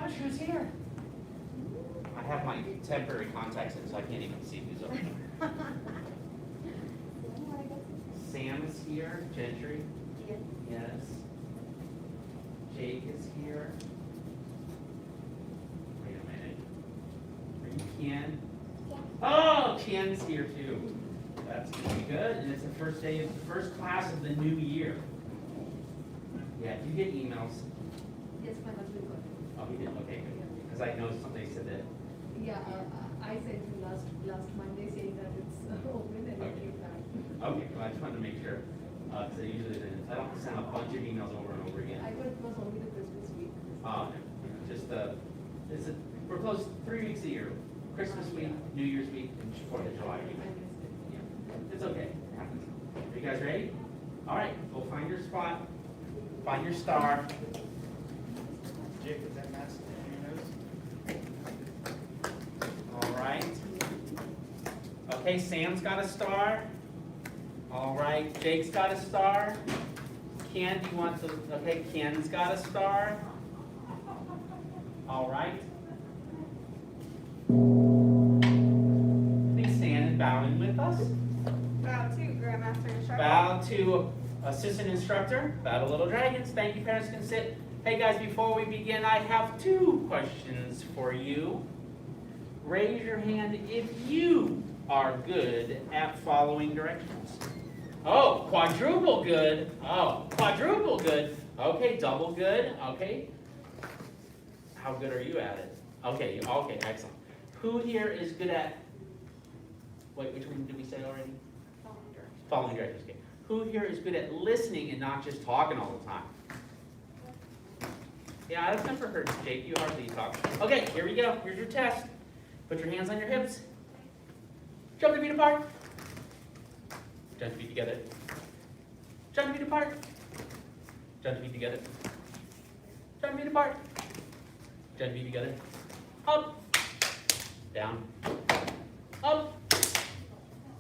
much. Who's here? I have my temporary contacts in, so I can't even see who's over here. Sam is here. Gentry. Yes. Jake is here. Wait a minute. Are you Ken? Yeah. Oh, Ken's here too. That's gonna be good. And it's the first day of the first class of the new year. Yeah, you get emails. Yes, my husband got it. Oh, he did. Okay, good. Because I noticed somebody said that. Yeah, I sent him last Monday saying that it's open and it came back. Okay, well, I just wanted to make sure. Because I usually didn't. I don't send a bunch of emails over and over again. I thought it was only the Christmas week. We're closed 3 weeks a year. Christmas week, New Year's week, and 4th of July week. I missed it. Yeah, it's okay. It happens. Are you guys ready? All right, go find your spot. Find your star. Jake, is that mask in your nose? All right. Okay, Sam's got a star. All right, Jake's got a star. Ken, do you want to? Okay, Ken's got a star. All right. Please stand and bow in with us. Bow to Grandmaster Instructor. Bow to Assistant Instructor. Bow to Little Dragons. Thank you, parents can sit. Hey guys, before we begin, I have 2 questions for you. Raise your hand if you are good at following directions. Oh, quadruple good. Oh, quadruple good. Okay, double good. Okay. How good are you at it? Okay, excellent. Who here is good at, wait, which one did we say already? Following directions. Okay. Who here is good at listening and not just talking all the time? Yeah, I've never heard Jake, you hardly talk. Okay, here we go. Here's your test. Put your hands on your hips. Jump your feet apart. Jump your feet together. Jump your feet apart. Jump your feet together. Jump your feet apart. Jump your feet together. Up. Down. Up.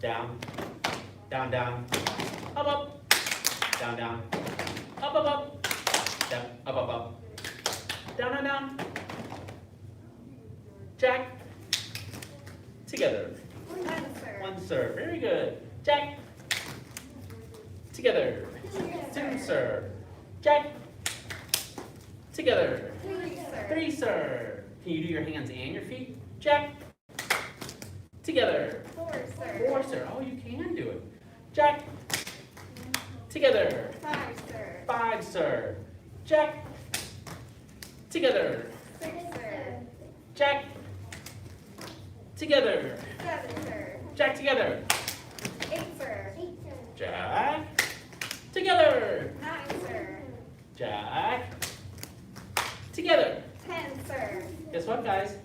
Down. Down, down. Up, up. Down, down. Up, up, up. Down, up, up, up. Down, down, down. Jack. Together. One, sir. Very good. Jack. Together. 2, sir. Jack. Together. 3, sir. Can you do your hands and your feet? Jack. Together. 4, sir. 4, sir. Oh, you can do it. Jack. Together. 5, sir. 5, sir. Jack. Together. 6, sir. Jack. Together. 7, sir. Jack together. 8, sir. Jack. Together. 9, sir. Jack. Together. 10, sir. Guess what, guys?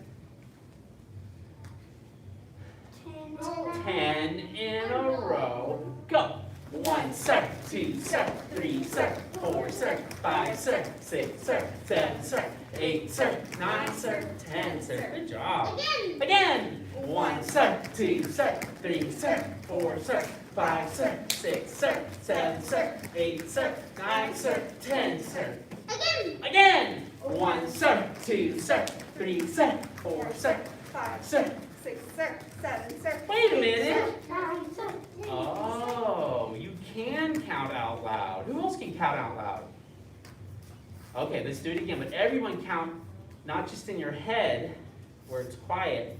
10 in a row. Go. 1, sir. 2, sir. 3, sir. 4, sir. 5, sir. 6, sir. 7, sir. 8, sir. 9, sir. 10, sir. Good job. Again. 1, sir. 2, sir. 3, sir. 4, sir. 5, sir. 6, sir. 7, sir. 8, sir. 9, sir. 10, sir. Again. 1, sir. 2, sir. 3, sir. 4, sir. 5, Sir. 6, sir. 7, sir. Wait a minute. Oh, you can count out loud. Who else can count out loud? Okay, let's do it again. But everyone count, not just in your head, where it's quiet,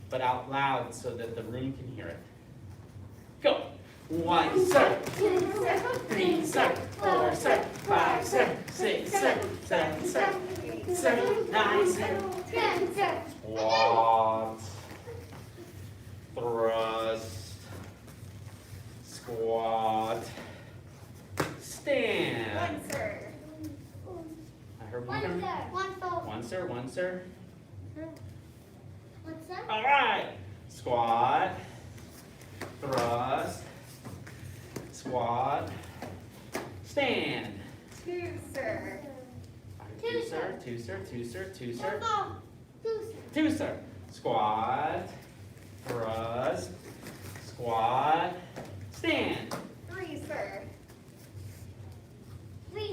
but out loud so that the room can hear it. Go. 1, sir. 2, sir. 3, sir. 4, sir. 5, sir. 6, sir. 7, sir. 8, sir. 9, sir. 10, sir. Squat. Thrust. Squat. Stand. 1, sir. I heard one. 1, sir. 1, sir. All right. Squat. Thrust. Squat. Stand. 2, sir. 2, sir. 2, sir. 2, sir. 2, sir. 2, sir. Squat. Thrust. Squat. Stand. 3, sir. 4,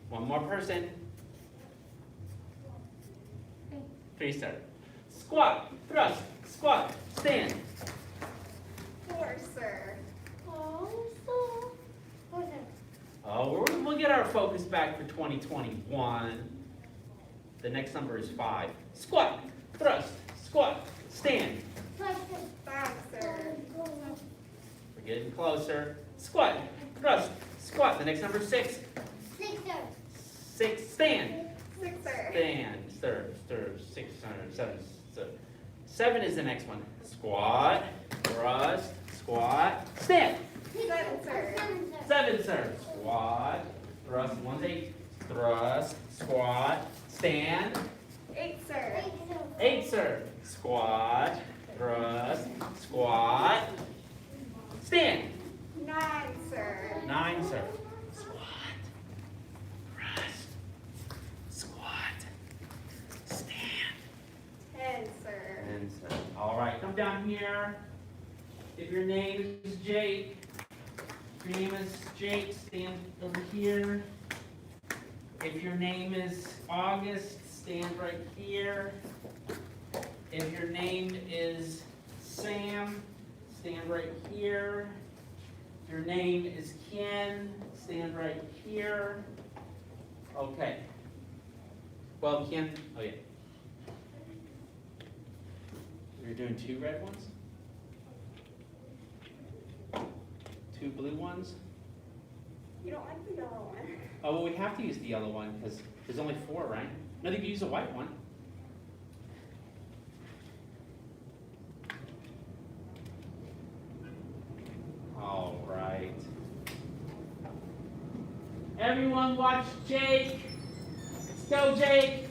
One more person. 3, sir. Squat, thrust, squat, stand. 4, sir. Oh, we'll get our focus back for 2021. The next number is 5. Squat, thrust, squat, stand. 5, sir. We're getting closer. Squat, thrust, squat. The next number is 6. 6, stand. 6, sir. Stand, stir, 6, 7, 7 is the next one. Squat, thrust, squat, stand. 7, sir. 7, sir. Squat, thrust, 1's 8. Thrust, squat, stand. 8, sir. 8, sir. Squat, thrust, squat, stand. 9, sir. 9, sir. Squat, thrust, squat, stand. 10, sir. And so, all right, come down here. If your name is Jake, stand over here. If your name is August, stand right here. If your name is Sam, stand right here. If your name is Ken, stand right here. Okay. Well, Ken, oh yeah. You're doing 2 red ones? 2 blue ones? You don't like the yellow one? Oh, well, we have to use the yellow one because there's only 4, right? No, they could use a white one. All right. Everyone watch Jake. Let's go, Jake.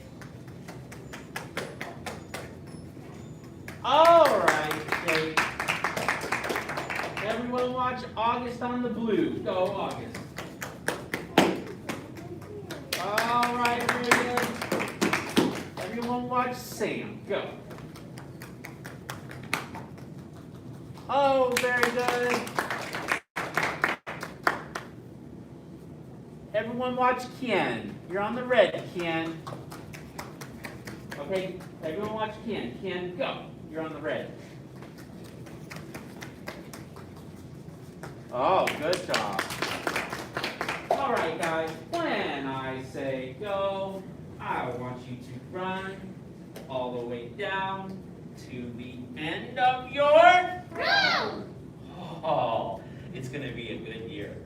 All right, Jake. Everyone watch August on the blue. Go, August. All right, very good. Everyone watch Sam. Go. Oh, very good. Everyone watch Ken. You're on the red, Ken. Okay, everyone watch Ken. Ken, go. You're on the red. Oh, good job. All right, guys, when I say go, I want you to run all the way down to the end of your round. Oh, it's going to be a good year.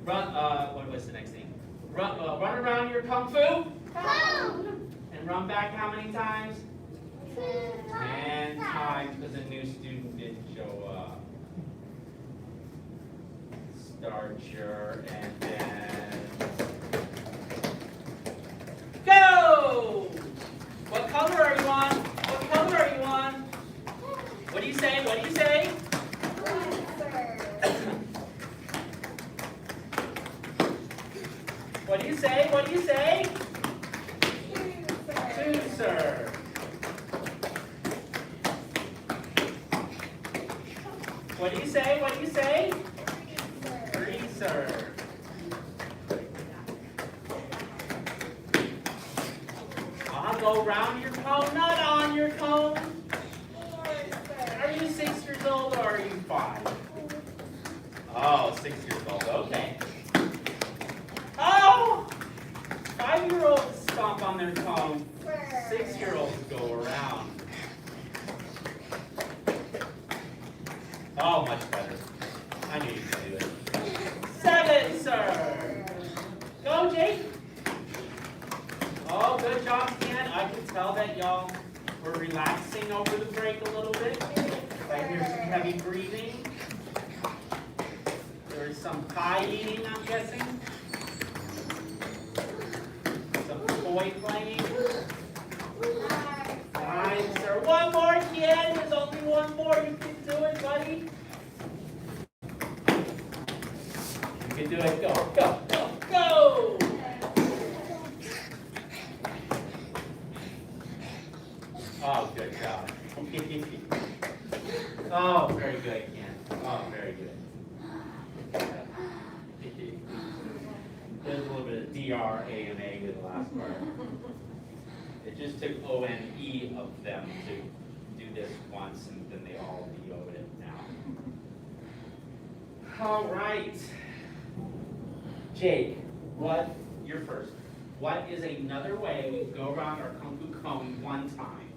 Run, what was the next thing? Run around your kung fu. And run back how many times? 10 times because a new student didn't show up. Start your and then go! What color are you on? What color are you on? What do you say? What do you say? 1, sir. What do you say? What do you say? 2, 2, sir. What do you say? What do you say? 3, sir. I'll go around your cone, not on your cone. 4, sir. Are you 6 years old or are you 5? Oh, 6 years old, okay. Oh! 5-year-olds stomp on their cone. 6-year-olds go around. Oh, much better. I knew you could do it. 7, sir. Go, Jake. Oh, good job, Ken. I can tell that y'all were relaxing over the break a little bit. I hear some heavy breathing. There's some pie eating, I'm guessing. Some toy playing. 9, sir. One more, Ken. There's only one more. You can do it, buddy. You can do it. Go, go, go, go. Oh, good job. Oh, very good, Ken. Oh, very good. There's a little bit of T-R-A-N-A to the last part. It just took O-N-E of them to do this once, and then they all be-O'd it now. All right. Jake, you're first. What is another way we can go around our Kung Fu cone one time?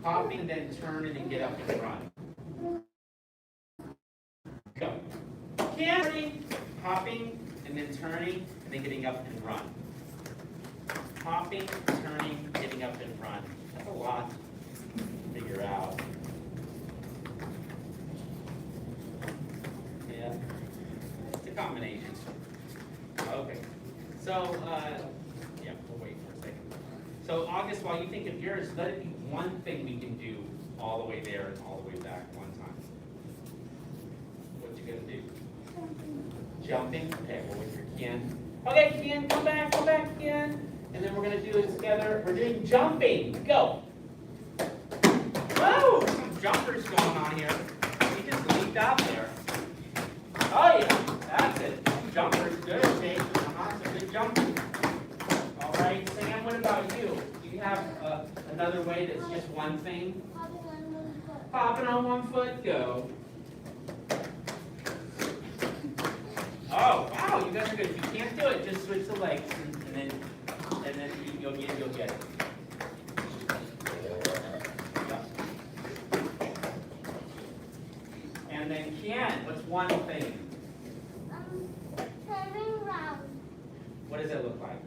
Hopping, and then turn it and get up and run. Go. Turning, hopping, and then turning, and then getting up and run. Hopping, turning, getting up and run. That's a lot to figure out. Yeah, it's a combination. Okay, so, yeah, we'll wait for a second. So August, while you think of yours, let it be one thing we can do all the way there and all the way back one time. What you gonna do? Jumping. Okay, we'll wait for Ken. Okay, Ken, come back, Ken. And then we're gonna do it together. We're doing jumping. Go. Whoa, some jumpers going on here. We just leaped out there. Oh yeah, that's it. Jumpers, good. Jake, some good jumping. All right, Sam, what about you? Do you have another way that's just one thing? Hopping on one foot, go. Oh, wow, you guys are good. If you can't do it, just switch the legs and then you'll get it. Yeah. And then Kian, what's one thing? Turning around. What does it look like?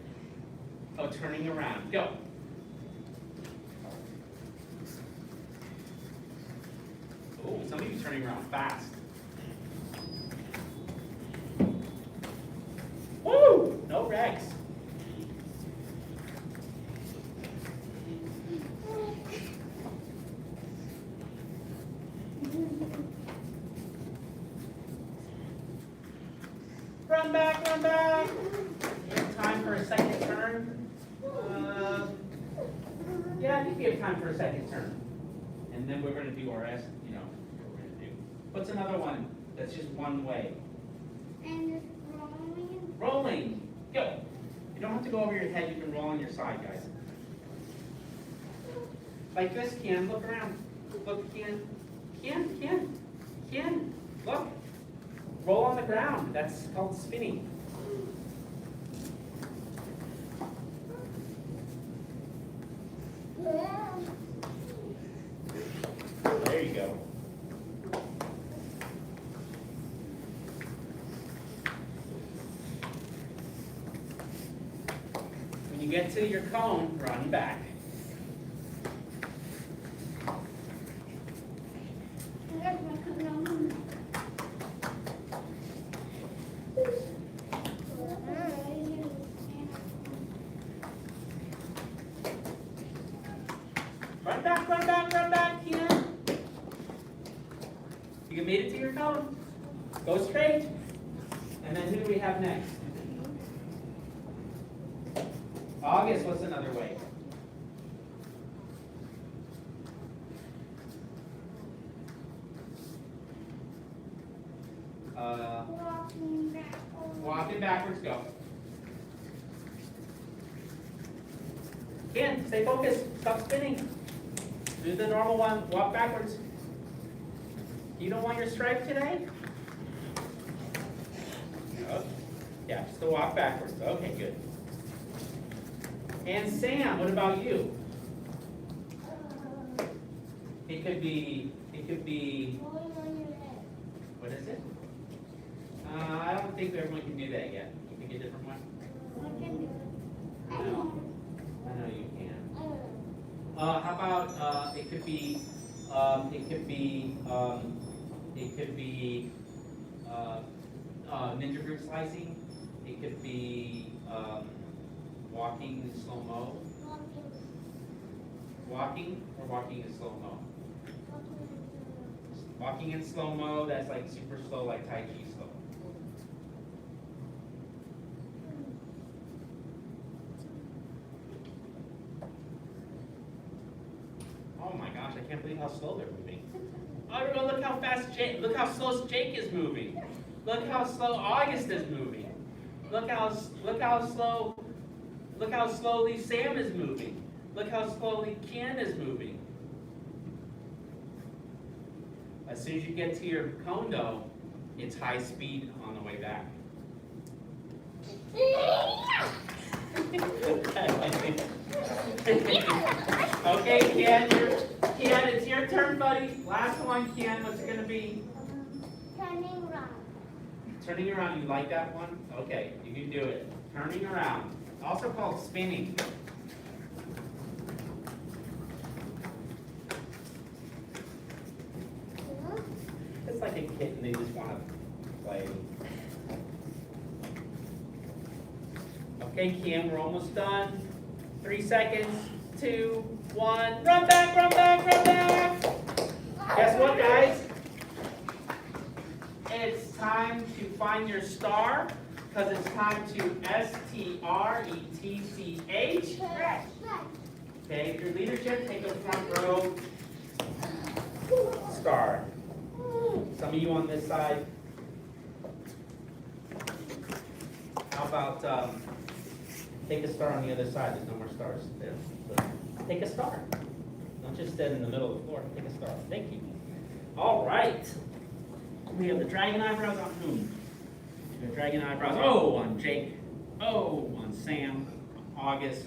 Oh, turning around. Go. Oh, some of you turning around fast. Woo! No Rex. Run back, run back. You have time for a second turn? Yeah, I think we have time for a second turn. And then we're going to do our what we're going to do. What's another one that's just one way? And just rolling. Rolling. Go. You don't have to go over your head. You can roll on your side, guys. Like this, Ken. Look around. Look, Ken. Ken. Look. Roll on the ground. That's called spinning. There you go. When you get to your cone, run back. Run back, Ken. You made it to your cone. Go straight. And then who do we have next? August, what's another way? Walking backwards, go. Ken, stay focused. Stop spinning. Do the normal one. Walk backwards. You don't want your stripe today? Oh, yeah, just to walk backwards. Okay, good. And Sam, what about you? It could be, what is it? I don't think everyone can do that yet. You pick a different one? No. I know you can. How about, it could be ninja fruit slicing. It could be walking in slow-mo. Walking or walking in slow-mo? Walking in slow-mo, that's like super slow, like Tai Chi slow. Oh my gosh, I can't believe how slow they're moving. Oh, look how fast Jake, look how slow Jake is moving. Look how slow August is moving. Look how slowly Sam is moving. Look how slowly Ken is moving. As soon as you get to your condo, it's high speed on the way back. Okay, Ken, it's your turn, buddy. Last one, Ken. What's it gonna be? Turning around. Turning around. You like that one? Okay, you can do it. Turning around. Also called spinning. It's like a kitten. They just want to play. Okay, Ken, we're almost done. 3 seconds. 2, 1. Run back, run back, run back. Guess what, guys? It's time to find your star, because it's time to STRETCH. Okay, your leadership, take the front row. Star. Some of you on this side. How about take a star on the other side? There's no more stars there. So take a star. Don't just stand in the middle of the floor. Take a star. Thank you. All right. We have the dragon eyebrows on whom? The dragon eyebrows. Oh, on Jake. Oh, on Sam. August.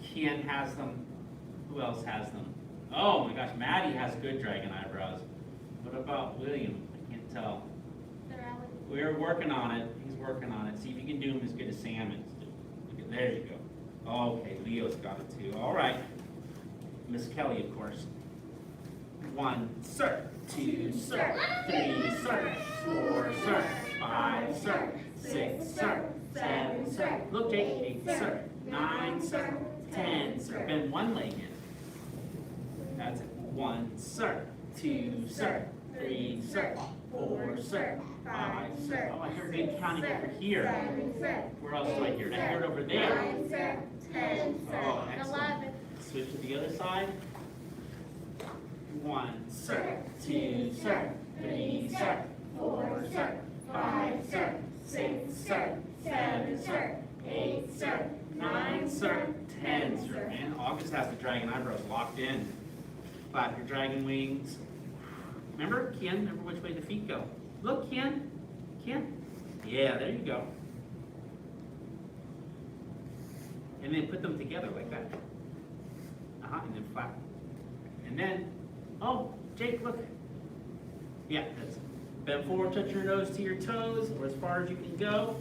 Ken has them. Who else has them? Oh my gosh, Maddie has good dragon eyebrows. What about William? I can't tell. We're working on it. He's working on it. See if you can do them as good as Sam is. There you go. Okay, Leo's got it too. All right. Miss Kelly, of course. 1, sir. 2, sir. 3, sir. 4, sir. 5, sir. 6, sir. 7, sir. Look, Jake. 8, sir. 9, sir. 10, sir. Bend one leg in. That's it. 1, sir. 2, sir. 3, sir. 4, sir. 5, sir. Oh, I heard good counting over here. Where else do I hear it? I hear it over there. 9, sir. 10, sir. Oh, excellent. 11. Switch to the other side. 1, sir. 2, sir. 3, sir. 4, sir. 5, sir. 6, sir. 7, sir. 8, sir. 9, sir. 10, sir. And August has the dragon eyebrows locked in. Flap your dragon wings. Remember, Ken? Remember which way the feet go. Look, Ken. Ken. Yeah, there you go. And then put them together like that. And then flap. And then, oh, Jake, look. Yeah, that's it. Bend forward, touch your nose to your toes, or as far as you can go.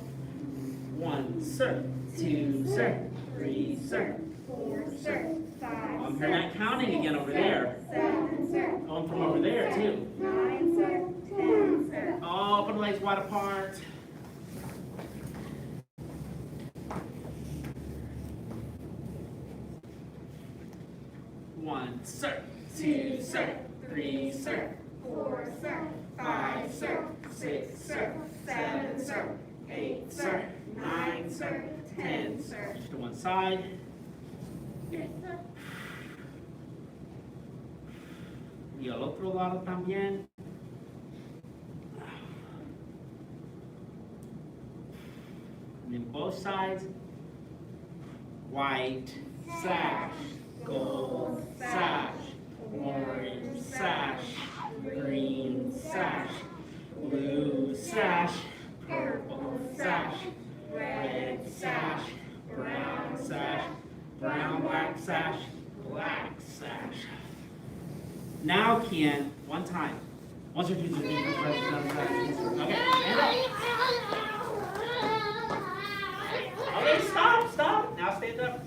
1, sir. 2, sir. 3, sir. 4, sir. 5, I'm hearing that counting again over there. 7, sir. Oh, and from over there, too. 9, sir. 10, sir. Oh, open the legs wide apart. One, sir. 2, sir. 3, sir. 4, sir. 5, sir. 6, sir. 7, sir. 8, sir. 9, sir. 10, sir. Just to one side. Y al otro lado también. And then both sides. White sash, gold sash, orange sash, green sash, blue sash, purple sash, red sash, brown sash, brown black sash, black sash. Now, Ken, one time. 1, 2, 3, 4, 5, 6, 7, 8. Okay, stand up. Okay, stop. Now stand up.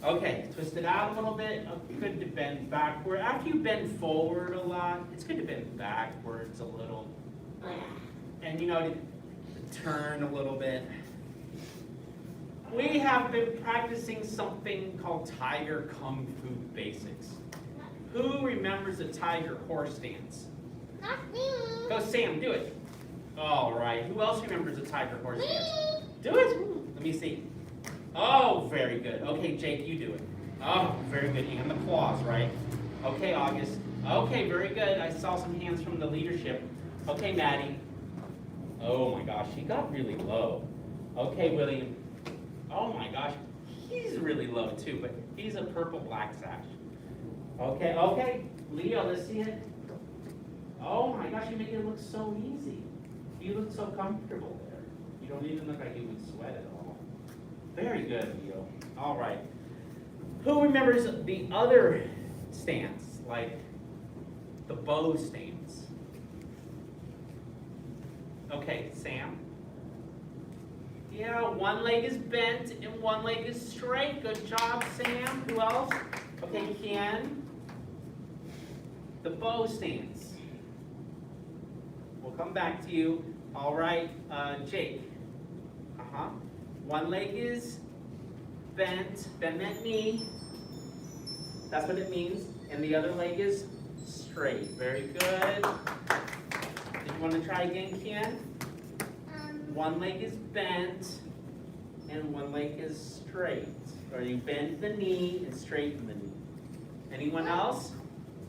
Okay, twist it out a little bit. Good to bend backward. After you bend forward a lot, it's good to bend backwards a little. And to turn a little bit. We have been practicing something called Tiger Kung Fu Basics. Who remembers the tiger horse dance? Not me. Go, Sam, do it. All right. Who else remembers the tiger horse dance? Do it. Let me see. Oh, very good. Okay, Jake, you do it. Oh, very good. And the claws, right? Okay, August. Okay, very good. I saw some hands from the leadership. Okay, Maddie. Oh my gosh, he got really low. Okay, William. Oh my gosh, he's really low too, but he's a purple black sash. Okay, okay. Leo, let's see it. Oh my gosh, you make it look so easy. You look so comfortable there. You don't even look like you would sweat at all. Very good, Leo. All right. Who remembers the other stance, like the bow stance? Okay, Sam. Yeah, one leg is bent and one leg is straight. Good job, Sam. Who else? Okay, Ken. The bow stance. We'll come back to you. All right, Jake. One leg is bent. Bend that knee. That's what it means. And the other leg is straight. Very good. Did you want to try again, Ken? One leg is bent and one leg is straight. Or you bend the knee and straighten the knee. Anyone else?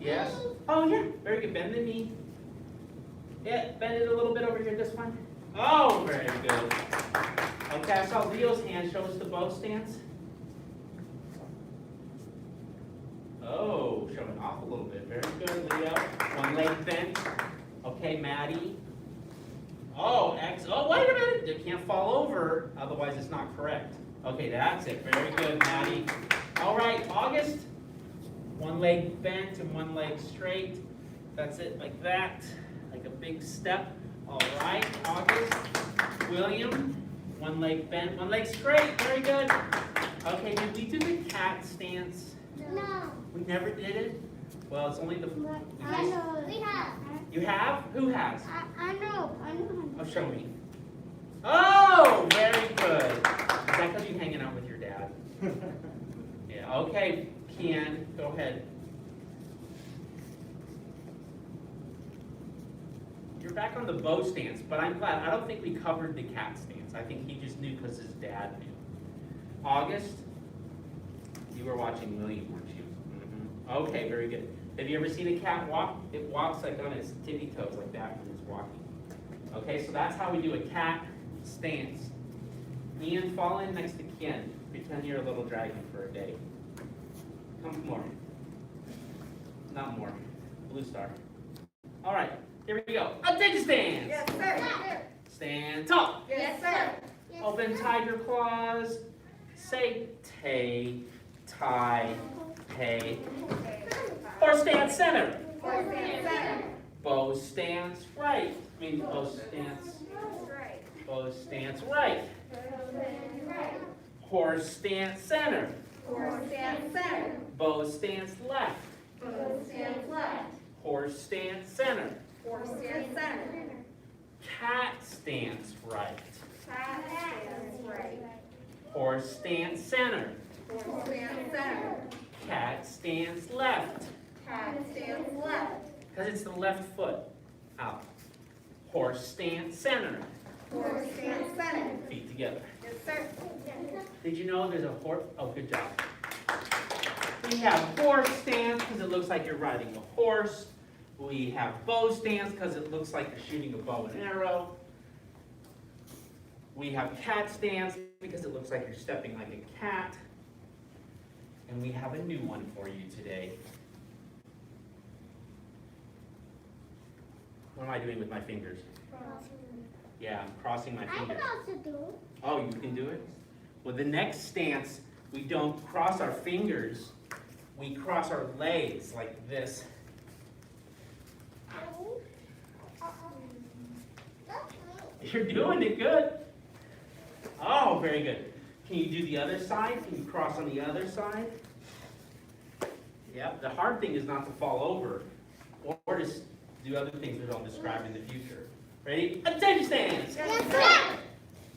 Yes? Oh yeah, very good. Bend the knee. Yeah, bend it a little bit over here, this one. Oh, very good. Okay, I saw Leo's hand. Show us the bow stance. Oh, showing off a little bit. Very good, Leo. One leg bent. Okay, Maddie. Oh, oh, wait a minute. It can't fall over, otherwise it's not correct. Okay, that's it. Very good, Maddie. All right, August. One leg bent and one leg straight. That's it, like that. Like a big step. All right, August. William. One leg bent, one leg straight. Very good. Okay, did we do the cat stance? No. We never did it? Well, it's only the... I know. We have. You have? Who has? I know. Oh, show me. Oh, very good. Is that because you're hanging out with your dad? Yeah, okay, Kian, go ahead. You're back on the bow stance, but I'm glad. I don't think we covered the cat stance. I think he just knew because his dad knew. August, you were watching William, weren't you? Mm-hmm. Okay, very good. Have you ever seen a cat walk? It walks like on its tippy toes like that when it's walking. Okay, so that's how we do a cat stance. Ian, fall in next to Ken. Pretend you're a little dragon for a day. Come more. Not more. Blue star. All right, here we go. Attention stance. Yes, sir. Stand tall. Yes, sir. Open tiger claws. Say tay, tie, tay. Or stand center. Or stand center. Bow stance right. I mean bow stance. Right. Bow stance right. Right. Horse stance center. Or stand center. Bow stance left. Or stand left. Horse stance center. Or stand center. Cat stance right. Cat stands right. Horse stance center. Or stand center. Cat stance left. Cat stands left. Because it's the left foot out. Horse stance center. Or stand center. Feet together. Yes, sir. Did you know there's a horse? Oh, good job. We have horse stance because it looks like you're riding a horse. We have bow stance because it looks like you're shooting a bow and arrow. We have cat stance because it looks like you're stepping like a cat. And we have a new one for you today. What am I doing with my fingers? Yeah, I'm crossing my I can fingers. also do. Oh, you can do it? Well, the next stance, we don't cross our fingers. We cross our legs like this. You're doing it good. Oh, very good. Can you do the other side? Can you cross on the other side? Yep, the hard thing is not to fall over or just do other things that I'll describe in the future. Ready? Attention stance. Yes, sir.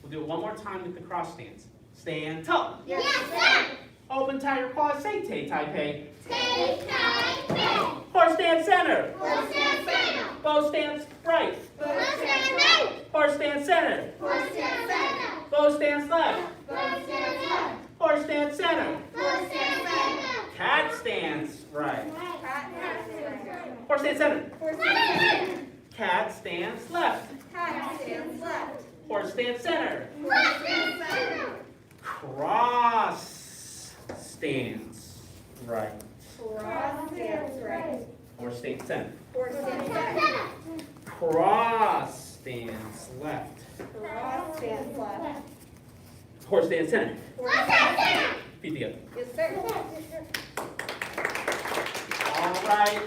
We'll do it one more time with the cross stance. Stand tall. Yes, sir. Open tiger claws. Say tay tai pei. Take time. Horse stance center. Horse stand center. Bow stance right. Horse stand right. Horse stance center. Horse stand center. Bow stance left. Horse stand left. Horse stance center. Horse stand center. Cat stance right. Cat stands right. Horse stands center. Horse stands center. Cat stands left. Cat stands left. Horse stands center. Horse stands center. Cross stands right. Cross stands right. Horse stands center. Horse stands center. Cross stands left. Cross stands left. Horse stands center. Horse stands center. Feet together. Yes, sir. All right.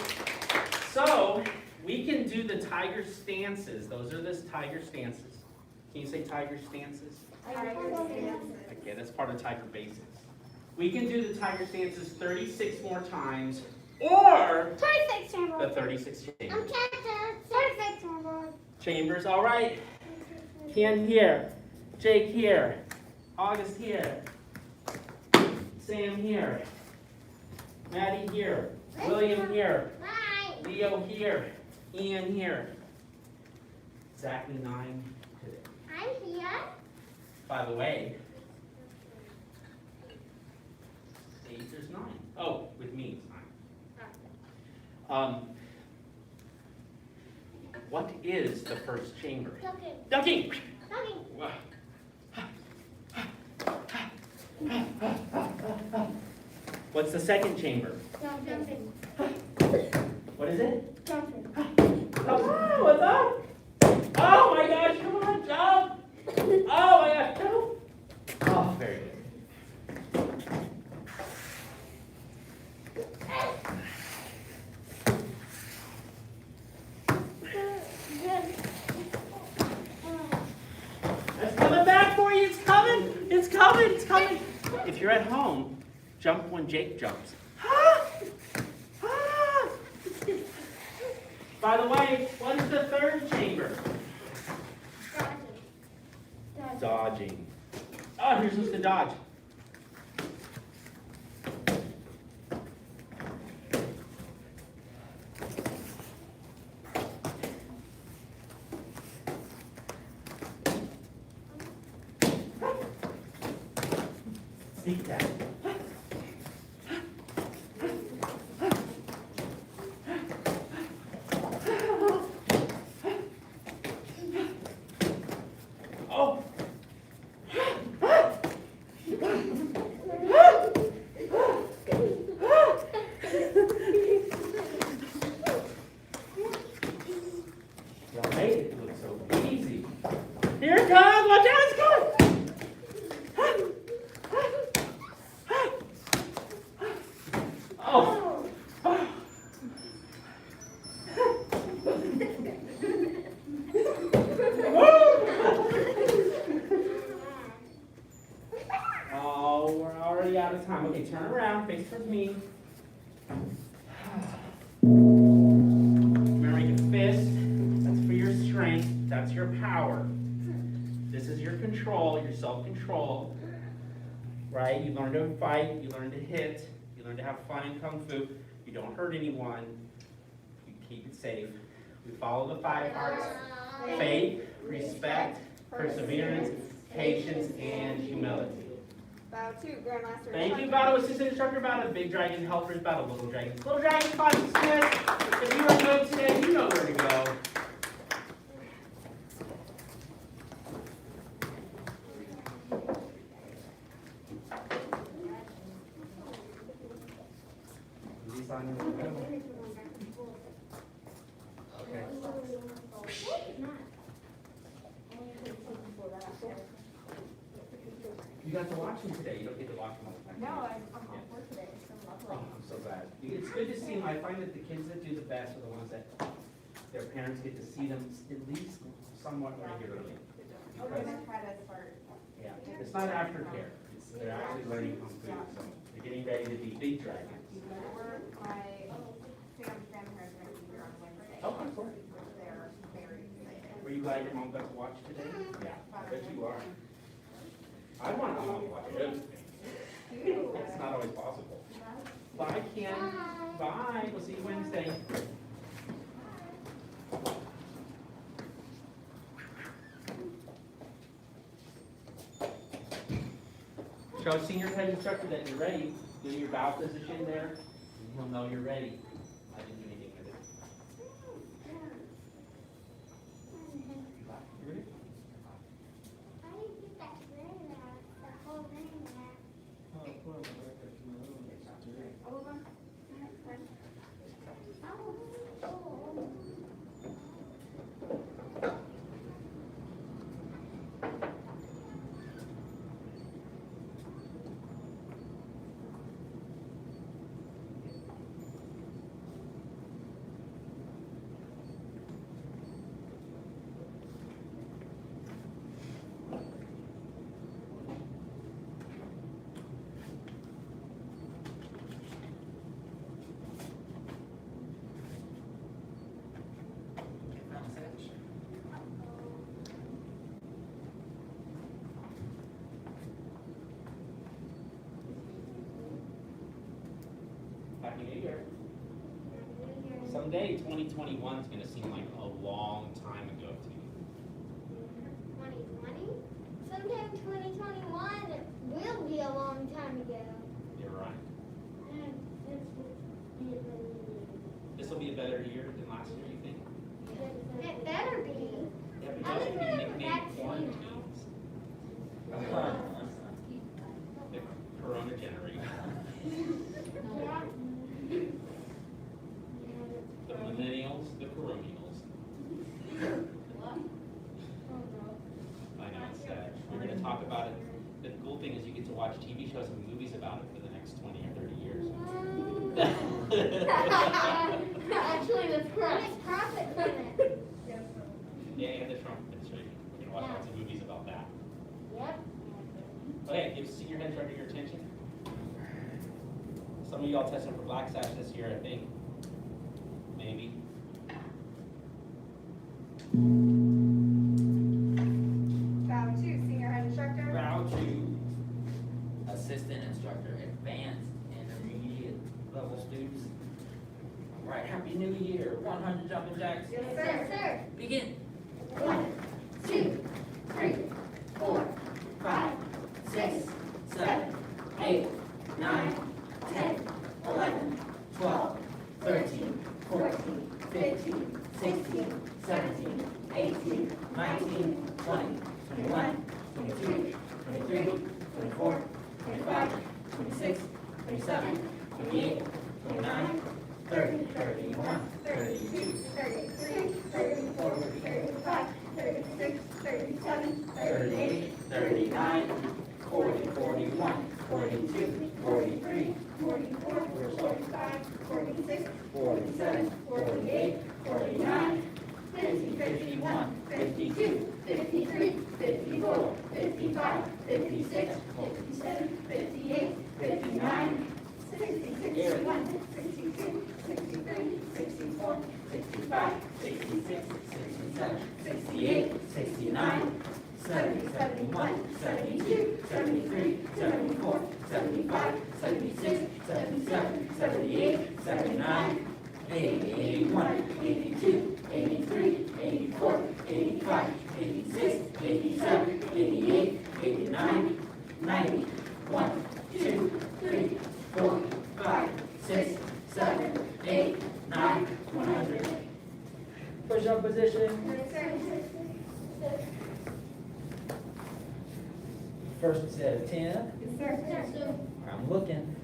So we can do the tiger stances. Those are the tiger stances. Can you say tiger stances? Okay, that's part of tiger basics. We can do the tiger stances 36 more times, or 36 the chambers. 36 chambers. 36 chambers. Chambers, all right. Ken here, Jake here, August here, Sam here, Maddie here, William here, Bye. Leo here, Ian here. Exactly 9 today. I'm here. By the way, 8 there's 9. Oh, with me it's 9. What is the first chamber? Ducking. Ducking. Ducking. What's the second chamber? Jumping. What is it? Jumping. Oh, what's up? Oh my gosh, come on, jump! Oh my gosh, jump! Oh, very good. It's coming back for you, it's coming! It's coming, it's coming! If you're at home, jump when Jake jumps. By the way, what is the third chamber? Dodging. Oh, you're supposed to dodge. Sneak attack. Oh. Y'all made it look so easy. Here it comes! Watch out, it's coming! Oh. Oh, we're already out of time. Okay, turn around, face towards me. Remember, you can fist. That's for your strength. That's your power. This is your control, your self-control. Right? You learn to fight. You learn to hit. You learn to have fun in Kung Fu. You don't hurt anyone. You keep it safe. We follow the 5 hearts. Faith, respect, perseverance, patience, and humility. Bow to Grandmaster. Thank you, Battle Assistant Instructor, Battle Big Dragon Helpers, Battle Little Dragons. Little Dragon, Classic Smith. If you are good today, you know where to go. These on your middle. Okay. You got to watch them today. You don't get to watch them all the time. No, I'm on board today, it's so Oh, lovely. I'm so glad. It's good to see them. I find that the kids that do the best are the ones that their parents get to see them at least somewhat regularly. We're Because, gonna try to start. yeah, it's not aftercare. They're actually learning Kung Fu, so they're getting ready to be big dragons. My Sam's grandparents are gonna be here on Wednesday. Oh, of course. They're very excited. Were you glad your mom got to watch today? Yeah, I bet you are. I want my mom to watch it. It's not always possible. Bye, Ken. Bye. We'll see you Wednesday. Show a senior head instructor that you're ready. Do your bow position there, and he'll know you're ready. I didn't do anything with it. Happy New Year. Someday 2021 is going to seem like a long time ago to you. 2020? Sometime 2021 will be a long time ago. You're right. This will be a better year than last year, you think? It better be. Yeah, At because least we we have a nicknamed vaccine quarantines. The Corona generation. The millennials, the coronials. I know, it's sad. We're going to talk about it. The cool thing is you get to watch TV shows and movies about it for the next 20 or 30 years. Actually, that's correct. Make profit from it. Yeah, and the Trump administration. We're going to watch lots of movies about that. Yep. Okay, give senior heads under your attention. Some of y'all tested for Black Sash this year, I think. Maybe. Bow 2, senior head instructor. Route 2, assistant instructor, advanced intermediate level students. All right, Happy New Year, 100 jumping jacks. Yes, sir. Yes, sir. Begin. 1, 2, 3, 4, 5, 6, 7, 8, 9, 10, 11, 12, 13, 14, 15, 16, 17, 18, 19, 20, 21, 22, 23, 24, 25, 26, 27, 28, 29, 30, 31, 32, 33, 34, 35, 36, 37, 38, 39, 40, 41, 42, 43, 44, 45, 46, 47, 48, 49, 50, 51, 52, 53, 54, 55, 56, 57, 58, 59, 60, 61, 62, 63, 64, 65, 66, 67, 68, 69, 70, 71, 72, 73, 74, 75, 76, 77, 78, 79, 80, 81, 82, 83, 84, 85, 86, 87, 88, 89, 90, 1, 2, 3, 4, 5, 6, 7, 8, 9, 100. Push up position. First set of 10. Yes, sir. I'm looking.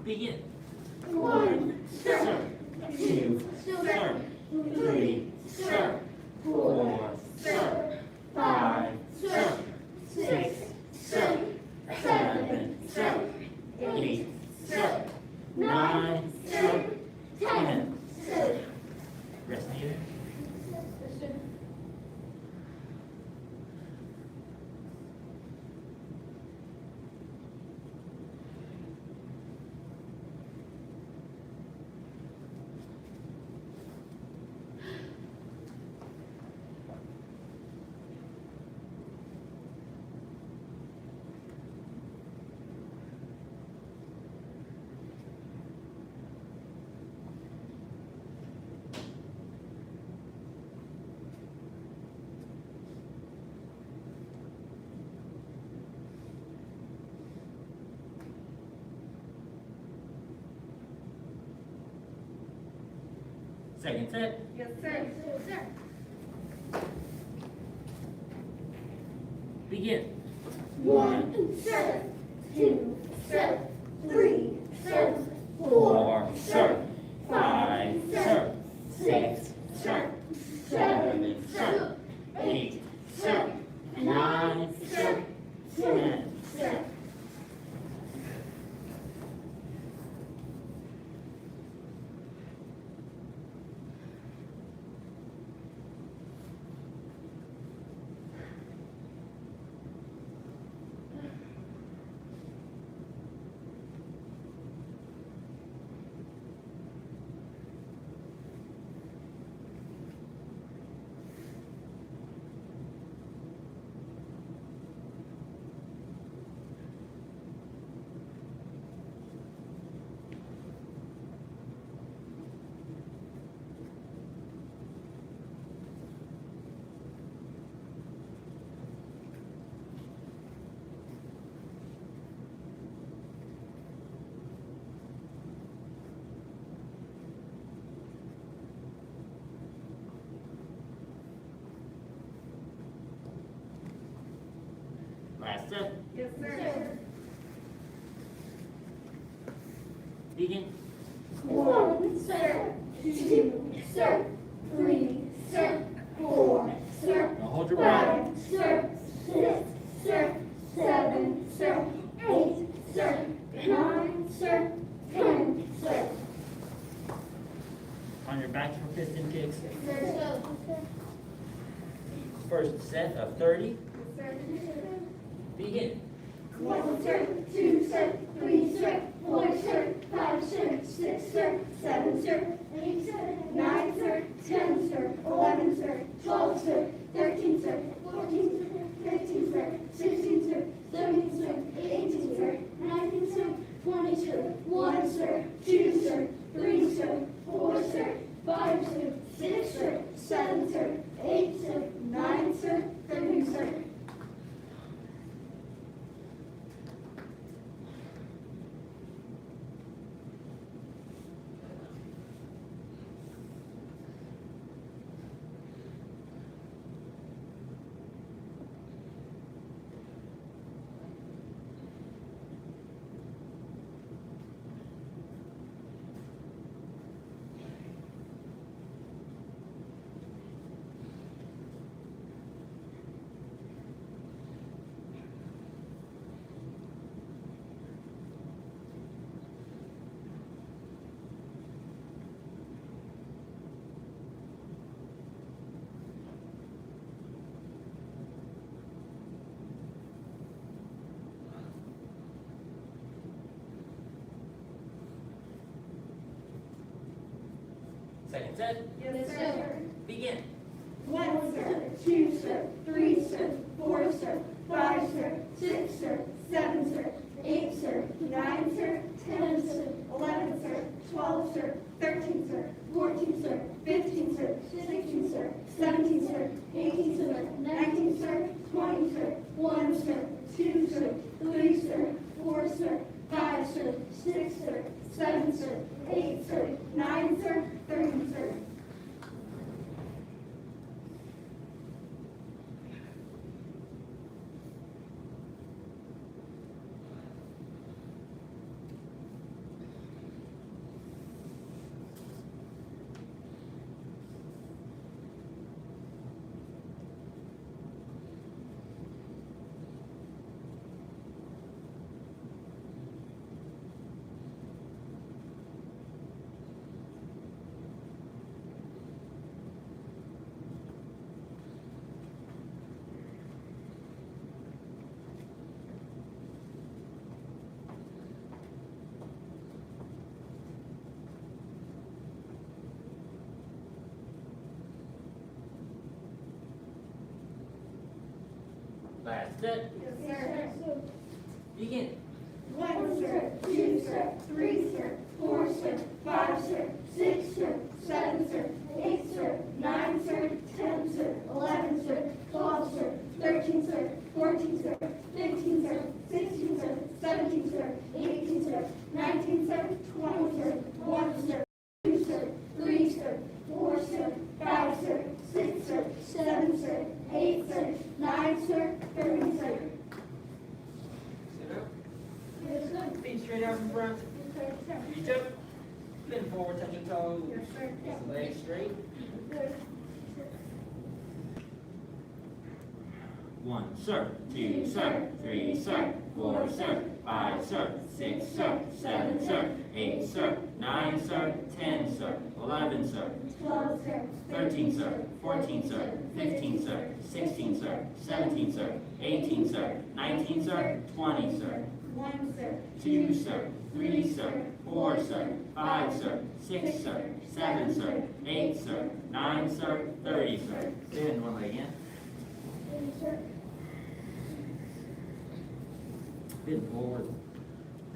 Begin. 1, Sir. 2, sir. 3, sir. 4, sir. 5, sir. 6, sir. 7, sir. 8, sir. 9, sir. 10, sir. Rest needed. Second set. Yes, sir. Yes, sir. Begin. 1, 7, 2, 7, 3, 7, 4, sir. 5, sir. 6, sir. 7, sir. 8, sir. 9, sir. 10, sir. Begin. 1, sir. 2, sir. 3, sir. 4, sir. Now hold your breath. 5, sir. 6, sir. 7, sir. 8, sir. 9, sir. 10, sir. On your back for piston kicks. Sir. First set of 30. Begin. 1, sir. 2, sir. 3, sir. 4, sir. 5, sir. 6, sir. 7, sir. 8, sir. 9, sir. 10, sir. 11, sir. 12, sir. 13, sir. 14, sir. 15, sir. 16, sir. 17, sir. 18, sir. 19, sir. 20, sir. 1, sir. 2, sir. 3, sir. 4, sir. 5, sir. 6, sir. 7, sir. 8, sir. 9, sir. 30, sir. Second set. Yes, sir. Begin. 1, sir. 2, sir. 3, sir. 4, sir. 5, sir. 6, sir. 7, sir. 8, sir. 9, sir. 10, sir. 11, sir. 12, sir. 13, sir. 14, sir. 15, sir. 16, sir. 17, sir. 18, sir. 19, sir. 20, sir. 1, sir. 2, sir. 3, sir. 4, sir. 5, sir. 6, sir. 7, sir. 8, sir. 9, sir. 30, sir. Last set. Yes, sir. Begin. 1, sir. 2, sir. 3, sir. 4, sir. 5, sir. 6, sir. 7, sir. 8, sir. 9, sir. 10, sir. 11, sir. 12, sir. 13, sir. 14, sir. 15, sir. 16, sir. 17, sir. 18, sir. 19, sir. 20, sir. 1, sir. 2, sir. 3, sir. 4, sir. 5, sir. 6, sir. 7, sir. 8, sir. 9, sir. 30, sir. Sit up. Yes, sir. Feet straight out in front. Yes, sir. Reach up. Bend forward, touch your toes. Yes, sir. Legs straight. Yes, 1, sir. 2, sir. 3, sir. 4, sir. 5, sir. 6, sir. 7, sir. 8, sir. 9, sir. 10, sir. 11, sir. 12, sir. 13, sir. 14, sir. 15, sir. 16, sir. 17, sir. 18, sir. 19, sir. 20, sir. 1, sir. 2, sir. 3, sir. 4, sir. 5, sir. 6, sir. 7, sir. 8, sir. 9, sir. 30, sir. Stand one leg in. Yes, sir. Bend forward.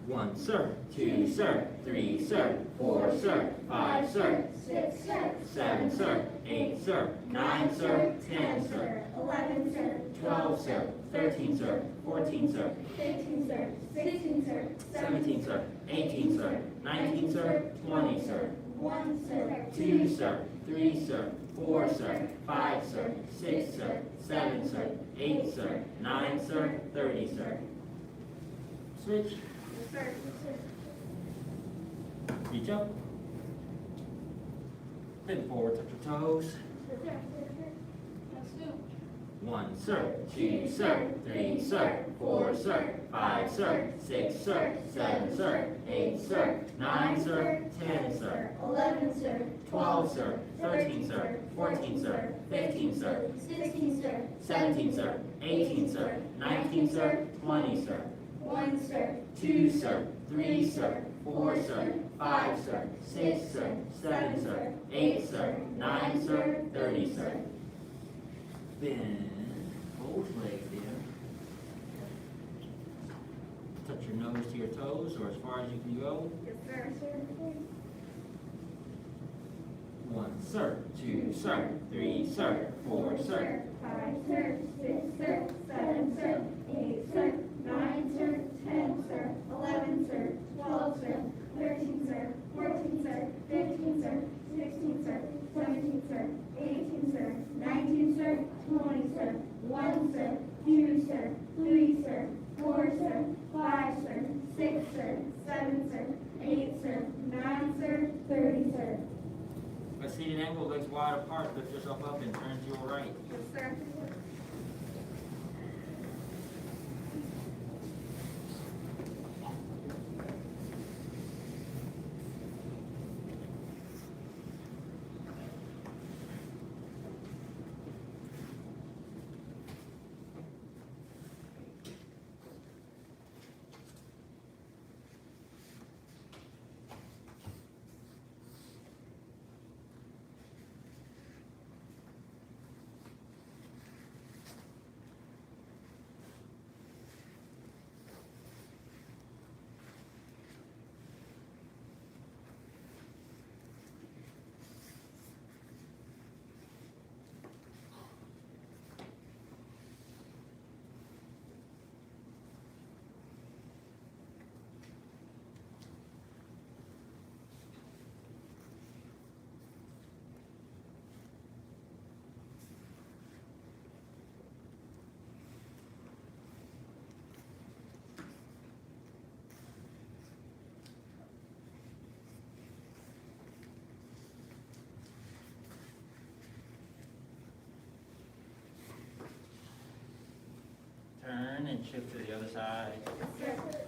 1, sir. 2, sir. 3, sir. 4, sir. 5, sir. 6, sir. 7, sir. 8, sir. 9, sir. 10, sir. 11, sir. 12, sir. 13, sir. 14, sir. 15, sir. 16, sir. 17, sir. 18, sir. 19, sir. 20, sir. 1, sir. 2, sir. 3, sir. 4, sir. 5, sir. 6, sir. 7, sir. 8, sir. 9, sir. 30, sir. Switch. Yes, sir. Reach up. Bend forward, touch your toes. Let's do. 1, sir, 2, sir, 3, sir, 4, sir, 5, sir, 6, sir, 7, sir, 8, sir, 9, sir, 10, sir, 11, sir. 12, sir, 13, sir, 14, sir, 15, sir, 16, sir. 17, sir, 18, sir, 19, sir, 20, sir, 1, sir. 2, sir, 3, sir, 4, sir, 5, sir, 6, sir, 7, sir, 8, sir, 9, sir, 30, sir. Bend both legs in. Touch your nose to your toes or as far as you can go. Yes, sir. 1, sir, 2, sir, 3, sir, 4, sir, 5, sir. 6, sir. 7, sir. 8, sir. 9, sir. 10, sir. 11, sir. 12, sir. 13, sir. 14, sir. 15, sir. 16, sir. 17, sir. 18, sir. 19, sir. 20, sir. 1, sir. 2, sir. 3, sir. 4, sir. 5, sir. 6, sir. 7, sir. 8, sir. 9, sir. 30, sir. a seated angle, legs wide apart, lift yourself up and turn to your right. Yes, sir. Turn and shift to the other side. Yes, sir.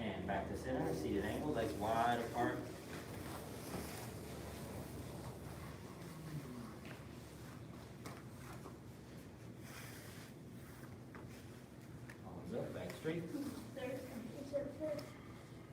And back to center, seated angle, legs wide apart. Arms up, back straight. Sir.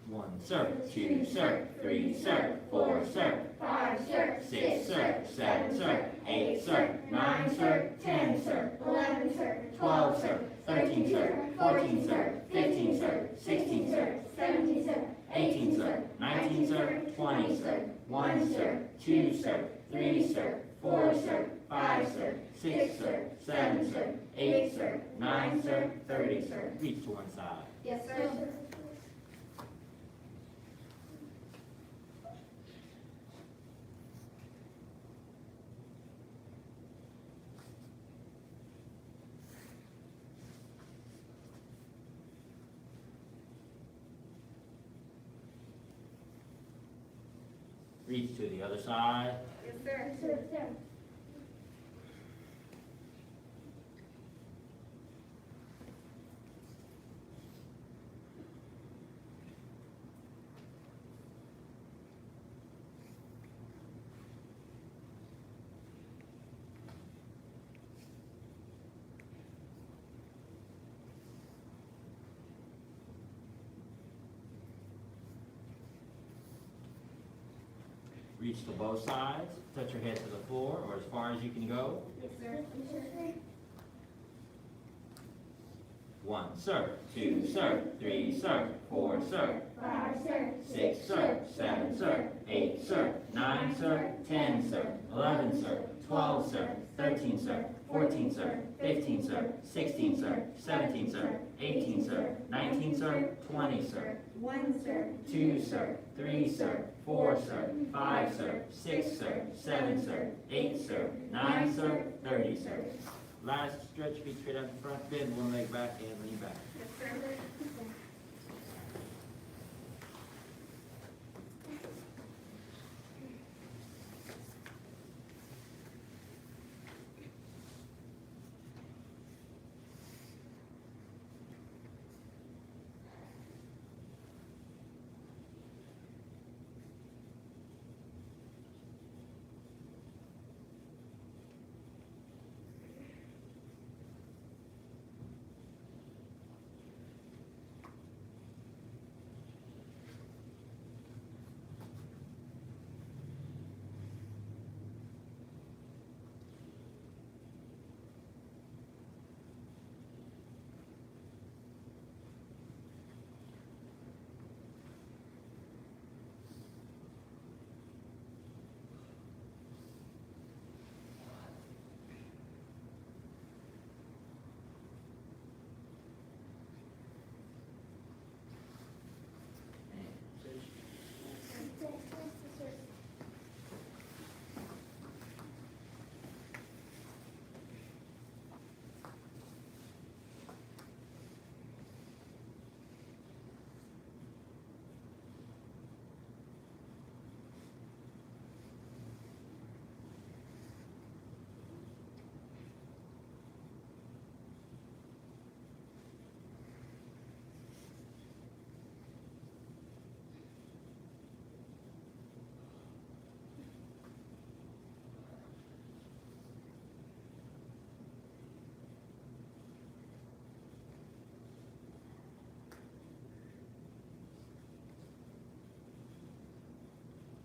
1, sir, 2, sir, 3, sir, 4, sir, 5, sir. 6, sir, 7, sir, 8, sir, 9, sir, 10, sir, 11, sir. 12, sir, 13, sir, 14, sir, 15, sir, 16, sir, 17, sir. 18, sir, 19, sir, 20, sir, 1, sir, 2, sir, 3, sir, 4, sir, 5, sir, 6, sir, 7, sir, 8, sir, 9, sir, 30, sir. Reach to one side. Yes, sir. Reach to the other side. Yes, sir. Sir. Reach to both sides, touch your head to the floor or as far as you can go. Yes, sir. One, sir. Two, sir. Three, sir. Four, sir. 5, sir. 6, sir. 7, sir. 8, sir. 9, sir. 10, sir. 11, sir. 12, sir. 13, sir. 14, sir. 15, sir. 16, sir. 17, sir. 18, sir. 19, sir. 20, sir. 1, sir. 2, sir. 3, sir. 4, sir. 5, sir. 6, sir. 7, sir. 8, sir. 9, sir. 30, sir. Last stretch, feet straight out in front, bend one leg back and lean back. Yes, sir.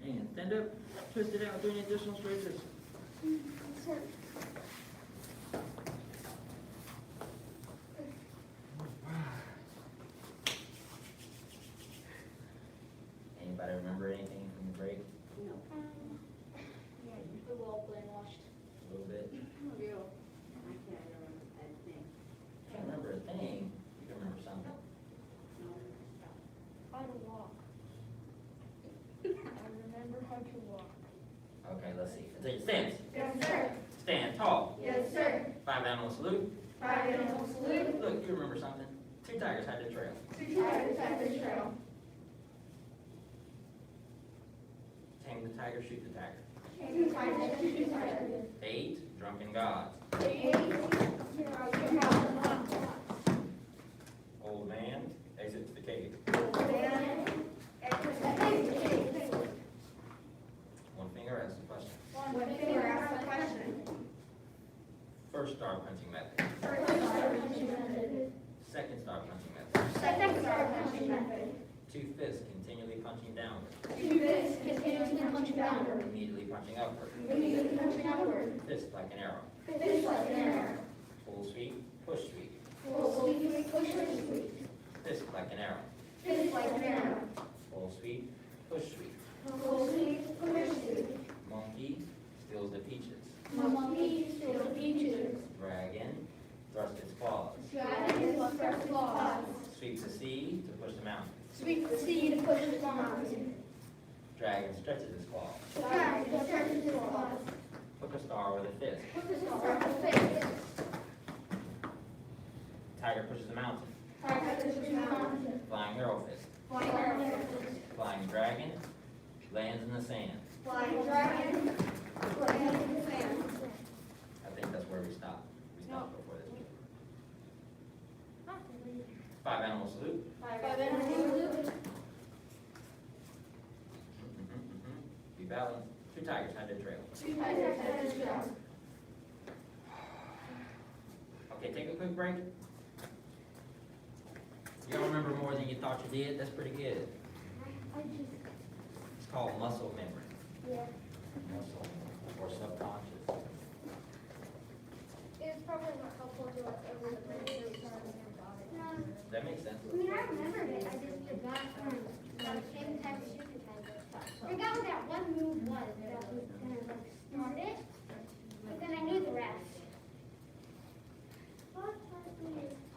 And stand up, twist it out, do any additional stretches. Anybody remember anything from the break? Yeah, the wall brainwashed. A little bit? Real. I can't remember that thing. Can't remember a thing. You can remember something. How to walk. I remember how to walk. Okay, let's see. Stand. Yes, sir. Stand tall. Yes, sir. 5 animal salute. 5 animal salute. Look, you remember something. 2 tigers had the trail. 2 tigers at the trail. Tame the tiger, shoot the tiger. 2 tigers, 2 tigers. 8 drunken gods. 8 Old man exits the cave. One finger asks the question. One finger asks a question. First star punching method. First star punching method. Second star punching method. Second star punching method. 2 fists continually punching downward. 2 fists continuously punching downward. Immediately punching upward. Immediately punching upward. Fist like an arrow. Fist like an arrow. Full sweep, push sweep. Full sweep, push sweep. Fist like an arrow. Fist like an arrow. Full sweep, push sweep. Full sweep, push sweep. Monkey steals the peaches. Monkey steals peaches. Dragon thrusts its claws. Dragon thrust claws. Sweeps the sea to push the mountain. Sweep the sea to push the mountain. Dragon stretches its claws. Dragon stretches his claws. Hook a star with a fist. Put the star on the face. Tiger pushes a mountain. Tiger pushes the mountain. Flying arrow fist. Flying arrow. Flying dragon lands in the sand. Flying dragon. Lands in the sand. I think that's where we stopped. We stopped before this. 5 animal salute. 5 animal salute. Be balanced. 2 tigers had their trail. 2 tigers at the trail. Okay, take a quick break. You all remember more than you thought you did? That's pretty good. It's called muscle memory. Yeah. muscle or subconscious? It's probably not helpful to us over the brain. That makes sense. I mean, I remembered it, I just forgot about the same type of supervisor. I forgot what that one move was, that was kind of like started, but then I knew the rest.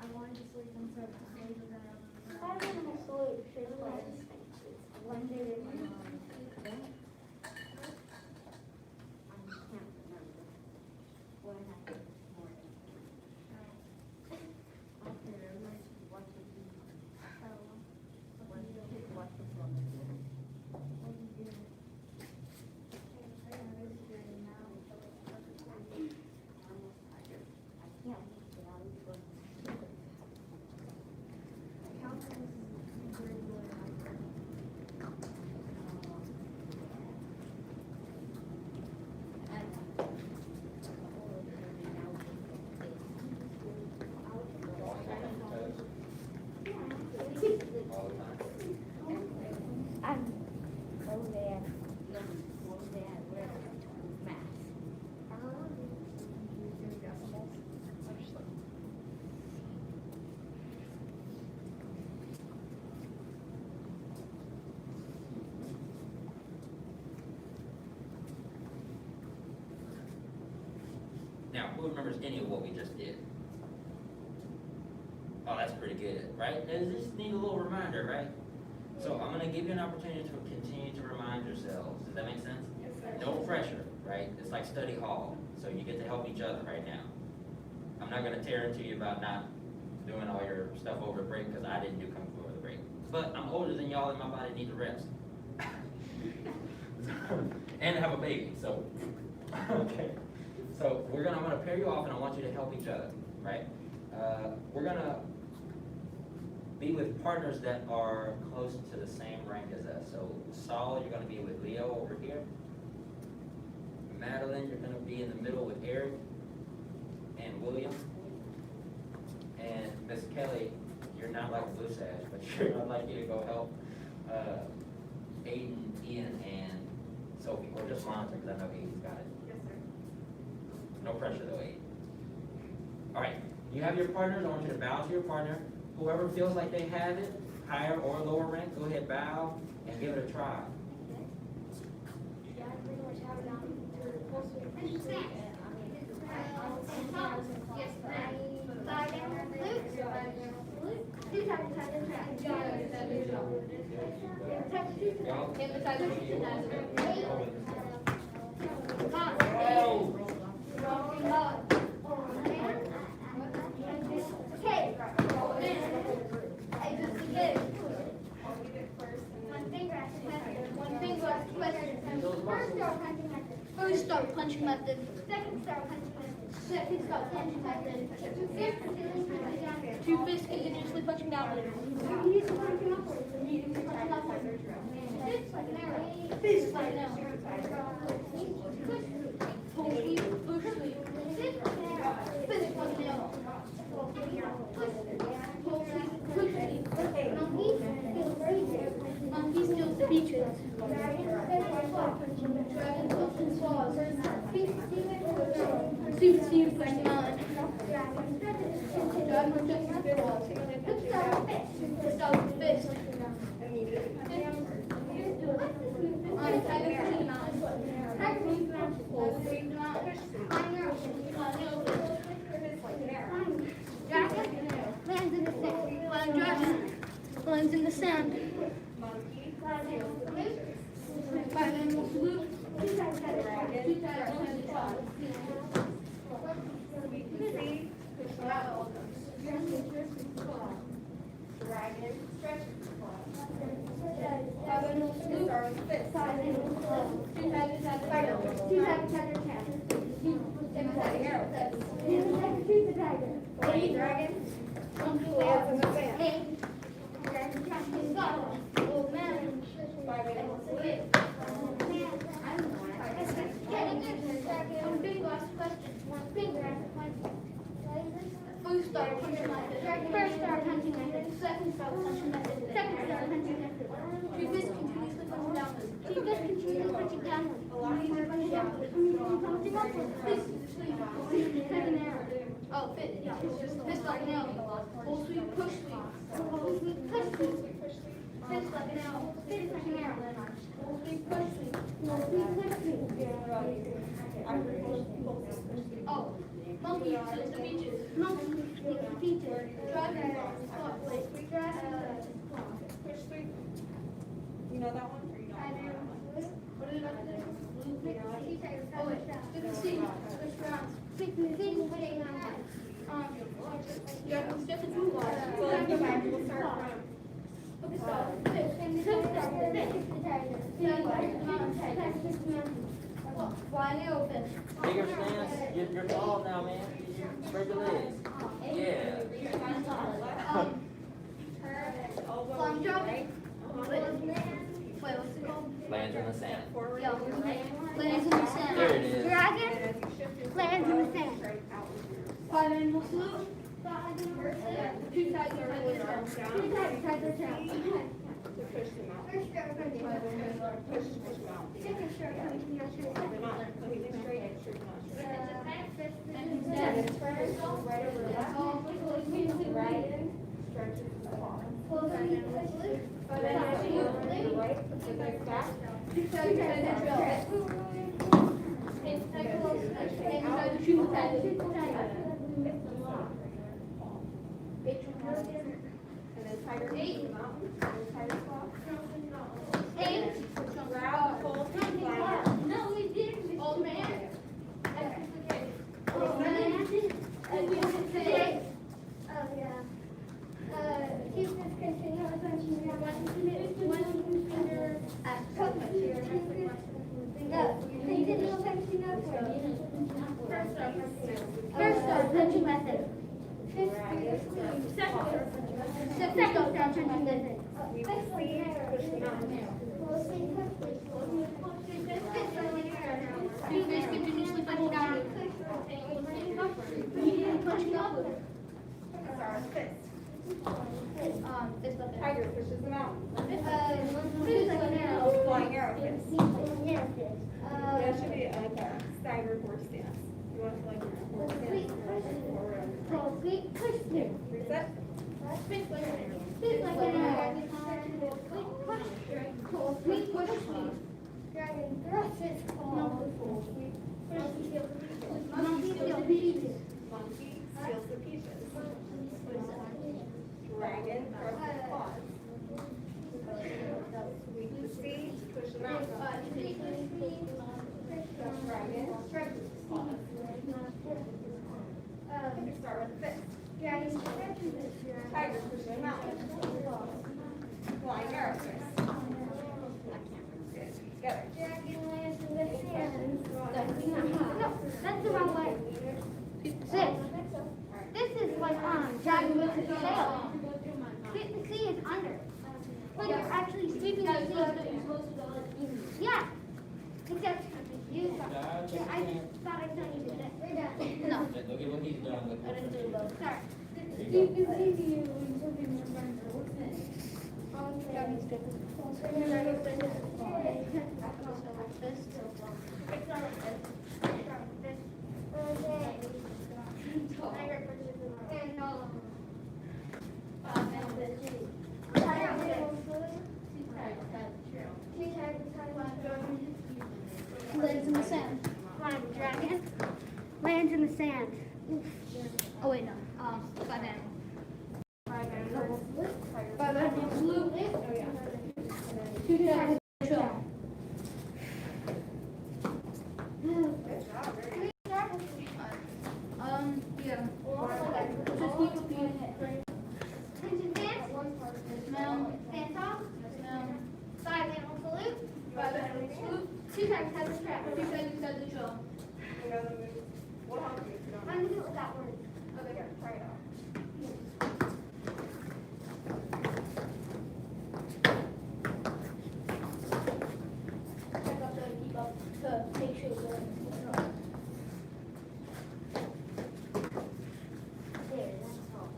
I wanted to sleep and so I laid around. I was in my sleep, sure, but it's one day in my mind. I can't remember what happened this morning. All the time. I'm over there, over there, where math. Now, who remembers any of what we just did? Oh, that's pretty good, right? Now, you just need a little reminder, right? So I'm gonna give you an opportunity to continue to remind yourselves. Does that make sense? Yes, sir. No pressure, right? It's like study hall, so you get to help each other right now. I'm not gonna tear into you about not doing all your stuff over break, because I didn't do Kung Fu over the break. But I'm older than y'all and my body needs a rest. And I have a baby, so, okay. So I'm gonna pair you off and I want you to help each other, right? We're gonna be with partners that are close to the same rank as us. So Saul, you're gonna be with Leo over here. Madeline, you're gonna be in the middle with Eric and William. And Miss Kelly, you're not like a blue sash, but I'd like you to go help Aiden, Ian, and Sophie, or just Lonzo, because I know Aiden's got it. Yes, sir. No pressure though, Aiden. All right, you have your partners. I want you to bow to your partner. Whoever feels like they have it, higher or lower rank, go ahead, bow and give it a try. Yeah, I pretty much have it on through the course of the First start punching method, second start punching method, second start punching method, two fists continuously punching downward. Fist punching upward. Fist like an arrow. Fist like an arrow. Pull sleeve, push sleeve. Fist like an arrow. Fist like an arrow. Push sleeve, pull sleeve, push sleeve. Monkey skills the beaches. Dragon punching claws. Super Steve punching on. Dragon punching claws. Fist out fist. Dragon lands in the sand. Dragon lands in the sand. Five animal salute. Dragon stretch. Five animal salute. Five animal salute. Two tigers at the tiger. Two tigers at the tiger. Two tigers. Eight dragon. Eight. Old man. Five animal salute. One big last question. One big last question. First star punching method. First star punching method. Second star punching method. Second star punching method. Two fists continuously punching downward. Two fists continuously punching downward. Oh, fit. Fist like an L. Full sweep, push sweep. Full sweep, push sweep. Fist like an L. Fist like an L. Full sweep, push sweep. Full sweep, push sweep. Oh, monkey tilts the beaches. Monkey tilts the beaches. Dragon, Push sweep. You know that one? Or you don't know that one? what is that? Oh wait, do the C. Switch rounds. Yeah, it's just a toolbar. So let's go back. We'll start from. Flying open. Bigger stance, you're tall now, man. Spread your legs. Yeah. Long jump. Wait, what's it called? Lands in the sand. Forward. Yeah, lands in the sand. There it is. Dragon, lands in the sand. Five animal salute. Two sides are down. Two sides are down. To push them out. Push them out. Push them out. So he's straight, straight them out. Right over the left. Right in. Stretches the ball. Right. And then back. Two sides are down. And then tiger takes them out. And then tiger claw. Grab, pull, fly out. No, we didn't. Old man. Keep this continuous First start, punching method. Second start, punching method. We push them out. Do this continuously punching down. Punching up. Sorry, fist. This left. Tiger pushes them out. Fist like an arrow. Flying arrow fist. That should be like a staggered horse stance. You want to like a horse stance? Reset. Fist like an arrow. Sweet push sweet. Dragon thrust its claw. Monkey steals peaches. Monkey steals the peaches. Dragon thrusts its claws. Sweep the seed, push them out. Dragon stretches its claws. Start with fist. Tiger pushes them out. Flying arrow fist. Good. Together. Dragon lands in the sand. No, that's the wrong way. Six. This is like dragon with its tail. The sea is under. Like you're actually sweeping the sea. Yeah. Except you thought. I just thought I saw you do that. We're done. No. Look at what he's done. I didn't do both. Sorry. Lands in the sand. Dragon. Lands in the sand. Oh wait, no. Five animals. Five animals. Blue. Oh yeah. Two tigers. Chill. Yeah. Just keep repeating it. Attention dance. No. Dance off. No. Five animal salute. Five animal salute. Two tigers has a trap. Two tigers has a chill. You know the move. We'll help you if you don't know. I'm gonna do it with that word. Okay, here, try it out. I got to keep up to make sure we're there, that's all.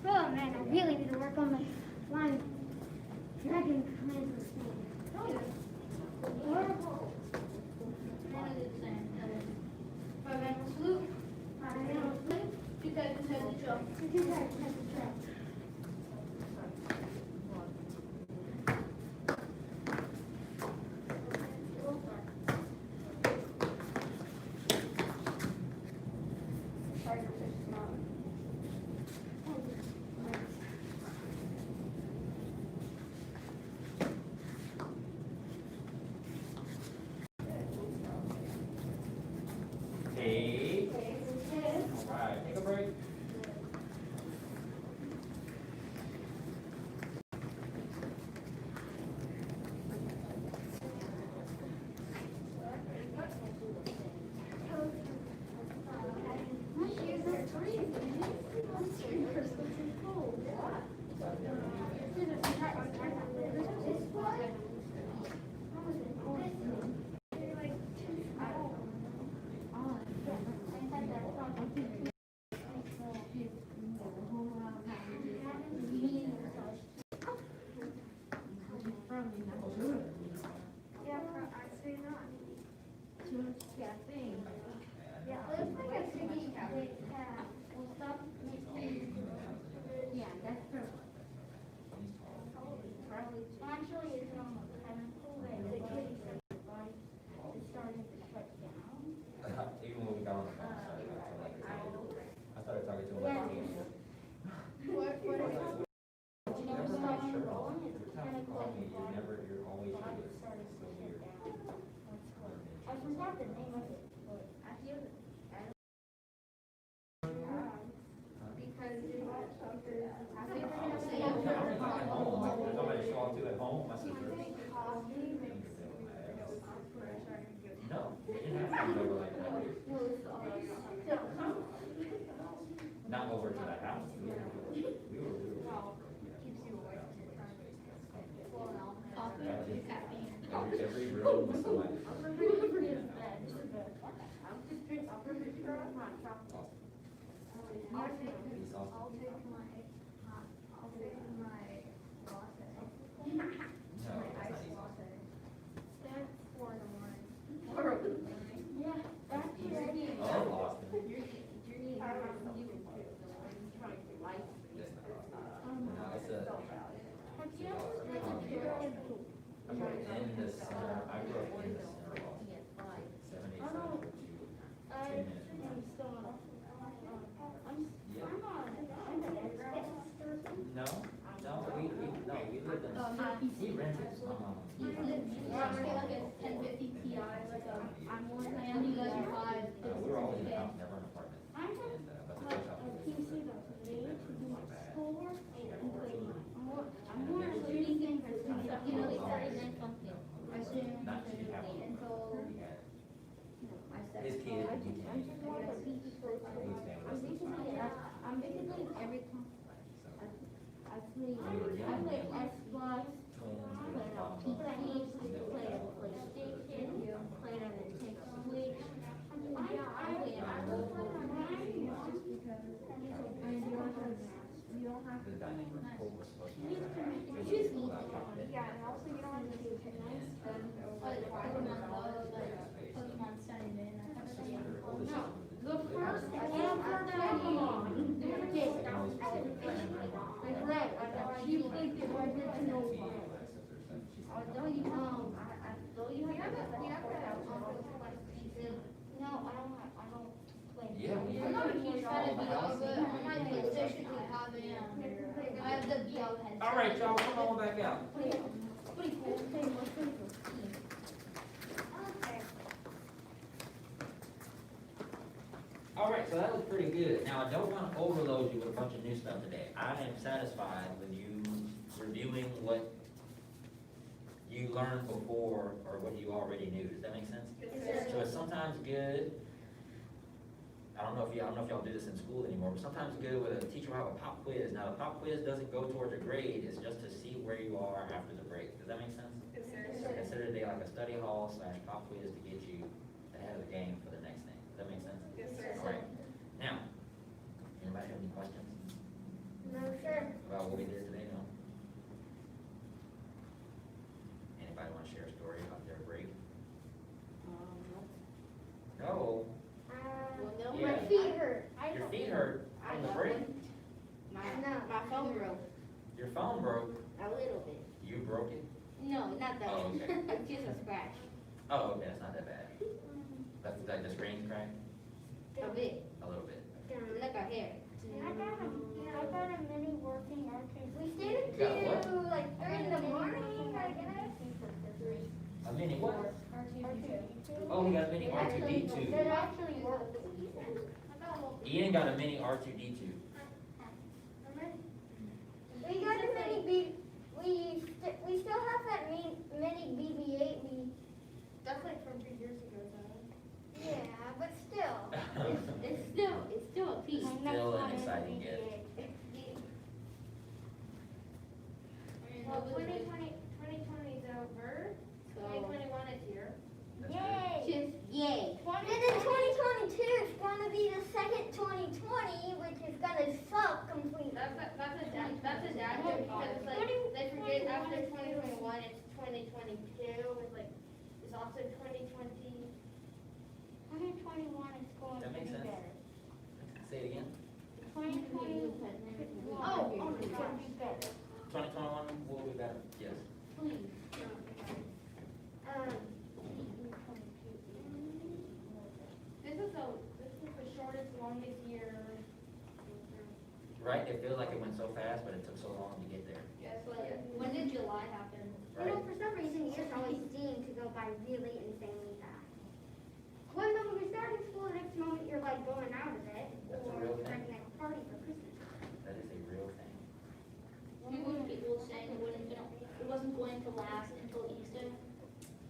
Oh man, I really need to work on my flying dragon command thing. Horrible. Five animal salute. Five animal salute. You guys just have the job. You guys have the job. Take. All right, take a break. Actually, it's kind of cool that the kitty said the body is starting to shut down. Even when we got on the phone, I started talking to him like, Yeah. What is it? You never stop rolling, it's kind of call me, like you're always body here. starting to shut down. That's cool. I forgot the name of it, but I feel it. Because it was something. I think Somebody show up to at home, I said, no, we didn't have to go like that. Not over to the house. We were. Every room was somebody. He rented some. We were all in the house, never in an apartment. But the first house not to be happy. His kid, he I'm basically every time. I play Xbox, played on PC, played on PlayStation, played on Nintendo Switch. You don't have the dining room pool was supposed to be. Yeah, and also you don't have to do techniques. The first ever Pokemon. Red, she played the original one. No, I don't play. Yeah. I'm not a huge fan of VR, but on my PlayStation I have the VR headset. All right, y'all, come on back out. Pretty cool. Pretty cool. All right, so that was pretty good. Now, I don't want to overload you with a bunch of new stuff today. I am satisfied with you reviewing what you learned before or what you already knew. Does that make sense? So it's sometimes good. I don't know if y'all do this in school anymore, but sometimes it's good with a teacher will have a pop quiz. Now, the pop quiz doesn't go towards a grade, it's just to see where you are after the break. Does that make sense? So consider it like a study hall / pop quiz to get you ahead of the game for the next thing. Does that make sense? Yes, sir. All right. Now, anybody have any questions No, sir. about what we did today? No? Anybody want to share a story about their break? No. Well, Yeah. my feet hurt. Your feet hurt from the break? My phone broke. Your phone broke? A little bit. You broke it? No, not that. Oh, okay. It's just a scratch. Oh, okay, that's not that bad. That's like the screen crack? A bit. A little bit. Like a hair. I got a mini working arcade. We stayed You got what? until like 3 in the morning, I guess. A mini what? R2D2. Oh, we got a mini It R2D2. actually worked. Ian got a mini R2D2. We got a mini B. We still have that mini BB-8. That's like from 3 years ago, though. Yeah, but still, it's still a piece. Still an exciting gift. Well, 2020 is over. 2021 is here. That's Yay! Yay! And then 2022 is gonna be the second 2020, which is gonna suck completely. That's a dad joke because it's like they forget after 2021 it's 2022. It's like it's also 2020. 2021 is going That to be makes sense. better. Say it again. 2020. Oh, it's gonna be better. 2021 will be better. Yes. Please. This is the shortest, longest year. Right? It feels like it went so fast, but it took so long to get there. Yes, like when did July happen? Right? For some reason, years always seem to go by really insanely fast. One moment you're starting school, the next moment you're like going out of it, That's a or real you're thing. having a party for Christmas. That is a real thing. People saying it wasn't going to last until Easter.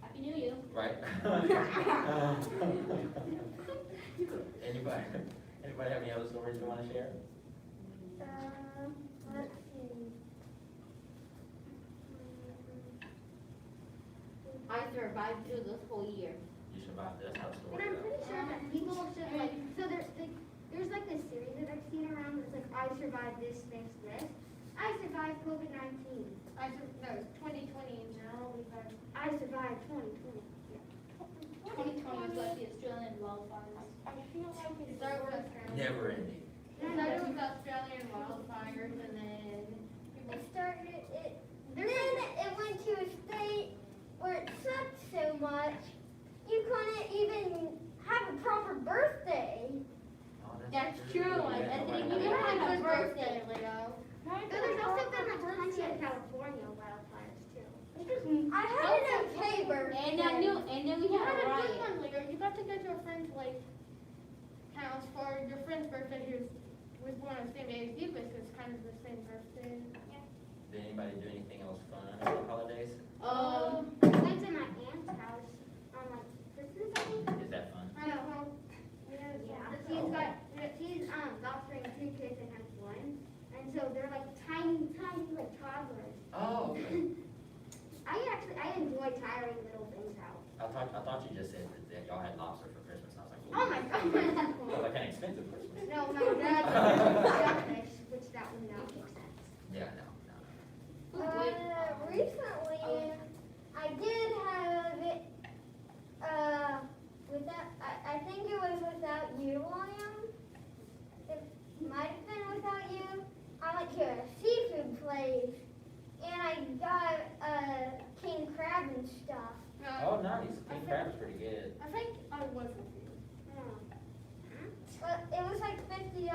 Happy New Year. Right? Anybody have any other stories you want to share? Let's see. I survived through this whole year. You survived. That's not a And story I'm though. pretty sure that people should like, so there's like this series that I've seen around that's like, I survived this. I survived COVID-19. No, it's 2020 in general. We've had I survived 2020. 2020 was like the Australian wildfires. I feel like it started with Australia. Never ending. It started with Australian wildfires, and then people. Then it went to a state where it sucked so much, you couldn't even have a proper birthday. Oh, That's true. Yeah, And then nobody you had had a a birthday, Leo. There's also been like plenty of California wildfires too. I had an okay birthday. And then we You had had a a good riot. one, Leo. You got to go to a friend's like house for your friend's birthday who was born on the same day as you, but it's kind of the same birthday. Did anybody do anything else fun over the holidays? I went to my aunt's house on like Christmas, I think. Is that fun? No. Yeah. She's doctoring 2 kids and has 1. And so they're like tiny like toddlers. Oh, okay. I enjoy tiring little things out. I thought you just said that y'all had lobster for Christmas. I was like, Oh my god. Well, like an expensive Christmas. No, my dad fish, which that would not make sense. Yeah, no. Recently, I did have it, I think it was without you, William. It might have been without you. I went to a seafood place, and I got, king crab and stuff. Oh, nice. King crab's pretty good. I think I was with you. But it was like $50.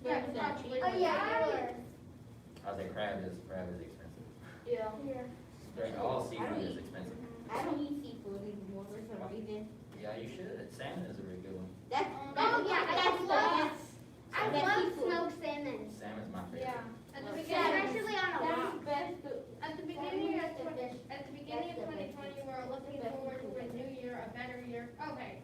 Very expensive. Oh, yeah, it was. I was like, crab is expensive. Yeah. Yeah. All seafood is expensive. I don't eat seafood anymore for some reason. Yeah, you should. Salmon is a very good one. That's I That's love seafood. smoked salmon. Salmon's my favorite. Yeah. At the Well, beginning, Especially on a That's rock. best food. at the beginning of 2020, we're looking forward to a new year, a better year. Okay.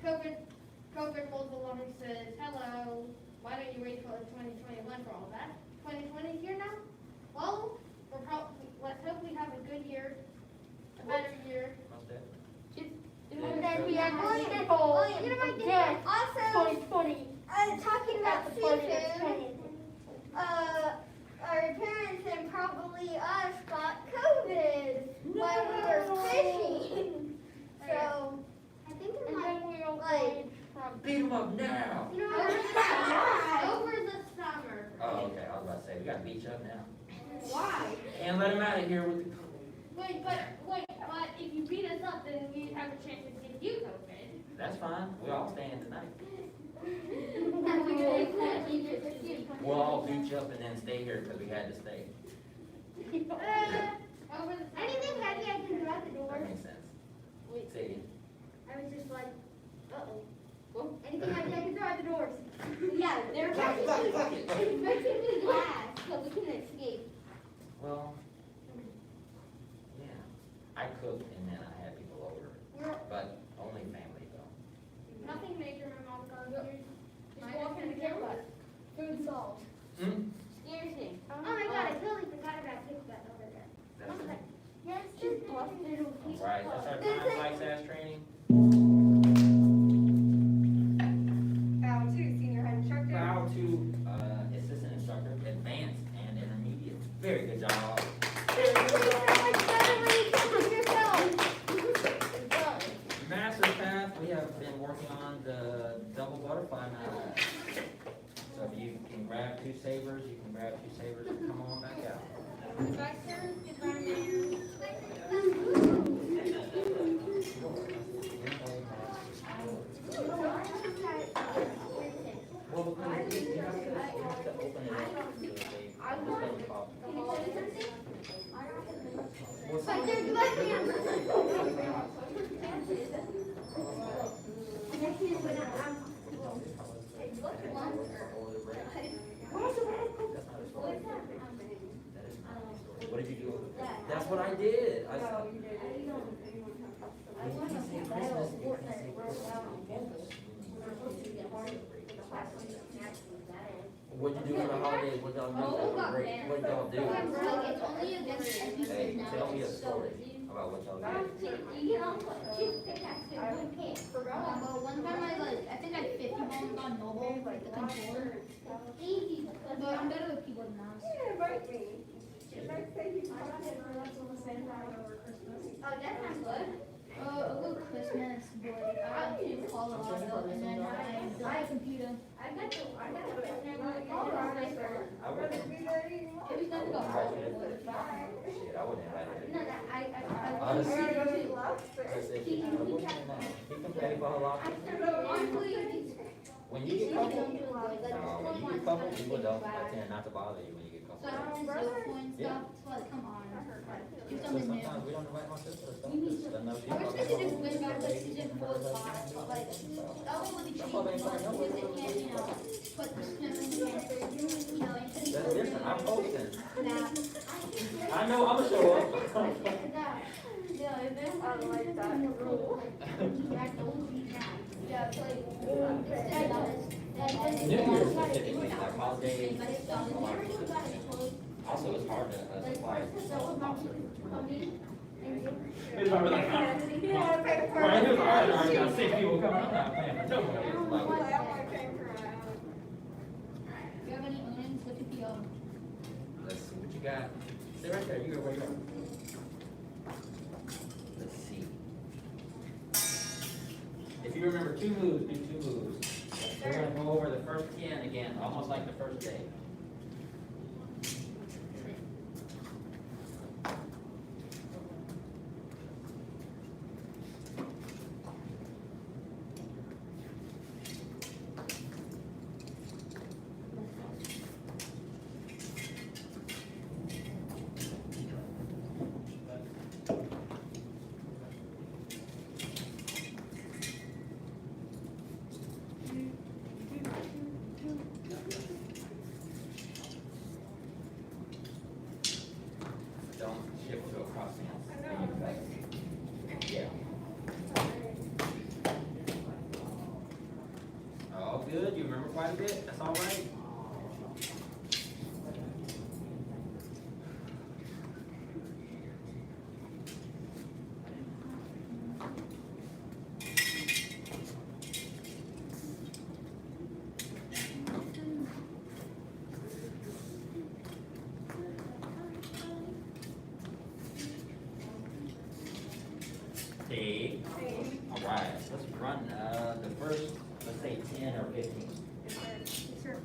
COVID rolls along and says, hello, why don't you wait till 2021 for all that? 2020 is here now? Well, let's hope we have a good year, a better year. Most definitely. Just And then we are going to hold again, also 2020. Talking about seafood, our parents and probably us got COVID while we were fishing. So I think it might like Beat him up now. Over the summer. Oh, okay, I was about to say, we gotta beat you up now. Why? And let him out of here with the. But if you beat us up, then we have a chance to get you COVID. That's fine, we all staying tonight. Over We'll all beat you up and then stay here because we had to stay. the anything heavy I can throw at the That door. makes sense. Say it again. I was just like, anything heavy I can throw at the doors. Yeah, they're practically glass, so we can escape. Well, yeah, I cooked and then I had people over, but only family though. Nothing major, my mom got here. Just walk in the camera. Food solved. Hmm? Seriously. Oh my god, I totally forgot about that over there. I was like, yes, just busted a Alright, that's our time flight SAS training. Bow to senior head instructor. Bow to, assistant instructor, advanced and intermediate. Very good job. Very good job. Master's path, we have been working on the double butterfly knife. So if you can grab two sabers, you can grab two sabers and come on back out. Well, you have to open it up. But there's What did you do? That's what I did. What'd you do for the holidays? What y'all do over break? What y'all do? Hey, tell me a story about what y'all did. Well, one time I think I had 50 bones on mobile, like the controller. But I'm better with keyboard and mouse. Oh, that sounds good. A little Christmas, but I went to Colorado and then I built a computer. I got the I wouldn't. It was done to go. Shit, I wouldn't invite No, her. I Honestly. I He can pay for her lobster. Honestly, When you get coupled, when you get coupled, people don't tend not to bother you when you get so coupled. I don't zero point stuff, so like, come on. Do So something new. sometimes we don't invite my sister or stuff, because doesn't know she's I wish not they could just gonna win back go. like season 4 spots, like, that way would be cheap, but because they can't, you know, put the spoons in, you know, into the. That's different, I'm hosting. Nah. I know, I'ma show up. Yeah, if there's. I like that rule. Yeah, it's like. New Year's is typically like holidays. Also, it's hard to apply. It's probably like, right, it was hard, I got 6 people coming, I'm not playing for nobody. It's like, Do you have any onions? Look at the, let's see what you got. Stay right there, you go where you are. Let's see. If you remember 2 moves, do 2 moves. We're gonna go over the first 10 again, almost like the first day. Don't shift to a cross stance. Yeah. All good, you remember quite a bit, that's all right. 15. Yes, sir.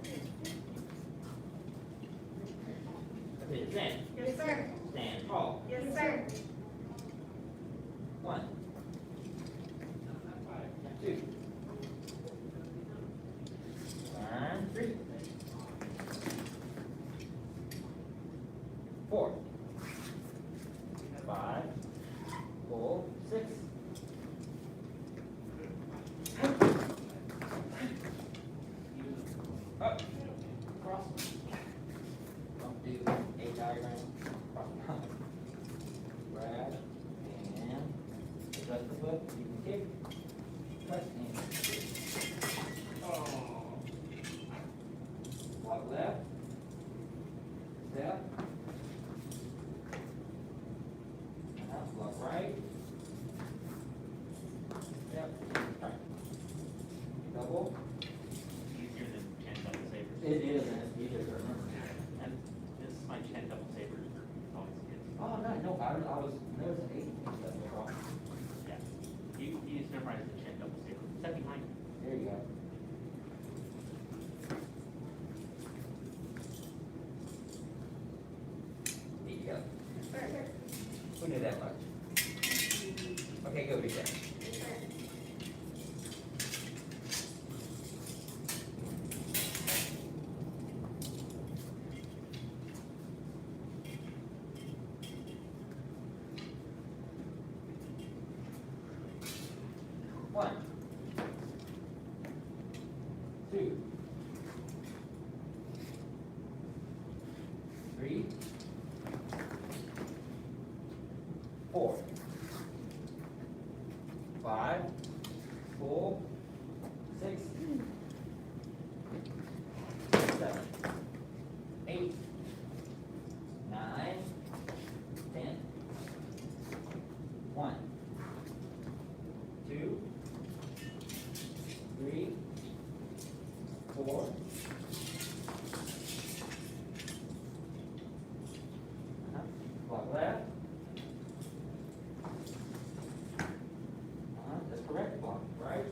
Okay, stand. Yes, sir. Stand tall. Yes, sir. 1. 2. And 3. 4. 5. Pull. 6. Up. Cross. Don't do a diagram. Cross. Grab and adjust the foot. You can kick. Press and. Oh. Walk left. Step. Walk right. Step. Right. Double. Easier than 10 double sabers. It is, and it's easier to remember. And this is my 10 double sabers for always kids. Oh, no, I was noticing 8. That's no problem. Yeah. You just memorize the 10 double sabers. Set behind you. There you go. There you go. Who knew that much? Okay, go reset. One. 2. 3. 4. 5. 4. 6. 7. 8. 9. 10. 1. 2. 3. 4. Walk left. That's correct. Walk right.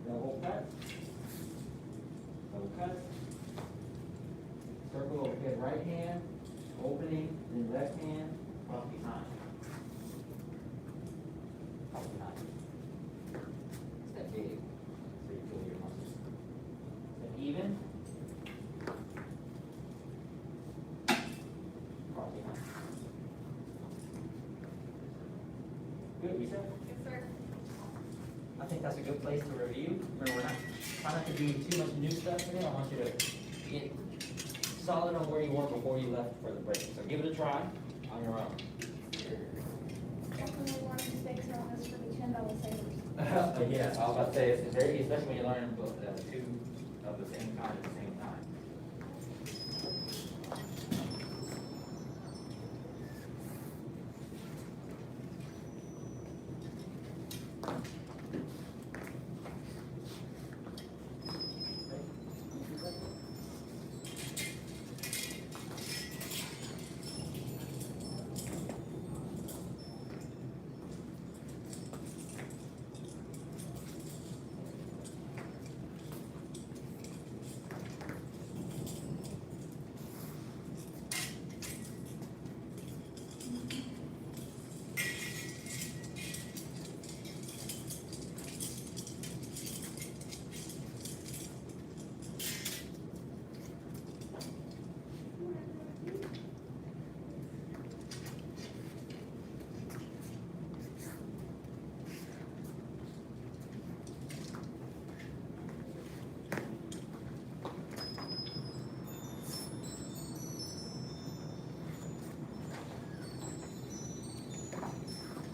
Double cut. Double cut. Circle overhead right hand. Opening, then left hand. Cross behind. Cross behind. Step big. So you feel your muscles. Step even. Cross behind. Good, reset. Yes, sir. I think that's a good place to review. Remember, we're not trying not to do too much new stuff today. I want you to get solid on where you were before you left for the break. So give it a try on your own. Definitely want mistakes on this for the $10 savers. Yes, I was about to say, it's very, especially when you learn two of the same kind at the same time.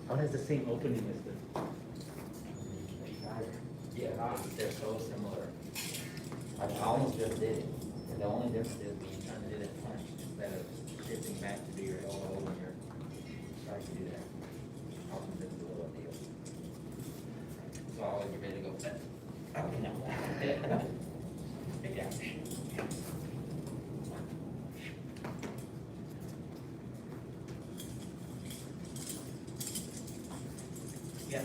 One has the same opening as the. Yeah, they're so similar. I almost just did it. And the only difference is when you trying to do that punch instead of shifting back to do your elbow when you're starting to do that. Often this is a little deal. So I'll let you ready to go. Okay, now. Take it out. Yeah,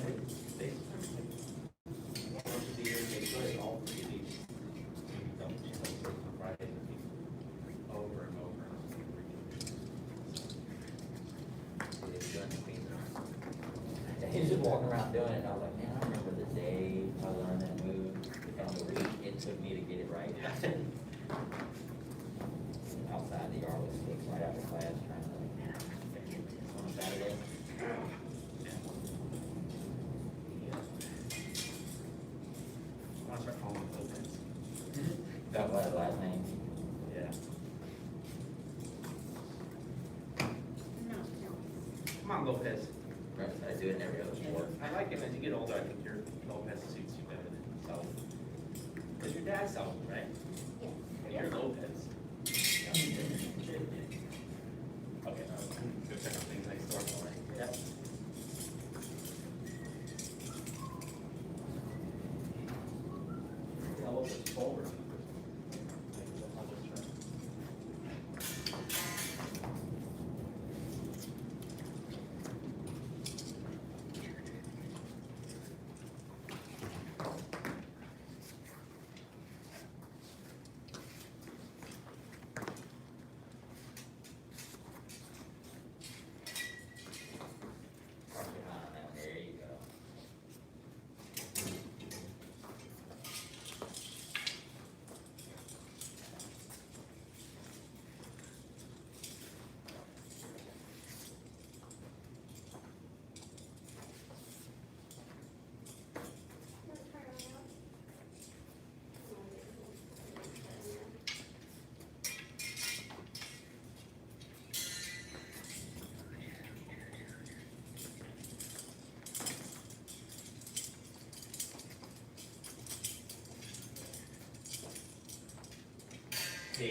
doing it, and I was like, man, I remember the day I learned that move, and the week it took me to get it right. Outside the yard with sticks right after class, trying to like, man, I'm gonna get this on a Saturday. I want to start calling them Lopez. That was his last name. Yeah. Come on, Lopez. I do it in every other sport. I like it as you get older. I think your Lopez suits you better than Self. Because your dad's Self, right? Yes. And you're Lopez. Okay, no, go check out things next door for me. Yep. How old is Gohring? There you go. T.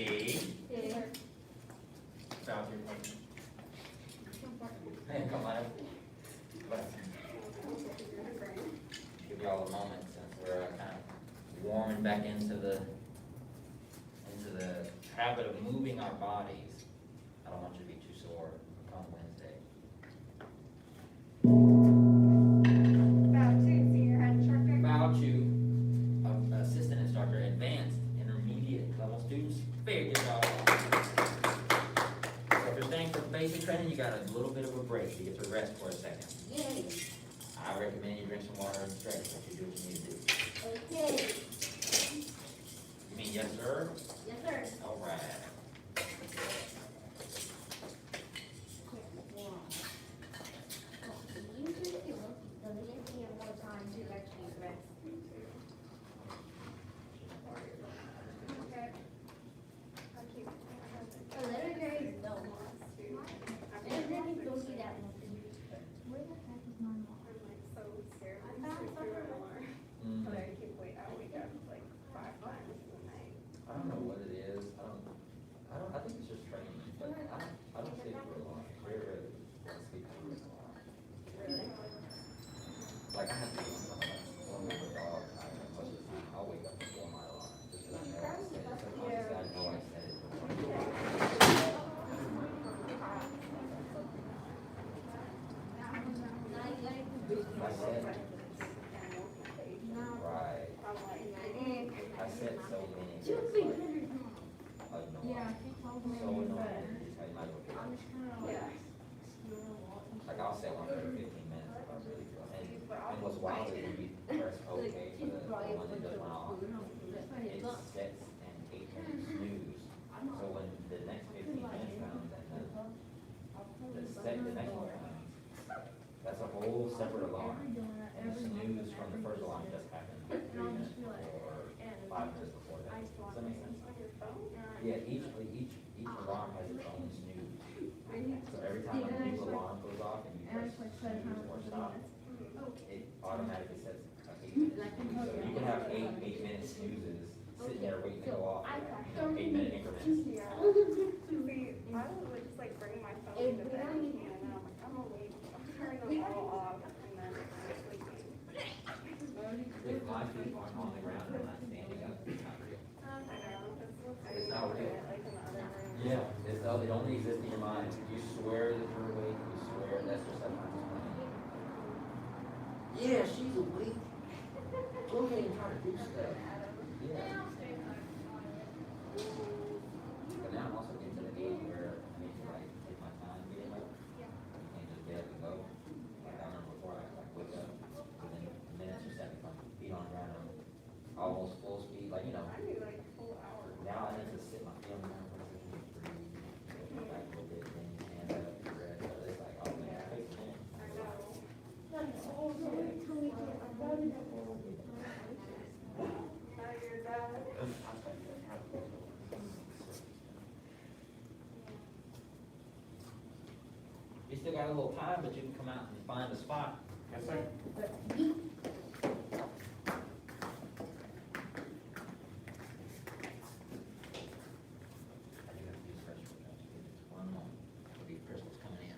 South your point. Hey, come on. Give y'all a moment since we're kind of warming back into the habit of moving our bodies. I don't want you to be too sore on Wednesday. About two, senior head instructor. Bow to assistant instructor, advanced, intermediate level students. Very good job. So if you're staying for basic training, you got a little bit of a break. You get to rest for a second. Yay. I recommend you drink some water and stretch, but you do what you need to do. Okay. You mean yes, sir? Yes, sir. All right. Mm. I don't know what it is. I think it's just training, but I don't sleep for long. Very rarely sleep for long. Like I have to when we have a dog, most of the time I'll wake up before my alarm just because I know I said it. Sometimes I know I said it. I said, right. I said so many. It's like annoying. So annoying. I might as well get up. Like I'll set one for 15 minutes if I really feel. And what's wild is when you press OK for the one that does one off, it sets an 8-minute snooze. So when the next 15 minutes comes and the next one comes, that's a whole separate alarm. And the snooze from the first alarm just happened 3 minutes before, 5 minutes before that. Does that make sense? Yeah, each alarm has its own snooze. So every time a new alarm goes off and you press snooze or stop, it automatically sets a 8-minute snooze. So you can have 8-minute snoozes sitting there waiting to go off, 8-minute increments. See, I would just like bring my phone to bed and then I'm like, I'm awake. I'm turning them all off and then I'm sleeping. If my feet aren't on the ground and I'm not standing up, it's not real. I know. It's not real. Like in the other room. Yeah, it only exists in your mind. You swear that you're awake, you swear that's your subconscious mind. Yeah, she's awake. Go ahead and try to do stuff. Yeah. But now I'm also getting to the age where I need to like take my time getting up. I can't just get up and go. Like I remember before I like wake up, go still got a little time, but you can come out and find a spot. Yes, sir. One moment. It'll be Crystal's coming in.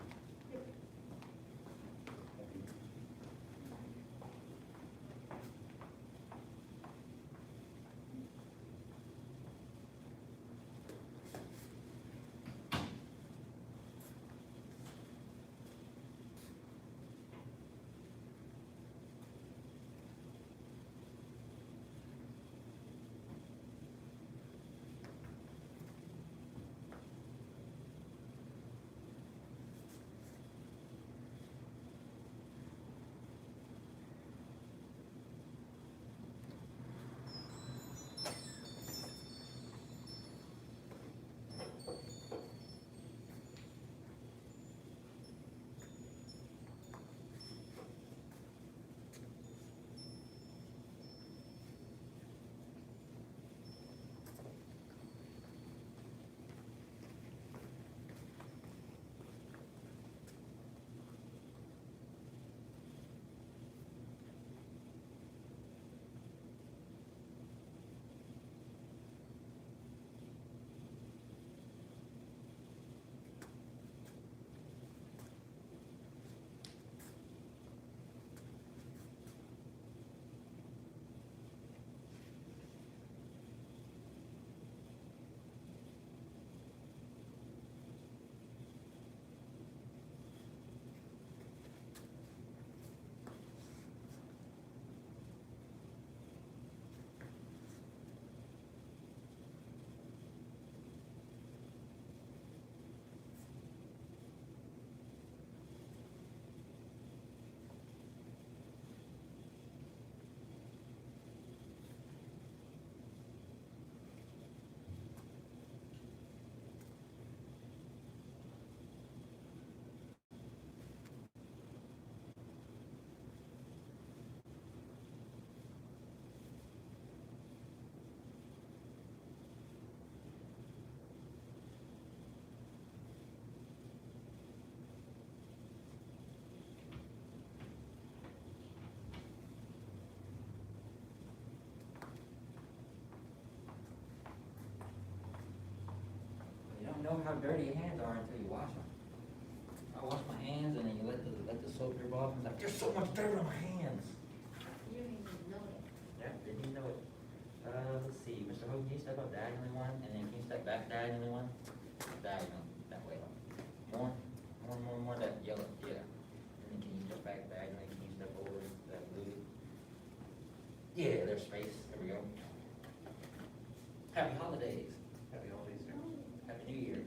You don't know how dirty your hands are until you wash them. I wash my hands and then you let the soap drip off and it's like, there's so much dirt on my hands. You don't even know it. Yeah, didn't even know it. Let's see, Mr. Hogan, can you step up diagonally one, and then can you step back diagonally one? Diagonal, that way. More, that yellow, yeah. And then can you step back diagonally, can you step over that blue? Yeah, there's space, there we go. Happy holidays, Happy holidays, sir. happy new year.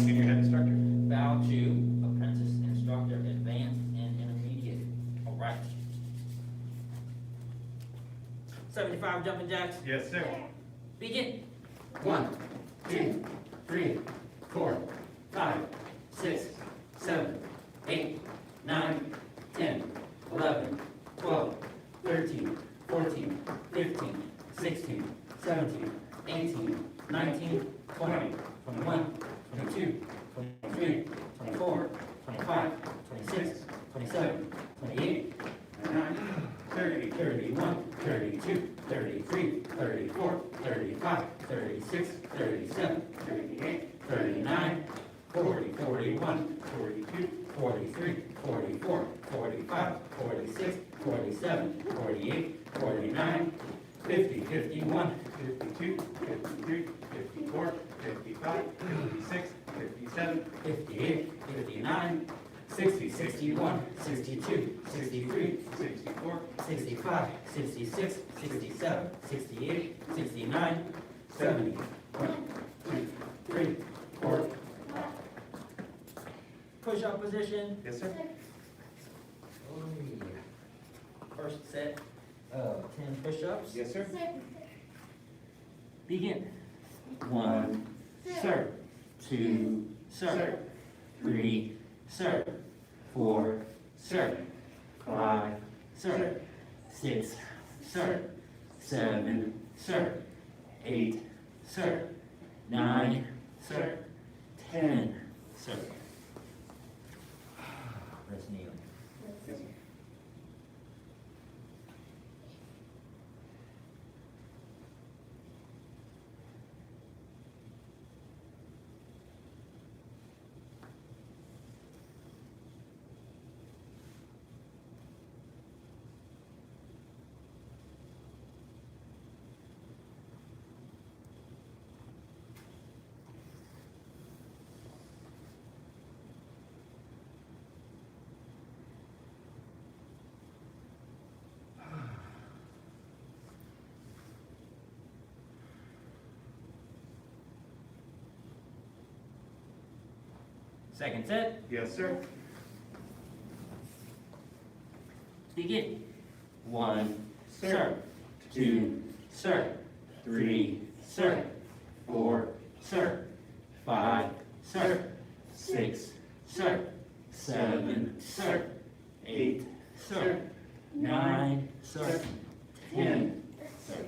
Junior head instructor. Bow to apprentice instructor, advanced and intermediate. All right. 75 jumping jacks. Yes, sir. Begin. 1, 2, 3, 4, 5, 6, 7, 8, 9, 10, 11, 12, 13, 14, 15, 16, 17, 18, 19, 20, 21, 22, 23, 24, 25, 26, 27, 28, 29, 30, 31, 32, 33, 34, 35, 36, 37, 38, 39, 40, 41, 42, 43, 44, 45, 46, 47, 48, 49, 50, 51, 52, 53, 54, 55, 56, 57, 58, 59, 60, 61, 62, 63, 64, 65, 66, 67, 68, 69, 70. 1, 2, 3, 4. Push-up position. Yes, sir. Oh, yeah. First set of 10 push-ups. Yes, sir. Begin. 1, sir. 2, sir. 3, sir. 4, sir. 5, sir. 6, sir. 7, sir. 8, sir. 9, sir. 10, sir. press kneeling. Yes, sir. Second set, Yes, sir. begin. 1, Sir. sir. 2, sir. 3, sir. 4, sir. 5, sir. 6, sir. 7, sir. 8, sir. 9, sir. 10, sir.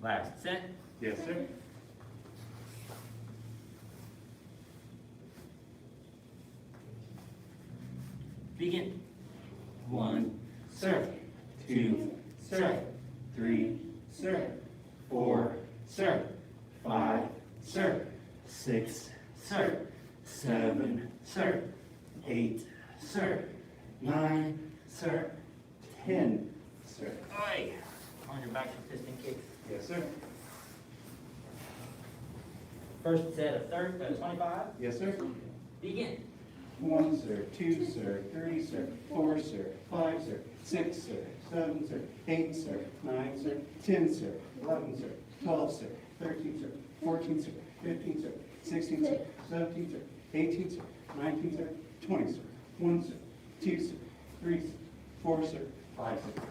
Last set, Yes, sir. begin. 1, sir. 2, sir. 3, Sir. 4, sir. 5, sir. 6, sir. 7, sir. 8, sir. 9, sir. 10, Sir. Oi! On your back for piston kicks. Yes, sir. First set of 25, Yes, sir. begin. 1, sir. 2, sir. 3, sir. 4, sir. 5, sir. 6, sir. 7, sir. 8, sir. 9, sir. 10, sir. 11, sir. 12, sir. 13, sir. 14, sir. 15, sir. 16, sir. 17, sir. 18, sir. 19, sir. 20, sir. 1, sir. 2, sir. 3, sir. 4, sir. 5, sir.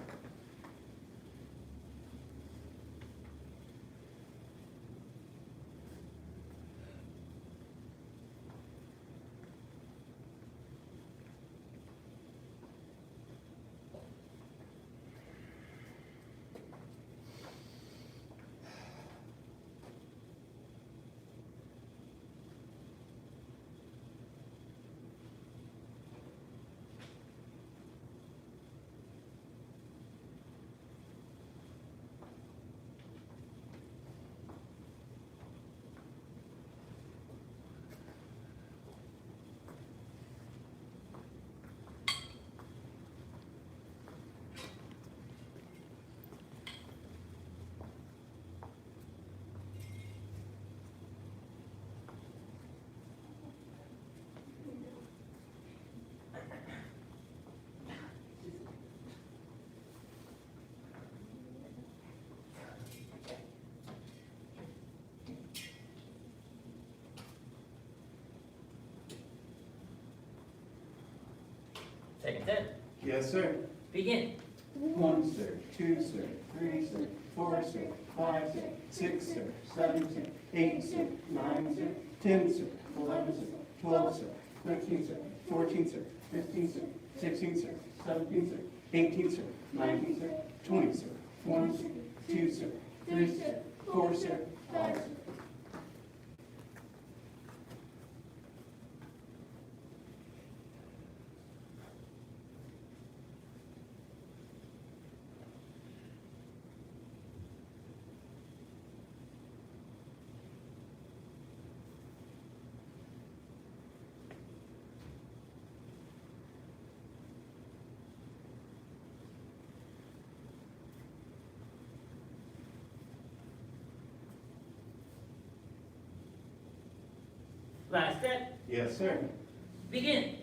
Second set, Yes, sir. begin. 1, sir. 2, sir. 3, sir. 4, sir. 5, sir. 6, sir. 7, sir. 8, sir. 9, sir. 10, sir. 11, sir. 12, sir. 13, sir. 14, sir. 15, sir. 16, sir. 17, sir. 18, sir. 19, sir. 20, sir. 1, sir. 2, sir. 3, sir. 4, sir. 5, sir. Last set, Yes, sir. begin.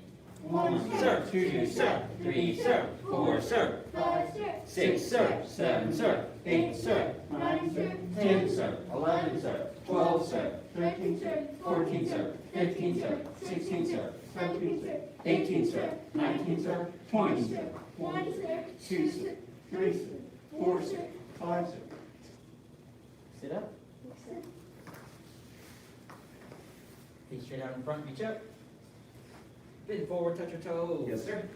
1, Sir, 2, sir. 3, sir. 4, sir. 5, sir. 6, sir. 7, sir. 8, sir. 9, sir. 10, sir. 11, sir. 12, sir. 13, sir, 14, sir, 15, sir, 16, sir, 17, sir, 18, sir, 19, sir, 20, sir, 1, sir. 2, sir, 3, sir, 4, sir, 5, sir. Sit up. Feet straight out in front, reach up. Bend forward, touch your toes. Yes, sir.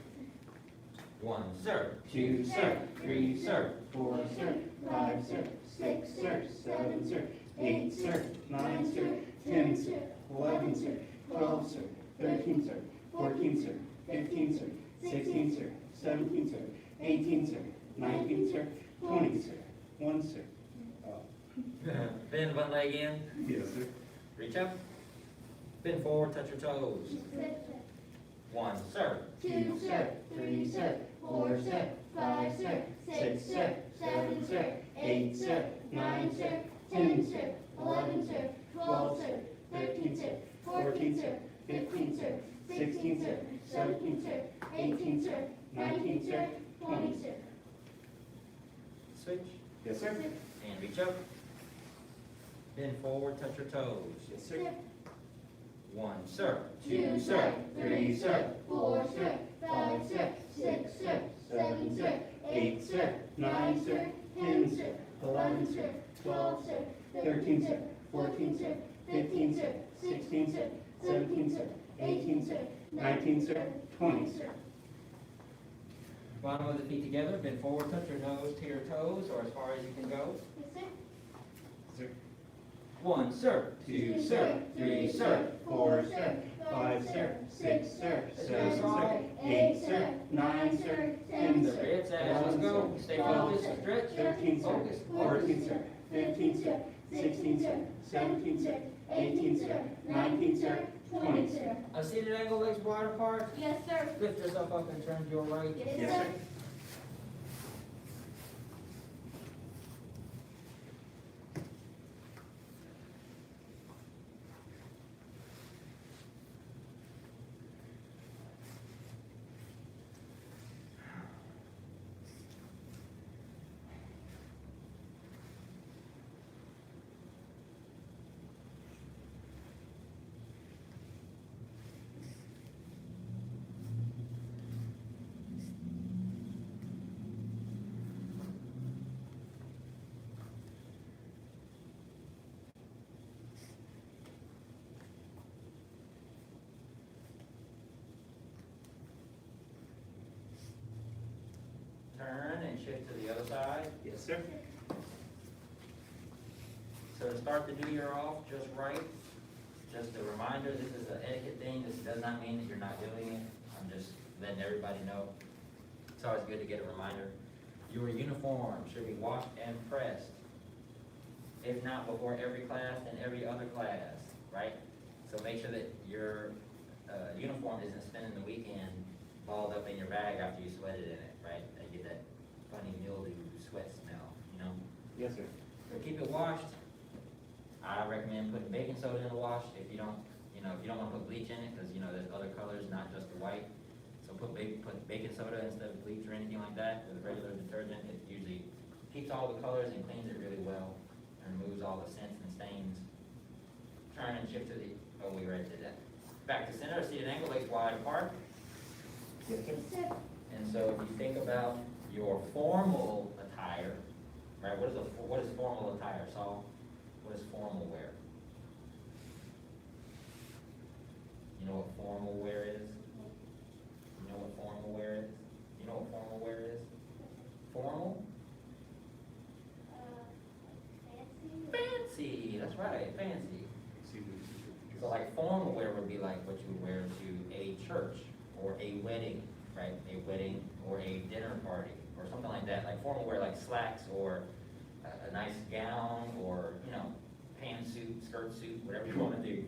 1, sir. 2, sir, 3, sir, 4, sir, 5, sir, 6, sir, 7, sir, 8, sir, 9, sir, 10, sir, 11, sir, 12, sir, 13, sir, 14, sir, 15, sir, 16, sir, 17, sir, 18, sir, 19, sir, 20, sir, 1, sir. Bend one leg in, Yes, sir. reach up. Bend forward, touch your toes. 1, sir. 2, sir. 3, sir. 4, sir. 5, sir. 6, sir. 7, sir. 8, sir. 9, sir. 10, sir. 11, sir. 12, sir. 13, sir. 14, sir. 15, sir. 16, sir. 17, sir. 18, sir. 19, sir. 20, sir. Switch. Yes, sir. And reach up. Bend forward, touch your toes. Yes, sir. 1, sir. 2, sir. 3, sir. 4, sir. 5, sir. 6, sir. 7, sir. 8, sir. 9, sir. 10, sir. 11, sir. 12, sir. 13, sir. 14, sir. 15, sir. 16, sir. 17, sir. 18, sir. 19, sir. 20, sir. Bottom of the feet together, bend forward, touch your nose to your toes, or as far as you can go. Sir. 1, sir. 2, sir, 3, sir, 4, sir, 5, sir, 6, sir, 7, sir, 8, sir, 9, sir, 10, The sir, red side, let's go. Stay focused, stretch. 13, sir, Focus. 14, sir, 15, sir, 16, sir, 17, sir, 18, sir, 19, sir, 20, sir. A seated angle, legs wide apart. Yes, sir. Lift yourself up and turn to your right. Yes, sir. Turn and shift to the other side. Yes, sir. So to start the new year off just right, just a reminder, this is an etiquette thing. This does not mean that you're not doing it. I'm just letting everybody know. It's always good to get a reminder. Your uniform should be washed and pressed. If not before every class, then every other class, right? So make sure that your uniform isn't spending the weekend balled up in your bag after you sweated in it, right? They get that funny mildew sweat smell, you know? Yes, sir. So keep it washed. I recommend putting baking soda in the wash if you don't want to put bleach in it, because, there's other colors, not just the white. So put baking soda instead of bleach or anything like that with regular detergent. It usually keeps all the colors and cleans it really well and removes all the scents and stains. Turn and shift to we already did that. Back to center, seated angle, legs wide apart. Yes, sir. And so if you think about your formal attire, right, what is formal attire, Saul? What is formal wear? You know what formal wear is? You know what formal wear is? You know what formal wear is? Formal? Fancy, that's right, fancy. So like formal wear would be like what you would wear to a church or a wedding, right? A wedding or a dinner party or something like that. Like formal wear, like slacks or a nice gown or, pantsuit, skirt suit, whatever you want to do,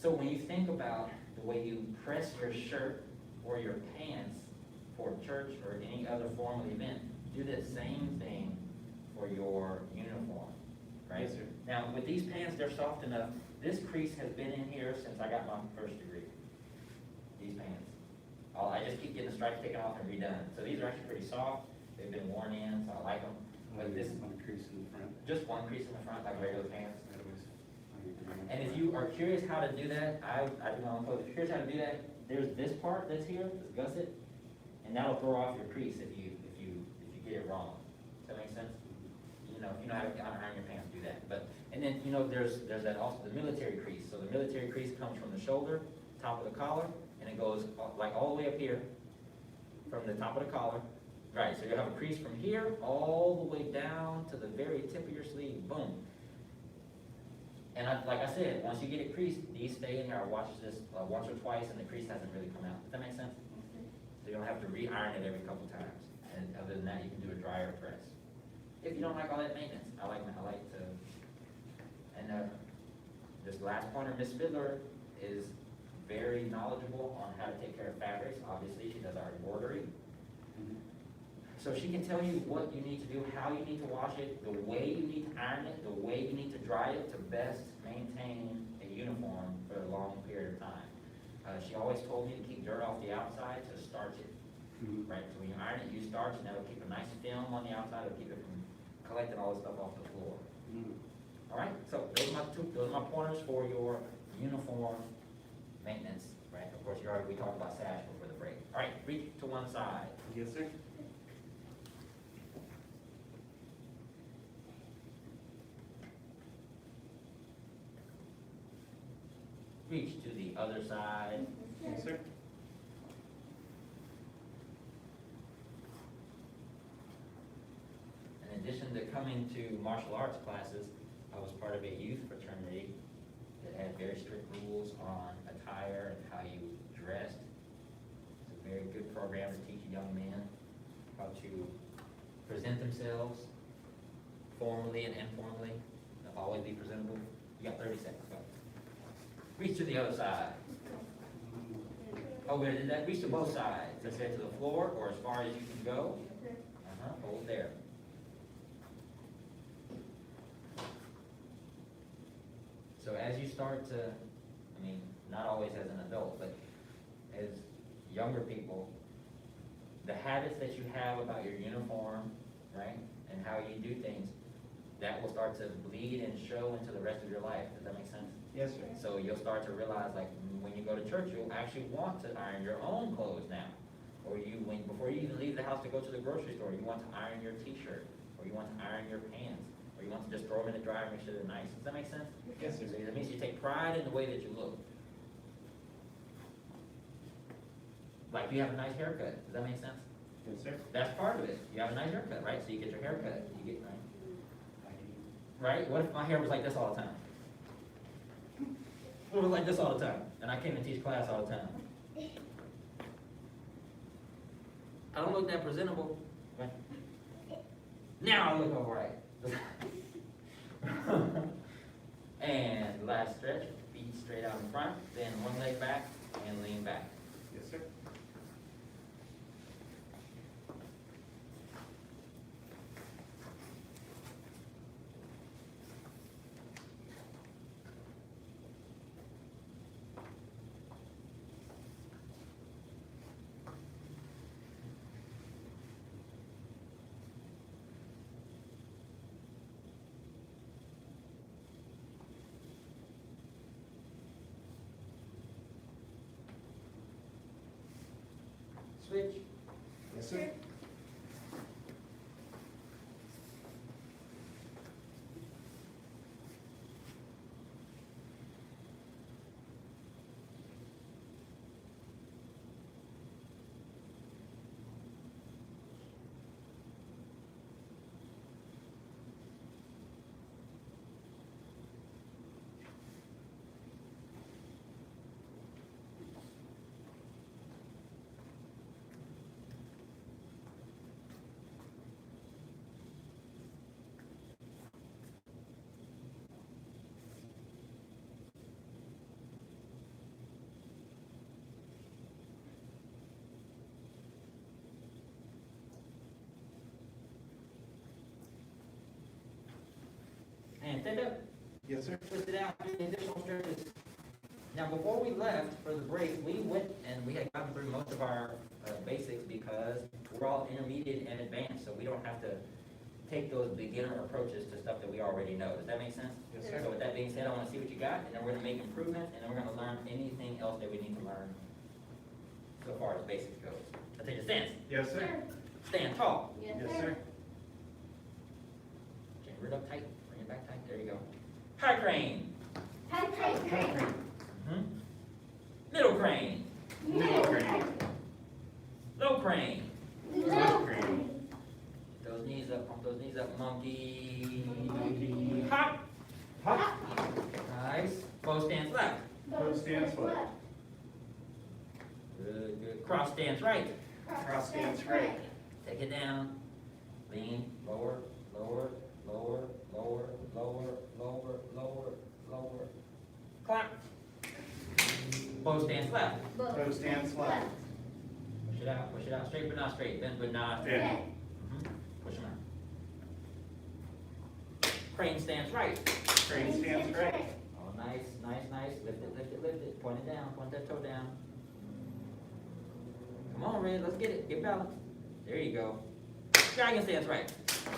So when you think about the way you press your shirt or your pants for church or any other formal event, do the same thing for your uniform, right? Yes, sir. Now, with these pants, they're soft enough. This crease has been in here since I got my first degree. These pants. I just keep getting the stripes taken off and redone. So these are actually pretty soft. They've been worn in, so I like them. But this is One crease in the front. just one crease in the front, like regular pants. That was, And if you are curious how to do that, I do my own clothes. If you're curious how to do that, there's this part that's here, this gusset, and that'll throw off your crease if you get it wrong. Does that make sense? You know, if you know how to iron your pants, do that. But and then there's that also the military crease. So the military crease comes from the shoulder, top of the collar, and it goes like all the way up here from the top of the collar. Right, so you'll have a crease from here all the way down to the very tip of your sleeve. Boom. And like I said, once you get it creased, these stay in here. I watched this once or twice, and the crease hasn't really come out. Does that make sense? So you don't have to re-iron it every couple times. And other than that, you can do a dryer press. If you don't like all that maintenance, I like to. And this last pointer, Miss Fiddler, is very knowledgeable on how to take care of fabrics. Obviously, she does our embroidery. So she can tell you what you need to do, how you need to wash it, the way you need to iron it, the way you need to dry it to best maintain a uniform for a long period of time. She always told me to keep dirt off the outside to starch it. Right, so when you iron it, you starch, and that'll keep a nice film on the outside. It'll keep it from collecting all the stuff off the floor. All right, so those are my pointers for your uniform maintenance. Right, of course, we talked about sash before the break. All right, reach to one side. Yes, sir. Reach to the other side. Yes, sir. In addition to coming to martial arts classes, I was part of a youth fraternity that had very strict rules on attire and how you dressed. It's a very good program to teach young men how to present themselves formally and informally, and always be presentable. You got 30 seconds, go. Reach to the other side. Oh, wait, did that reach to both sides? Let's say to the floor or as far as you can go. Hold there. So as you start to, not always as an adult, but as younger people, the habits that you have about your uniform, right, and how you do things, that will start to bleed and show into the rest of your life. Does that make sense? Yes, sir. So you'll start to realize, like, when you go to church, you'll actually want to iron your own clothes now. Or before you even leave the house to go to the grocery store, you want to iron your t-shirt, or you want to iron your pants, or you want to just throw them in the dryer and make sure they're nice. Does that make sense? Yes, sir. So that means you take pride in the way that you look. Like you have a nice haircut. Does that make sense? Yes, sir. That's part of it. You have a nice haircut, right? So you get your haircut. Right? What if my hair was like this all the time? What if it was like this all the time? And I came and teach class all the time. I don't look that presentable. Right? Now I look all right. And last stretch, feet straight out in front, then one leg back and lean back. Yes, sir. Switch. Yes, sir. And stand up. Yes, sir. Twist it out. Do the additional stretches. Now, before we left for the break, we went and we had gotten through most of our basics because we're all intermediate and advanced, so we don't have to take those beginner approaches to stuff that we already know. Does that make sense? Yes, sir. So with that being said, I want to see what you got, and then we're going to make improvements, and then we're going to learn anything else that we need to learn so far as basics goes. I'll take your stance. Yes, sir. Stand tall. Yes, Yes, sir. Chin right up tight. Bring it back tight. There you go. High crane. High crane. Mhm. Middle crane. Middle crane. Low crane. Low crane. Those knees up. Pump those knees up. Monkey. Monkey. Hop. Hop. Nice. Bow stance left. Bow stance left. Good, good. Cross stance right. Cross stance right. Take it down. Lean. Lower. Lower. Lower. Lower. Lower. Lower. Lower. Lower. Clap. Bow stance left. Bow stance left. Push it out. Push it out. Straight but not straight. Bend but not. Bend. Mhm. Push them out. Crane stance right. Crane stance right. Oh, nice, nice, nice. Lift it, lift it, lift it. Point it down. Point that toe down. Come on, Red. Let's get it. Get balanced. There you go. Dragon stance right.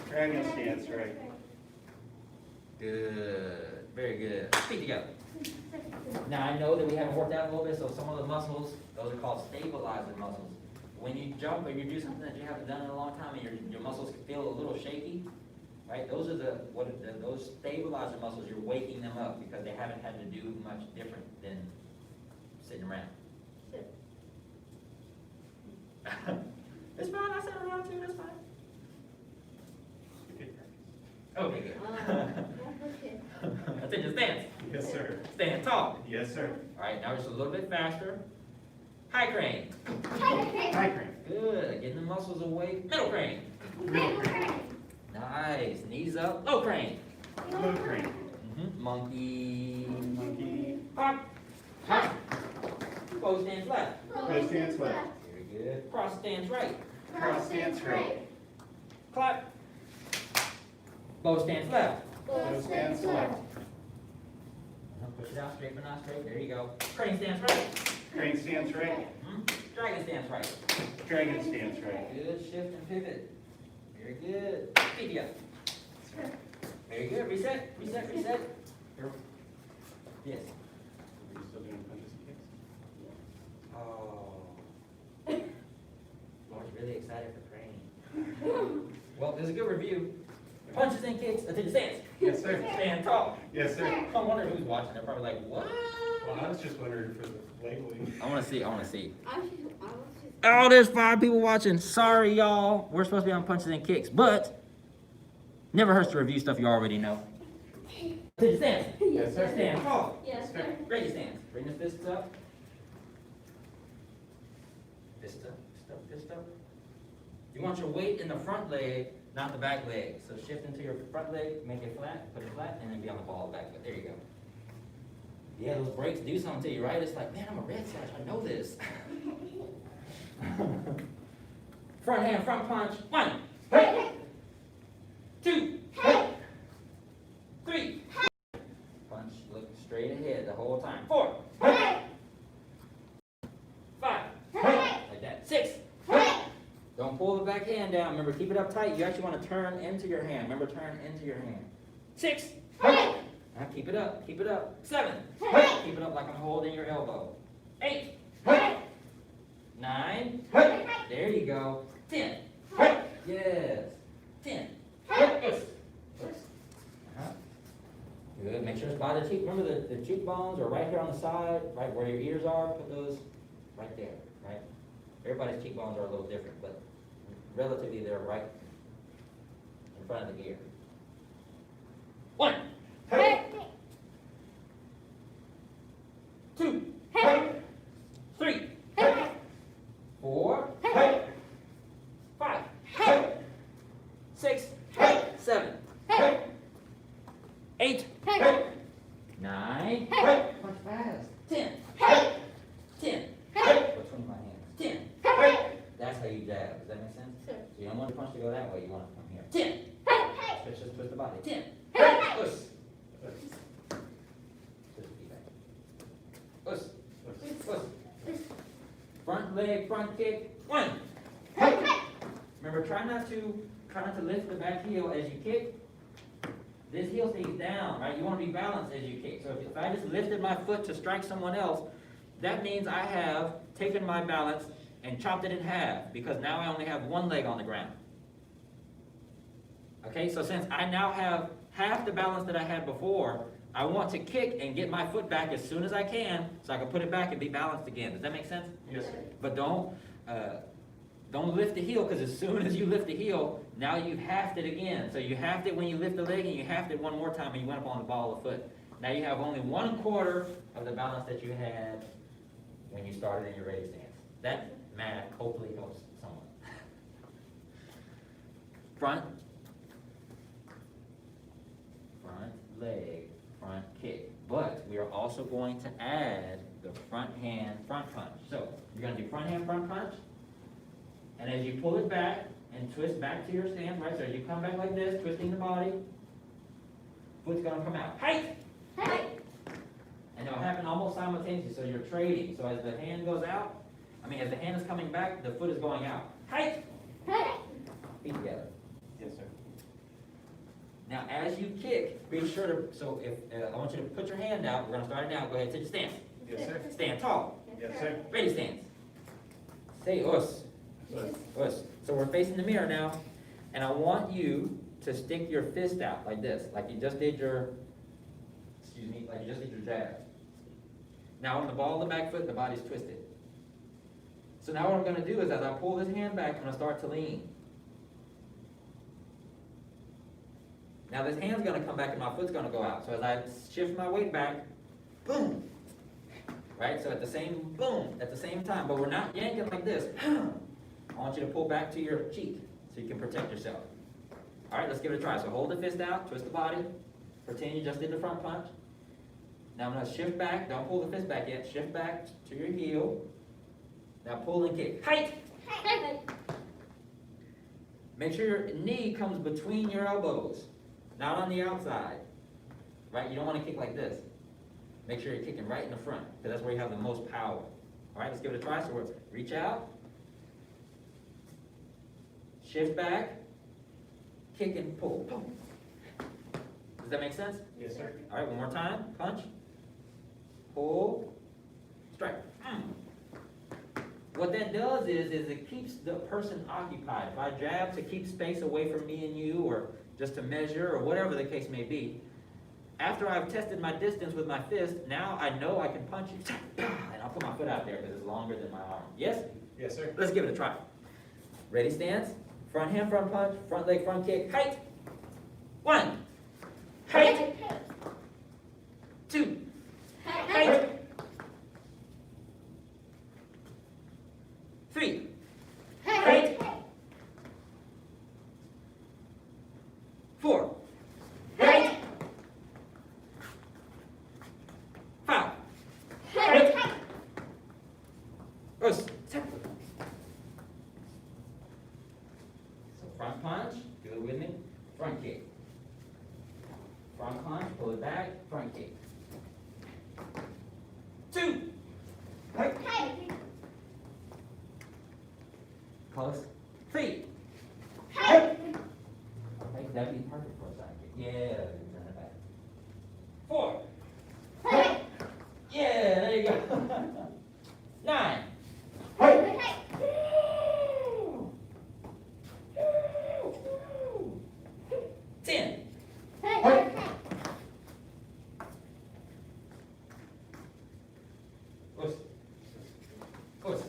Dragon stance right. Good. Very good. Feet together. Now, I know that we haven't worked out a little bit, so some of the muscles, those are called stabilizer muscles. When you jump or you do something that you haven't done in a long time and your muscles feel a little shaky, right? Those are those stabilizer muscles, you're waking them up because they haven't had to do much different than sitting around. It's fine, I sat around too, that's fine. Okay, good. That's it, just dance. Yes, sir. Stand tall. Yes, sir. All right, now just a little bit faster. High crane. High crane. Good, getting the muscles awake. Middle crane. Middle crane. Nice, knees up. Low crane. Low crane. Monkey. Monkey. Hop. Hop. Bow stance left. Bow stance left. Very good. Cross stance right. Cross stance right. Clap. Bow stance left. Bow stance left. Push it out straight but not straight. There you go. Crane stance right. Crane stance right. Dragon stance right. Dragon stance right. Good, shift and pivot. Very good. Feet together. Very good. Reset, reset, reset. Yes. Are you still doing punches and kicks? Oh. Lord's really excited for training. Well, there's a good review. Punches and kicks. Attention stance. Yes, sir. Stand tall. Yes, sir. I'm wondering who's watching. They're probably like, what? Well, I was just wondering for the labeling. I want to see. I want to see. I was just. Oh, there's 5 people watching. Sorry, y'all. We're supposed to be on punches and kicks, but never hurts to review stuff you already know. Attention stance. Yes, sir. Stand tall. Yes, sir. Ready stance. Bring the fists up. Fist up, fist up, fist up. You want your weight in the front leg, not the back leg. So shift into your front leg, make it flat, put it flat, and then be on the ball back. There you go. Yeah, those breaks do something to you, right? It's like, man, I'm a Red Sox. I know this. Front hand, front punch. 1, 2, 3. Punch, look straight ahead the whole time. 4, 5, like that. 6. Don't pull the back hand down. Remember, keep it up tight. You actually want to turn into your hand. Remember, turn into your hand. 6. Now keep it up. Keep it up. 7. Keep it up like I'm holding your elbow. 8. 9. There you go. 10. Yes. 10. Good. Make sure it's by the cheek. Remember the cheekbones are right here on the side, right where your ears are. Put those right there, right? Everybody's cheekbones are a little different, but relatively they're right in front of the ear. 1. 2. 3. 4. 5. 6. 7. 8. 9. Punch fast. 10. 10. Between my hands. 10. That's how you jab. Does that make sense? Sure. So you don't want the punch to go that way. You want it from here. 10. Just twist the body. 10. Push. Twist the feet back. Push. Push. Front leg, front kick. 1. Remember, try not to try not to lift the back heel as you kick. This heel stays down, right? You want to be balanced as you kick. So if I just lifted my foot to strike someone else, that means I have taken my balance and chopped it in half, because now I only have one leg on the ground. Okay, so since I now have half the balance that I had before, I want to kick and get my foot back as soon as I can, so I can put it back and be balanced again. Does that make sense? Yes, sir. But don't lift the heel, because as soon as you lift the heel, now you've halved it again. So you halved it when you lift the leg, and you halved it one more time when you went up on the ball of the foot. Now you have only 1/4 of the balance that you had when you started in your ready stance. That math hopefully helps someone. Front leg, front kick. But we are also going to add the front hand, front punch. So you're going to do front hand, front punch. And as you pull it back and twist back to your stance, right? So as you come back like this, twisting the body, foot's going to come out. Height! Height. And it'll happen almost simultaneously, so you're trading. So as the hand goes out, as the hand is coming back, the foot is going out. Height! Height. Feet together. Yes, sir. Now, as you kick, be sure to, so if, I want you to put your hand out. We're going to start it now. Go ahead, take your stance. Yes, sir. Stand tall. Yes, sir. Ready stance. Say us. Us. Us. So we're facing the mirror now, and I want you to stick your fist out like this, like you just did your, like you just did your jab. Now on the ball of the back foot, the body's twisted. So now what I'm going to do is, as I pull this hand back, I'm going to start to lean. Now this hand's going to come back and my foot's going to go out. So as I shift my weight back, boom. Right? So at the same, boom, at the same time. But we're not yanking like this. I want you to pull back to your cheek so you can protect yourself. All right, let's give it a try. So hold the fist out, twist the body. Pretend you just did the front punch. Now I'm going to shift back. Don't pull the fist back yet. Shift back to your heel. Now pull and kick. Height! Height. Make sure your knee comes between your elbows, not on the outside. Right? You don't want to kick like this. Make sure you're kicking right in the front, because that's where you have the most power. All right, let's give it a try. So we're reach out, shift back, kick and pull. Boom. Does that make sense? Yes, sir. All right, one more time. Punch, pull, strike. What that does is it keeps the person occupied. If I jab to keep space away from me and you, or just to measure, or whatever the case may be, after I've tested my distance with my fist, now I know I can punch you, and I'll put my foot out there because it's longer than my arm. Yes? Yes, sir. Let's give it a try. Ready, stance. Front hand, front punch. Front leg, front kick. Height. 1. Height. 2. Height. 3. Height. 4. Height. 5. Height. Us. So front punch, do it with me. Front kick. Front punch, pull it back, front kick. 2. Height. Close. 3. Height. Okay, that'd be perfect for a side kick. Yeah, turn it back. 4. Height. Yeah, there you go. 9. Height. 10. Push. Push.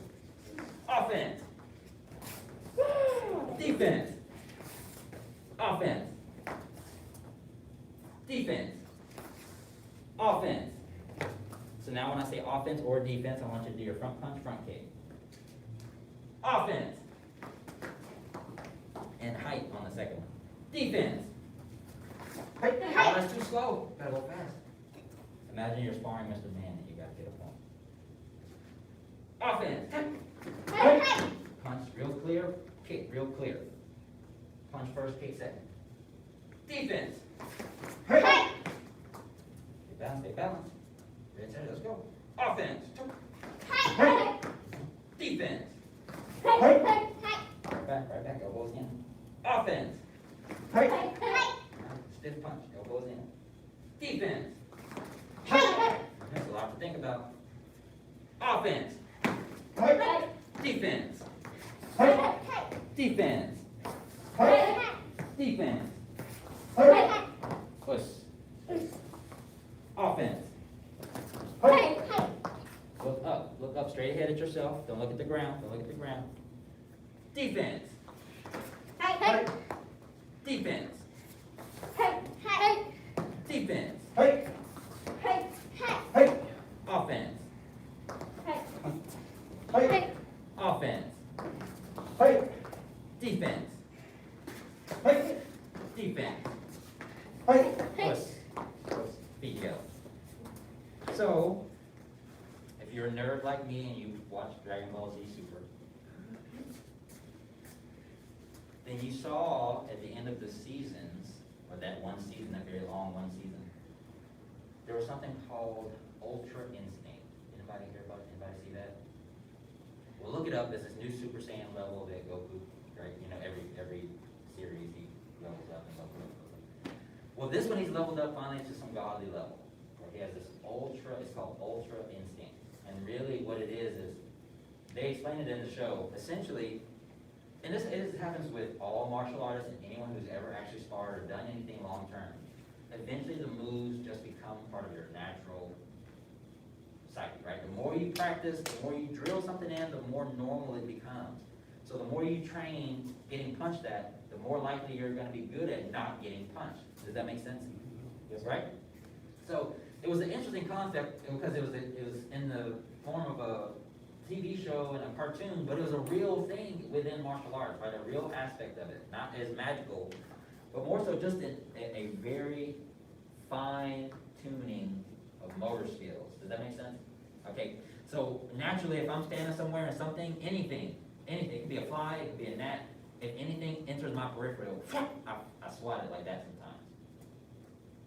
Offense. Defense. Offense. Defense. Offense. So now when I say offense or defense, I want you to do your front punch, front kick. Offense. And height on the second one. Defense. Height. Oh, that's too slow. Gotta go fast. Imagine you're sparring Mr. Man and you gotta get a point. Offense. Punch real clear, kick real clear. Punch first, kick second. Defense. Stay balanced, stay balanced. Ready, steady, let's go. Offense. Defense. Right back, elbows in. Offense. Hey. Stiff punch, elbows in. Defense. That's a lot to think about. Offense. Hey. Defense. Hey. Defense. Hey. Defense. Hey. Push. Offense. Hey. Look up. Look up straight ahead at yourself. Don't look at the ground. Don't look at the ground. Defense. Hey. Defense. Defense. Hey. Hey. Offense. Hey. Offense. Hey. Defense. Hey. Defense. Hey. Push. Feet go. So, if you're a nerd like me and you watch Dragon Ball Z Super, then you saw at the end of the seasons, or that one season, that very long one season, there was something called Ultra Instinct. Anybody hear about it? Anybody see that? Well, look it up. There's this new Super Saiyan level that Goku, right? You know, every series he levels up and levels up. Well, this one he's leveled up finally to some godly level, where he has this ultra. It's called Ultra Instinct, and really what it is they explain it in the show. Essentially, and this happens with all martial artists and anyone who's ever actually sparred or done anything long term. Eventually the moves just become part of your natural psyche, right? The more you practice, the more you drill something in, the more normal it becomes. So the more you train getting punched at, the more likely you're going to be good at not getting punched. Does that make sense? Yes. Right? So it was an interesting concept because it was in the form of a TV show and a cartoon, but it was a real thing within martial arts, right? A real aspect of it, not as magical, but more so just a very fine tuning of motor skills. Does that make sense? Okay, so naturally if I'm standing somewhere and something, anything, it could be a fly, it could be a gnat, if anything enters my peripheral, I swat it like that sometimes.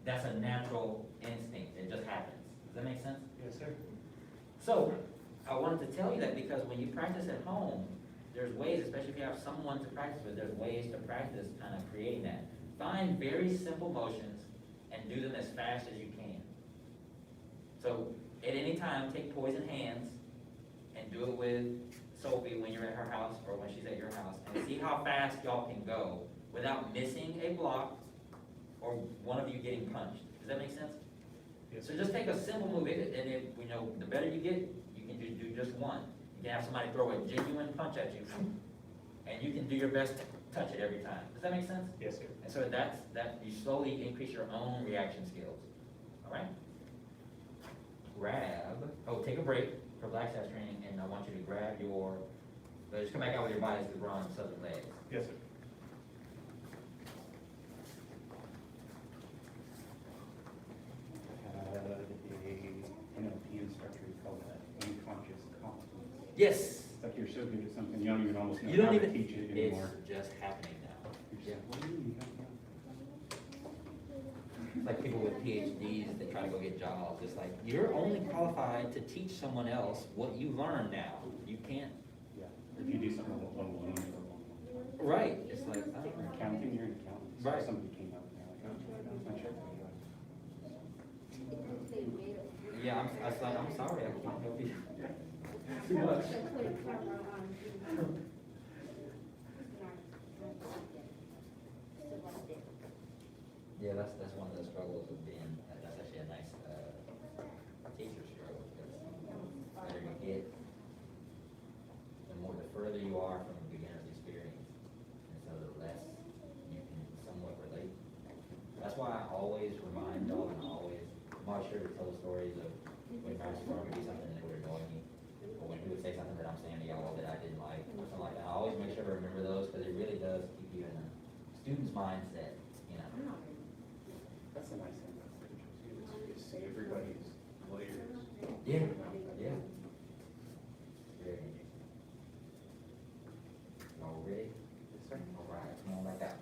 That's a natural instinct, it just happens. Does that make sense? Yes, sir. So, I wanted to tell you that because when you practice at home, there's ways, especially if you have someone to practice with, there's ways to practice kind of creating that. Find very simple motions and do them as fast as you can. So, at any time, take poison hands and do it with Sophie when you're at her house or when she's at your house, and see how fast y'all can go without missing a block or one of you getting punched. Does that make sense? Yes. So just take a simple move, and if, you know, the better you get, you can do just one. You can have somebody throw a genuine punch at you, and you can do your best to touch it every time. Does that make sense? Yes, sir. And so that you slowly increase your own reaction skills. All right? Take a break for black sash training, and I want you to grab just come back out with your bodies to the wrong southern legs. Yes, sir. A NLP instructor called that unconscious competence. Yes. It's like you're so good at something, you don't even almost know You don't how to even teach it anymore. It's just happening now. You're Yeah. just like, "Ooh, you don't know." It's like people with PhDs that try to go get jobs. It's like, you're only qualified to teach someone else what you learn now. You can't. Yeah. Or if you do something with 1-1 or 1-1. Right. It's like, Or accounting, you're an accountant. So Right. Somebody came up and they're like, oh, my check. yeah, I'm sorry, I can't help you. Too much. Yeah, that's one of the struggles of being, that's actually a nice teacher struggle, because the better you get, the further you are from a beginner's experience, and so the less you can somewhat relate. That's why I always remind y'all, and I'm always sure to tell the stories of when my student would do something that would annoy me, or when he would say something that I'm saying to y'all that I didn't like, or something like that. I always make sure to remember those, because it really does keep you in a student's mindset, you know. That's a nice thing about teachers, too, is you see everybody's layers. Yeah, yeah. Very interesting. All ready? Yes, sir. All right, come on back out.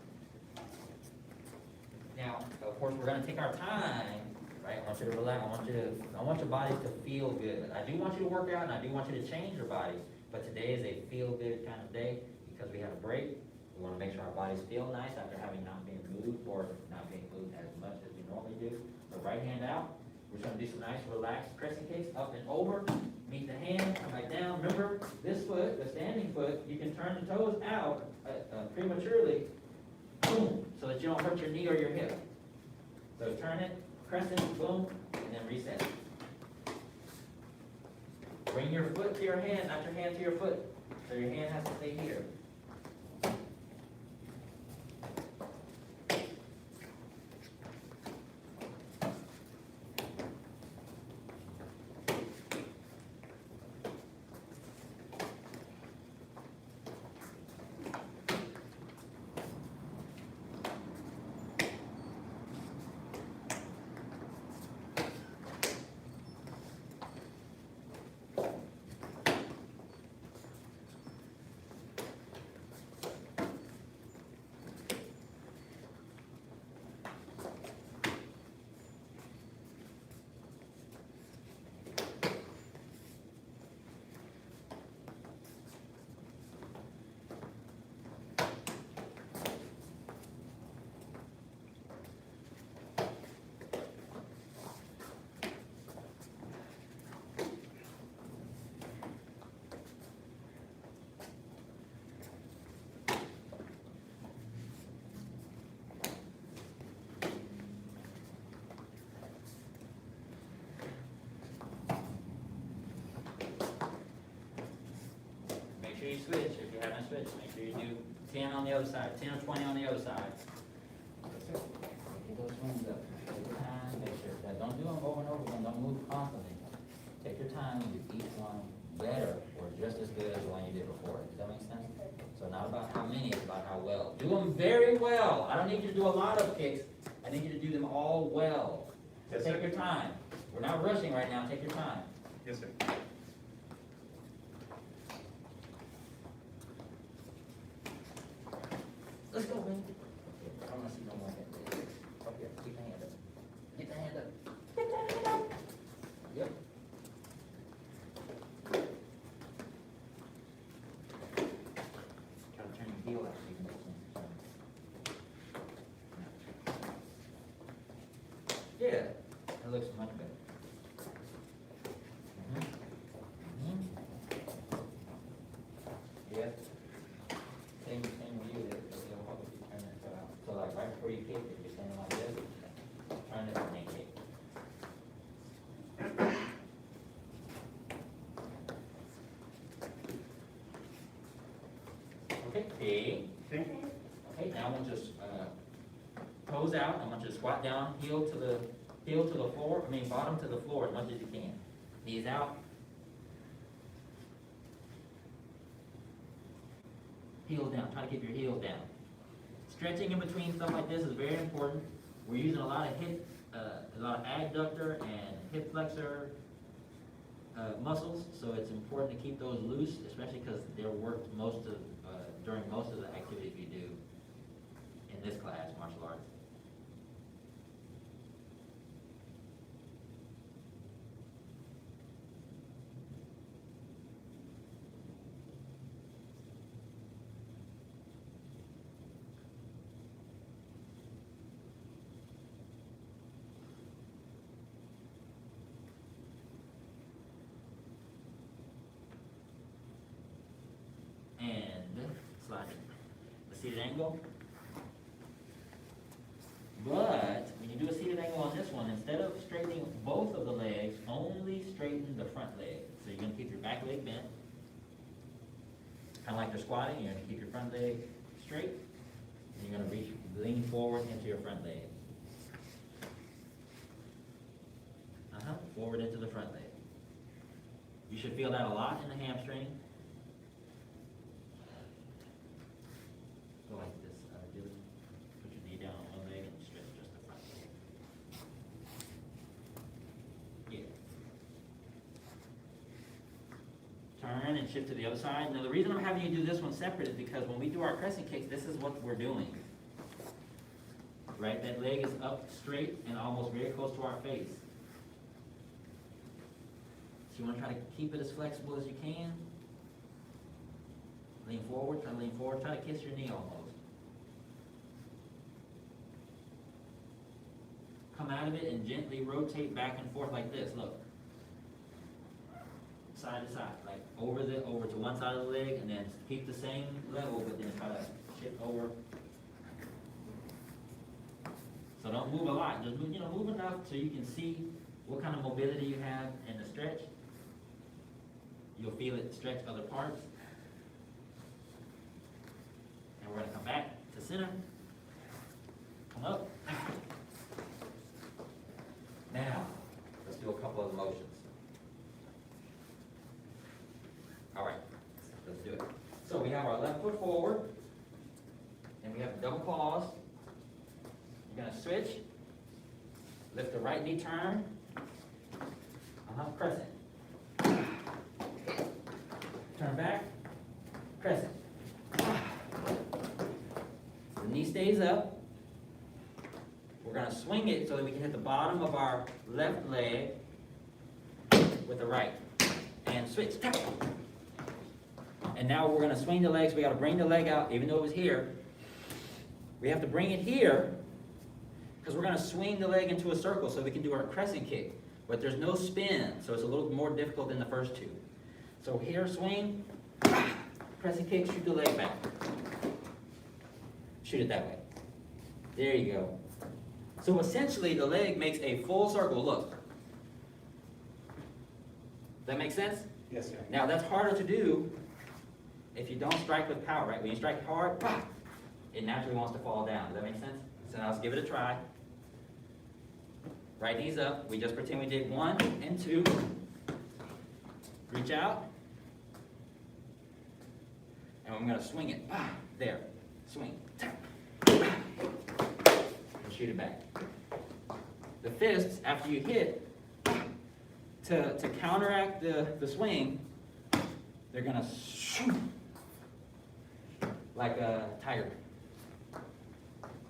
Now, of course, we're gonna take our time, right? I want you to relax, I want your bodies to feel good. I do want you to work out, and I do want you to change your body, but today is a feel-good kind of day, because we had a break, We wanna make sure our bodies feel nice after having not been moved or not being moved as much as we normally do. So right hand out, we're gonna do some nice relaxed crescent kicks, up and over, meet the hand, come back down. Remember, this foot, the standing foot, you can turn the toes out prematurely, boom, so that you don't hurt your knee or your hip. So turn it, crescent, boom, and then reset. Bring your foot to your hand, not your hand to your foot. So your hand has to stay here. Make sure you switch. If you haven't switched, make sure you do 10 on the other side, 10 or 20 on the other side. Get those wings up. Take your time, make sure that don't do them over and over again, don't move constantly. Take your time and do each one better or just as good as the one you did before. Does that make sense? So not about how many, it's about how well. Do them very well. I don't need you to do a lot of kicks. I need you to do them all well. So take your time. We're not rushing right now. Take your time. Yes, sir. Let's go, man. I don't want to see no more head. Up here, keep the hand up. Get the hand up. Get that hand up. Yep. Try to turn your heel out so you can make some turn. Yeah, that looks much better. Yeah. Same with you, it'll help if you turn that foot out. So like right before you kick, if you're standing like this, turn it and then kick. Okay, big. Okay. Okay, now I want you to toes out. I want you to squat down, heel to the floor. I mean bottom to the floor as much as you can. Knees out. Heels down. Try to keep your heels down. Stretching in between stuff like this is very important. We're using a lot of adductor and hip flexor muscles, so it's important to keep those loose, especially because they're worked during most of the activities we do in this class, martial arts. Slide it. A seated angle. But when you do a seated angle on this one, instead of straightening both of the legs, only straighten the front leg. So you're going to keep your back leg bent. Kind of like you're squatting, you're going to keep your front leg straight. And you're going to lean forward into your front leg. Forward into the front leg. You should feel that a lot in the hamstring. Go like this, Dylan. Put your knee down on one leg and stretch just the front leg. Yeah. Turn and shift to the other side. Now the reason I'm having you do this one separate is because when we do our crescent kicks, this is what we're doing. Right? That leg is up straight and almost very close to our face. So you want to try to keep it as flexible as you can. Lean forward, try to lean forward, try to kiss your knee almost. Come out of it and gently rotate back and forth like this, look. Side to side, like over to one side of the leg, and then keep the same level, but then try to shift over. So don't move a lot, just move, move enough so you can see what kind of mobility you have in the stretch. You'll feel it stretch other parts. And we're gonna come back to center. Come up. Now, let's do a couple of motions. All right, let's do it. So we have our left foot forward, and we have double claws. You're gonna switch. Lift the right knee, turn. Crescent. Turn back, crescent. The knee stays up. We're gonna swing it so that we can hit the bottom of our left leg with the right. And switch. And now we're gonna swing the legs. We gotta bring the leg out, even though it was here. We have to bring it here because we're gonna swing the leg into a circle so we can do our crescent kick. But there's no spin, so it's a little more difficult than the first two. So here, swing, crescent kick, shoot the leg back. Shoot it that way. There you go. So essentially, the leg makes a full circle. Look. Does that make sense? Yes, sir. Now, that's harder to do if you don't strike with power, right? When you strike hard, it naturally wants to fall down. Does that make sense? So now let's give it a try. Right knee's up. We just pretend we did 1 and 2. Reach out. And I'm going to swing it. There. Swing. And shoot it back. The fists, after you hit, to counteract the swing, they're going to shoot like a tiger.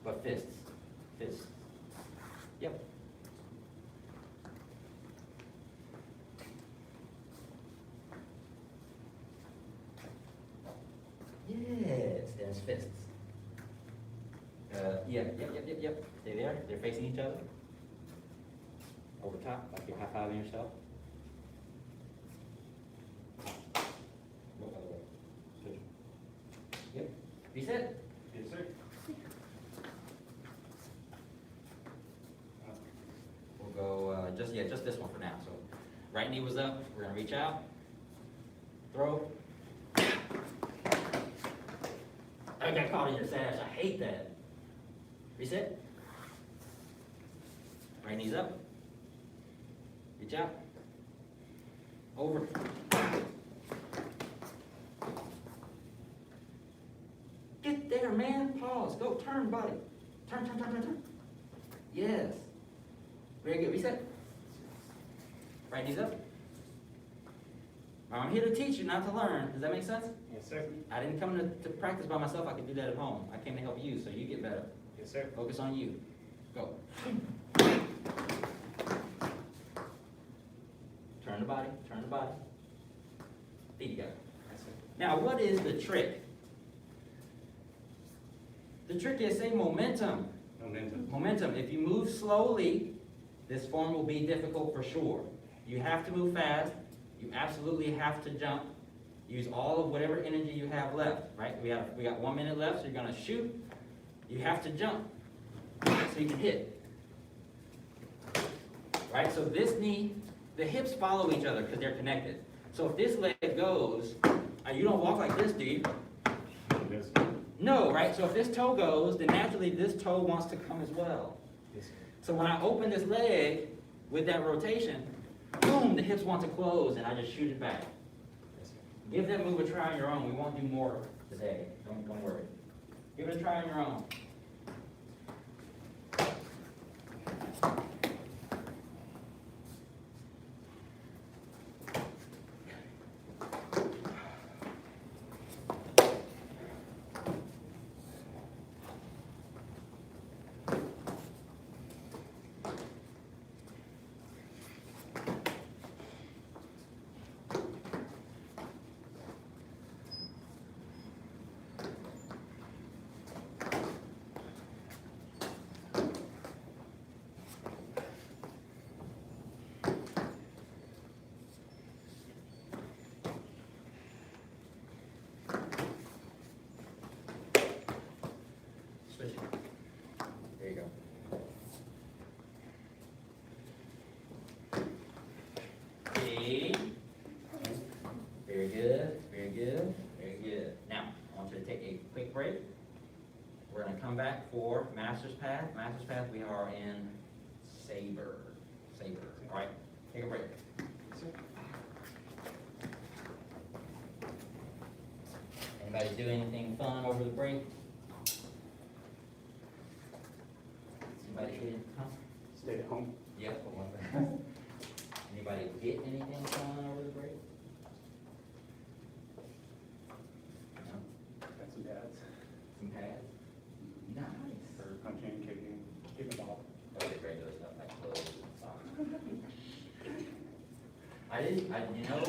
But fists. Fists. Yep. Yes, there's fists. Yep. Stay there. They're facing each other. Over top, like you're high-fiving yourself. Go other way. Switch. Yep. Reset. Yes, sir. We'll go just this one for now. So, right knee was up. We're gonna reach out. Throw. I got caught in your sash. I hate that. Reset. Right knee's up. Reach out. Over. Get there, man. Pause. Go. Turn, buddy. Turn. Yes. Very good. Reset. Right knee's up. I'm here to teach you, not to learn. Does that make sense? Yes, sir. I didn't come to practice by myself. I could do that at home. I came to help you, so you get better. Yes, sir. Focus on you. Go. Turn the body. Feet together. Yes, sir. Now, what is the trick? The trick is, say, momentum. Momentum. If you move slowly, this form will be difficult for sure. You have to move fast. You absolutely have to jump. Use all of whatever energy you have left, right? We got 1 minute left, so you're gonna shoot. You have to jump so you can hit. Right, so this knee, the hips follow each other because they're connected. So if this leg goes, you don't walk like this, do you? Yes, No, right? So if this toe goes, then naturally this toe wants to come as well. yes, sir. So when I open this leg with that rotation, boom, the hips want to close and I just shoot it back. Yes, sir. Give that move a try on your own. We won't do more today. Don't worry. Give it a try on your own. come back for Master's Path. Master's Path, we are in Saber. All right, take a break. Anybody do anything fun over the break? Anybody did, huh? Stay at home. Yep. Anybody get anything fun over the break? No? Got some dads Some pads? Nice. for punching, kicking, the ball. That was regular stuff like clothes and socks.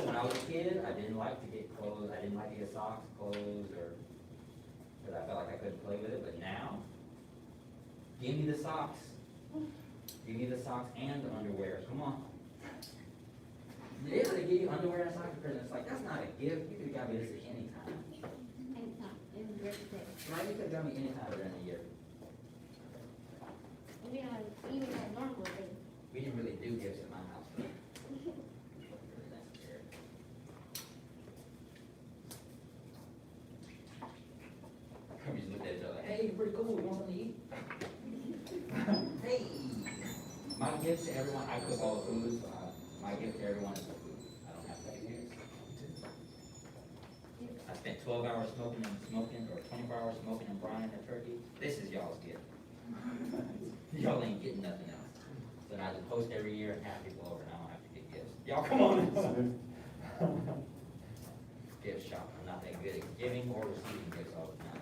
When I was a kid, I didn't like to get clothes, I didn't like to get socks, clothes, or, because I felt like I couldn't play with it, but now, give me the socks. Give me the socks and the underwear, come on. Yeah, they give you underwear and socks for Christmas, it's like, that's not a gift, you could've got me this at any time. Right, you could've got me any time during the year. Even on normal days. We didn't really do gifts at my house. Really necessary. We just looked at each other, hey, pretty cool, you want something to eat? Hey! My gift to everyone, I cook all the food, so my gift to everyone is the food. I don't have to get gifts. I spent 12 hours smoking, or 24 hours smoking and brining a turkey. This is y'all's gift. Y'all ain't getting nothing else. So now I just post every year and have people over, and I don't have to get gifts. Y'all come on. Gift shop, I'm not that good at giving or receiving gifts all the time.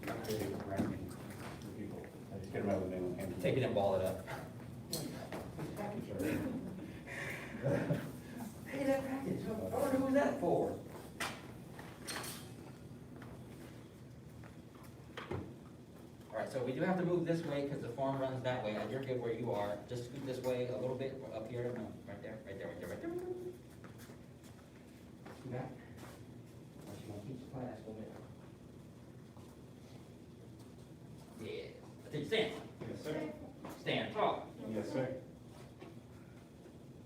Not really wrapping for people. I just get them out of the mail and hand them. Take it and ball it up. Hey, that package, I wonder who's that for? All right, so we do have to move this way because the form runs that way. You're good where you are. Just scoot this way a little bit, up here, no, right there. Scoot back. Unless you want to keep the class a little bit. Yeah. Take stand. Yes, sir. Stand tall. Yes, sir.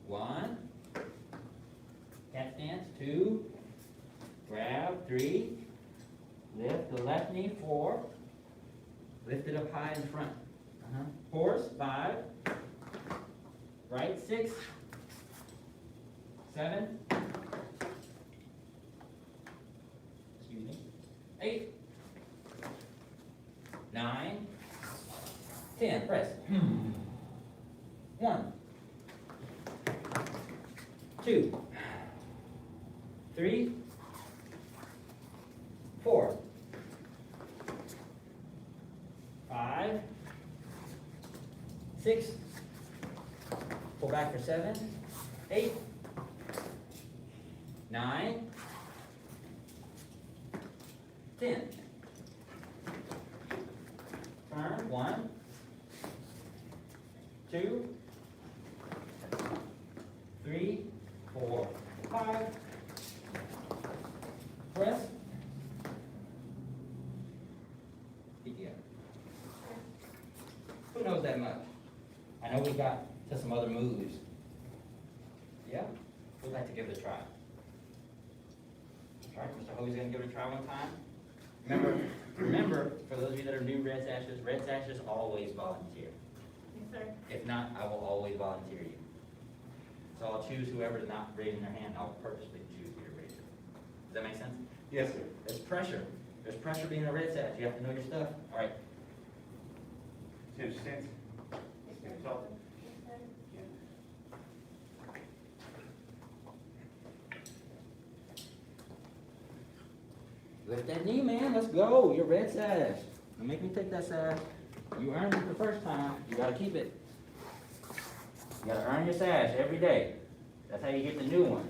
1. Cat stance. 2. Grab. 3. Lift the left knee. 4. Lift it up high in front. Horse. 5. Right. 6. 7. Excuse me. 8. 9. 10. Press. 1. 2. 3. 4. 5. 6. Pull back for 7. 8. 9. 10. Turn. 1. 2. 3. 4. 5. Press. Keep together. Who knows that much? I know we got to some other moves. Yeah? We'd like to give it a try. All right, Mr. Hovey's gonna give it a try one time. Remember, for those of you that are new Red Sashes always volunteer. Yes, sir. If not, I will always volunteer you. So I'll choose whoever's not raising their hand, I'll purposely choose you to raise it. Does that make sense? Yes, sir. There's pressure. There's pressure being a Red Sash. You have to know your stuff. All right. Change stance. Stand tall. Lift that knee, man. Let's go. You're Red Sash. Don't make me take that sash. You earned it the first time. You gotta keep it. You gotta earn your sash every day. That's how you get the new one.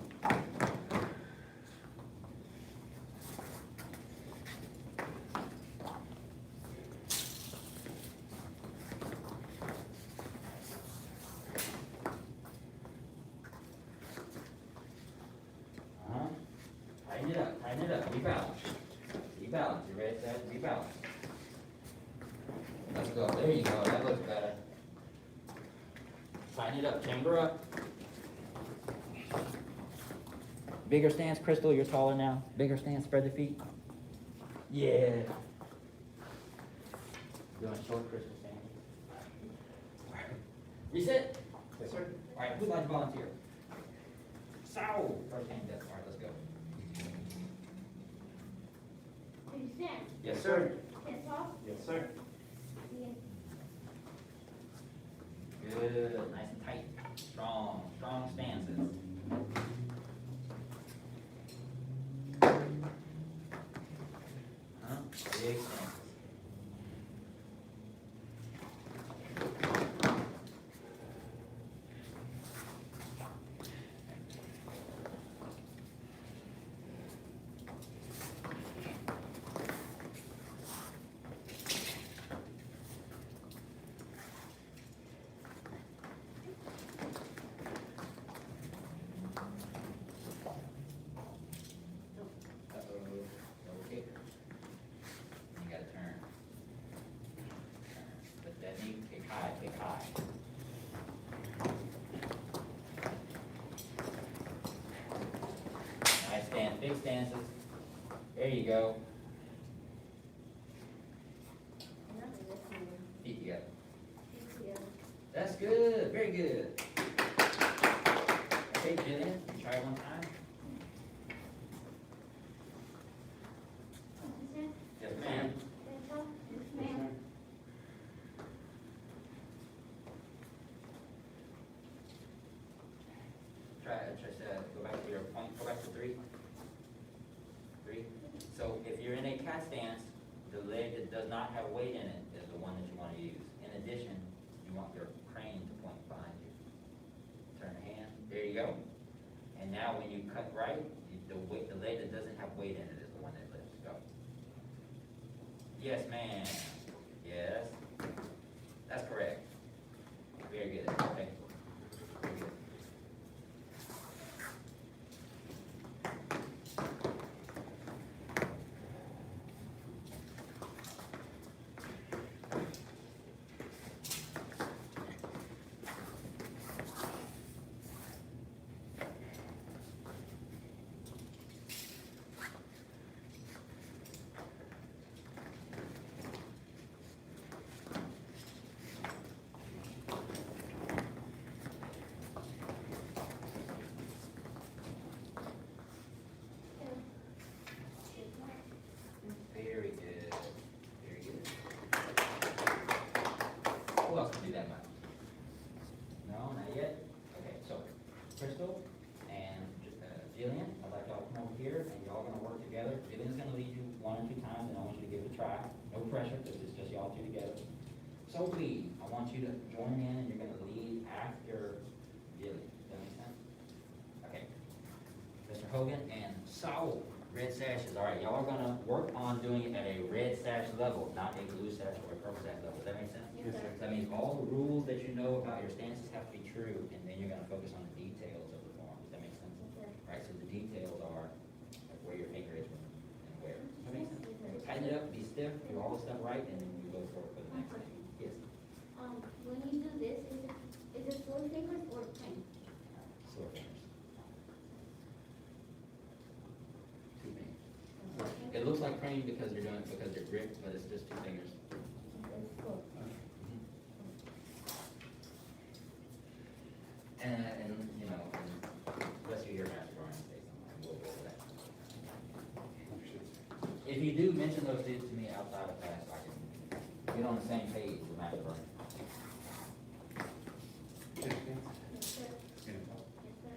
Tighten it up, rebalance. Rebalance, you ready for that? Rebalance. Let's go, there you go, that looks better. Tighten it up, chamber up. Bigger stance, Crystal, you're taller now. Bigger stance, spread the feet. Yeah. Doing short Christmas dance. Reset. Yes, sir. All right, who'd like to volunteer? So, first hand up. All right, let's go. Do you stand? Yes, sir. Stand tall. Yes, sir. Good, nice and tight. Strong, strong stances. Big stances. Double kick. You gotta turn. Put that knee, kick high, kick high. Nice stance, big stances. There you go. Feet together. That's good, very good. Okay, Jillian, you try one time. Yes, ma'am. Stand tall. Yes, Yes, ma'am. sir. Go back to your point, go back to 3. 3. So if you're in a cat stance, the leg that does not have weight in it is the one that you want to use. In addition, you want your crane to point behind you. Turn the hand, there you go. And now when you cut right, the leg that doesn't have weight in it is the one that lifts. Go. Yes, ma'am. Yes. That's correct. Very good. Okay. Very good. Very good. Very good. Who else can do that much? No, not yet? Okay, so Crystal and Jillian, I'd like y'all to come over here and y'all gonna work together. Jillian's gonna lead you 1 or 2 times and I want you to give it a try. No pressure, this is just y'all two together. Sophie, I want you to join in and you're gonna lead after Jillian. Does that make sense? Okay. Mr. Hogan and Saul. Red sashes, all right, y'all are gonna work on doing it at a red sash level, not a blue sash or a purple sash level, does that make sense? Yes, sir. That means all the rules that you know about your stances have to be true, and then you're gonna focus on the details of the form, does that make sense? Right, so the details are like where your finger is and where, does that make sense? Tighten it up, be stiff, do all the stuff right, and then we go for the next thing. Yes, When you do this, is it 4 fingers or 10? sore fingers. 2 fingers. It looks like crane because you're doing it because you're gripped, but it's just 2 fingers. And you know, unless you hear Master Brian say something, we'll go over that. If you do mention those things to me outside of class, I can get on the same page with Master Brian. Yes, sir. Yes, sir. Stand tall. Yes, sir.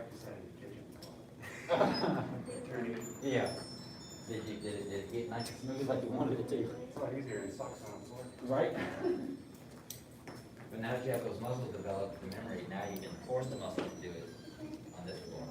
practice that in the kitchen. Turning. Yeah. Did it get nice and smooth like you wanted it to? It's a lot easier in socks on the floor. Right. But now that you have those muscles developed, the memory, now you can force the muscle to do it on this floor.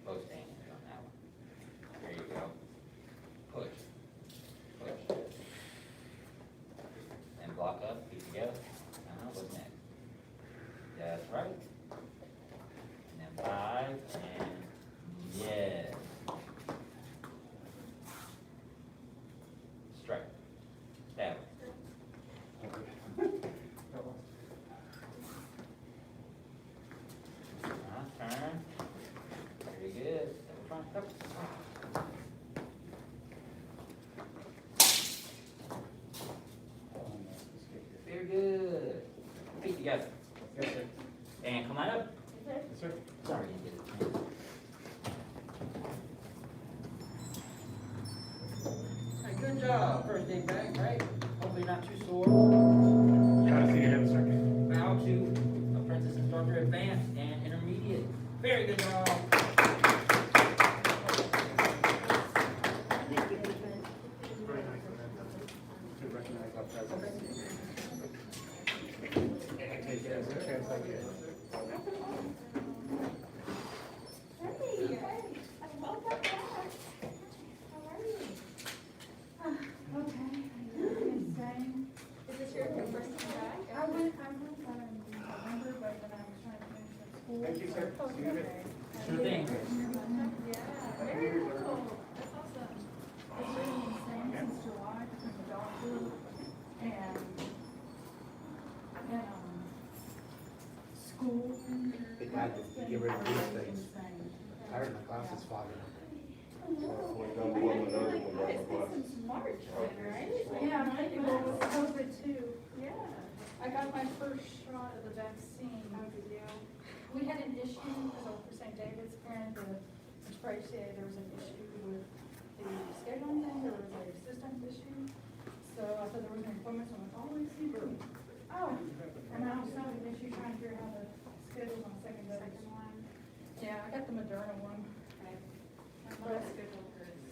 Both hands on that one. There you go. Push. Push. And block up, keep together. What's next? That's right. And then 5, and yes. Strike. Stab. Turn. Very good. Double front, double. Very good. Feet together. Yes, sir. And come on up. Yes, sir. Sorry, you did it. Hey, good job. First day back, right? Hopefully not too sore. Got to see it, sir. Bow to apprentice instructor, advanced and intermediate. Very good job. Very nice of them to recognize our presence. Take it as a chance I get. Is this your first time back? I went November, but then I was trying to finish up school. Thank you, sir. See you later. Sure thing. Yeah, very cool. That's awesome. It's been the same since July, since the dog flu. And school. They had to get rid of these things. Insane. I heard my class is fogging up. It's been since March, right? Yeah, mine was COVID too. Yeah. I got my first shot of the vaccine. How did you? We had an issue, because I work for St. David's, and the spray said there was an issue with the scheduling thing, there was a system issue. So I said there was an appointment, so I went all the way to see her. Oh, and I was having an issue trying to figure out how to schedule my second dose. Yeah, I got the Moderna one.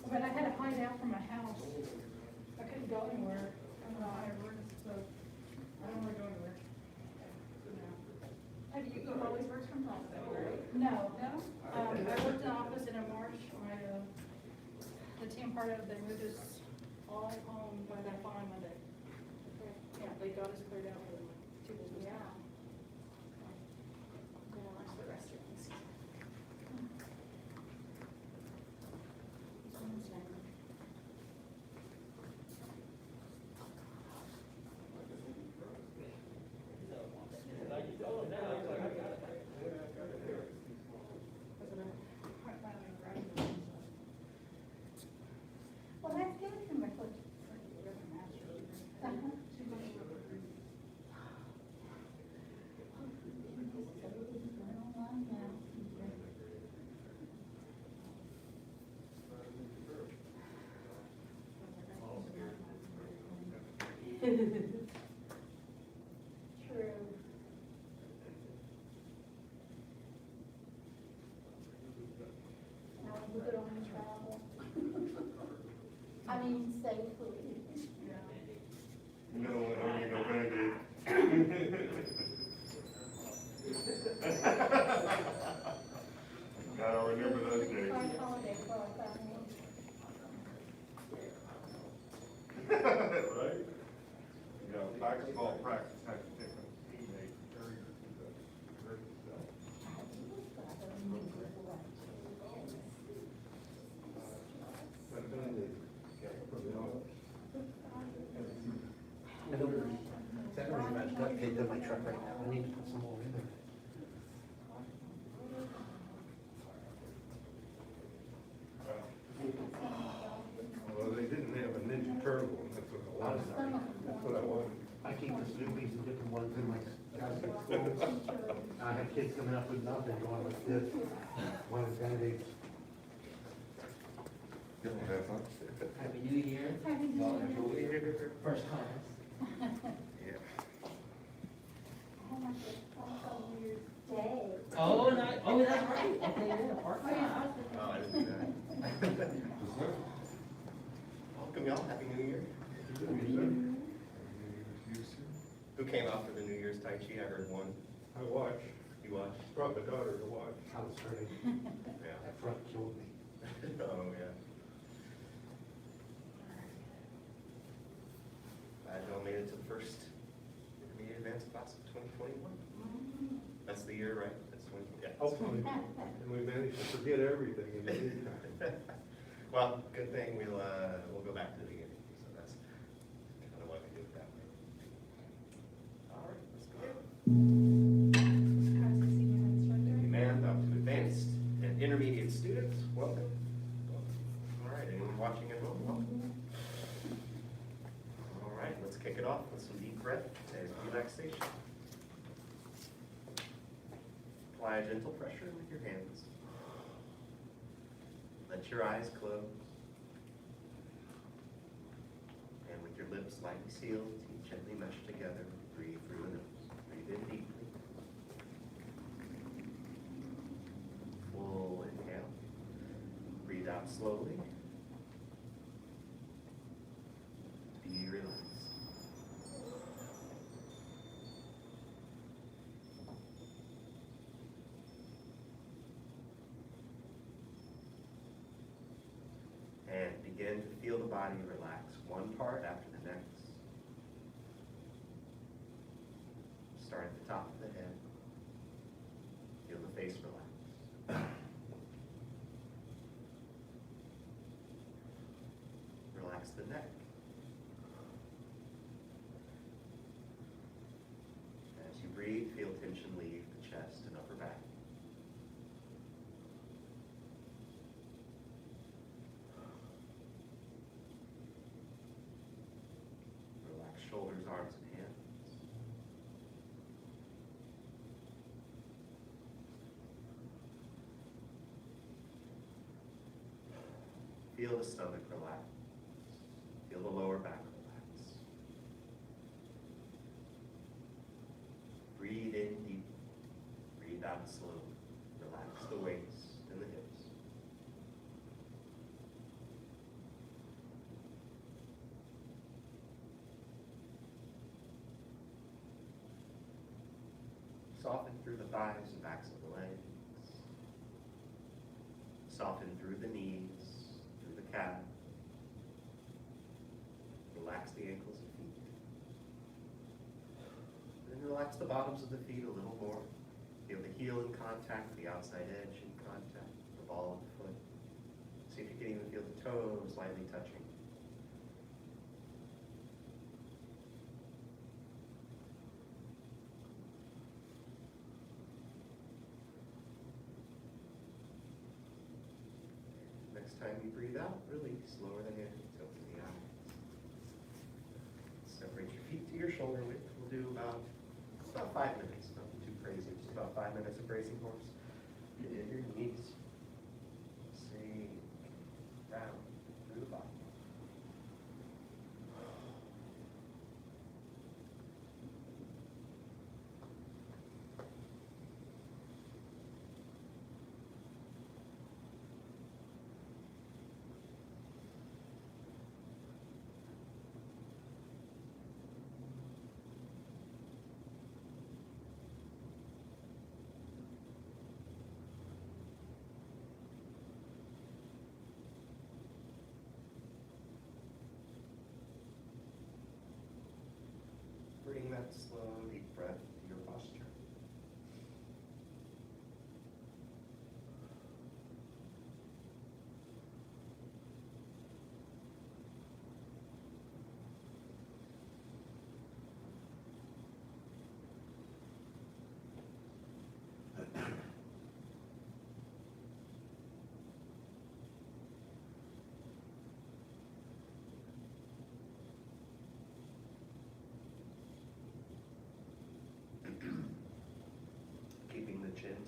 But I had to hide out from my house. I couldn't go anywhere. I don't know, I so I don't want to go anywhere. Have you always worked from home though, right? No. No? I worked in the office and in March, the team part of it, they moved us all home by that following Monday. Yeah, they got us cleared out for 2 business days. Yeah. Gonna watch the rest of these. Well, that's good for my foot. I mean, safely. No, I don't need no Band-Aid. Gotta remember those days. Holiday for our family. Right? You know, basketball practice has a different teammate. That really much duct tape in my truck right now. I need to put some more in there. Well, they didn't have a Ninja Turtle, and that's what I wanted. That's what I wanted. I keep the Snoopys and different ones in my casket. I have kids coming up with nothing, going like this. One of the Band-Aids. You don't have fun? Happy New Year. Happy New Year. First class. Yeah. Oh my goodness, on New Year's Day. Oh, nice. Oh, that's right. Okay, yeah, park Oh, yeah, I time. was thinking. Oh, I didn't do that. Welcome y'all, Happy New Year. Who came out for the New Year's Tai Chi? I heard one. I watched, You watched? brought my daughter to watch. I was hurting. Yeah. That front killed me. Oh, yeah. Glad y'all made it to the first intermediate advanced class of 2021. That's the year, right? That's 20, yeah. Hopefully, and we managed to forget everything in the meantime. Well, good thing we'll go back to the beginning, so that's kind of why we do it that way. All right, let's go. How's the senior instructor? Demand up to advanced and intermediate students, welcome. All right, anyone watching at home, welcome. All right, let's kick it off with some deep breath and relaxation. Apply a gentle pressure with your hands. Let your eyes close. And with your lips lightly sealed, you gently mesh together. Breathe through the nose. Breathe in deeply. Full inhale. Breathe out slowly. Be relaxed. And begin to feel the body relax, one part after the next. Start at the top of the head. Feel the face relax. Relax the neck. As you breathe, feel tension leave the chest and upper back. Relax shoulders, arms, and hands. Feel the stomach relax. Feel the lower back relax. Breathe in deep. Breathe out slowly. Relax the waist and the hips. Soften through the thighs and backs of the legs. Soften through the knees, through the calf. Relax the ankles and feet. Then relax the bottoms of the feet a little more. Feel the heel in contact, the outside edge in contact, the ball of the foot. See if you can even feel the toes lightly touching. Next time you breathe out, release, lower the hands, open the eyes. Separate your feet to your shoulder width. We'll do about 5 minutes, nothing too crazy, just about 5 minutes of bracing horse. Get in your knees. Sink down through the body.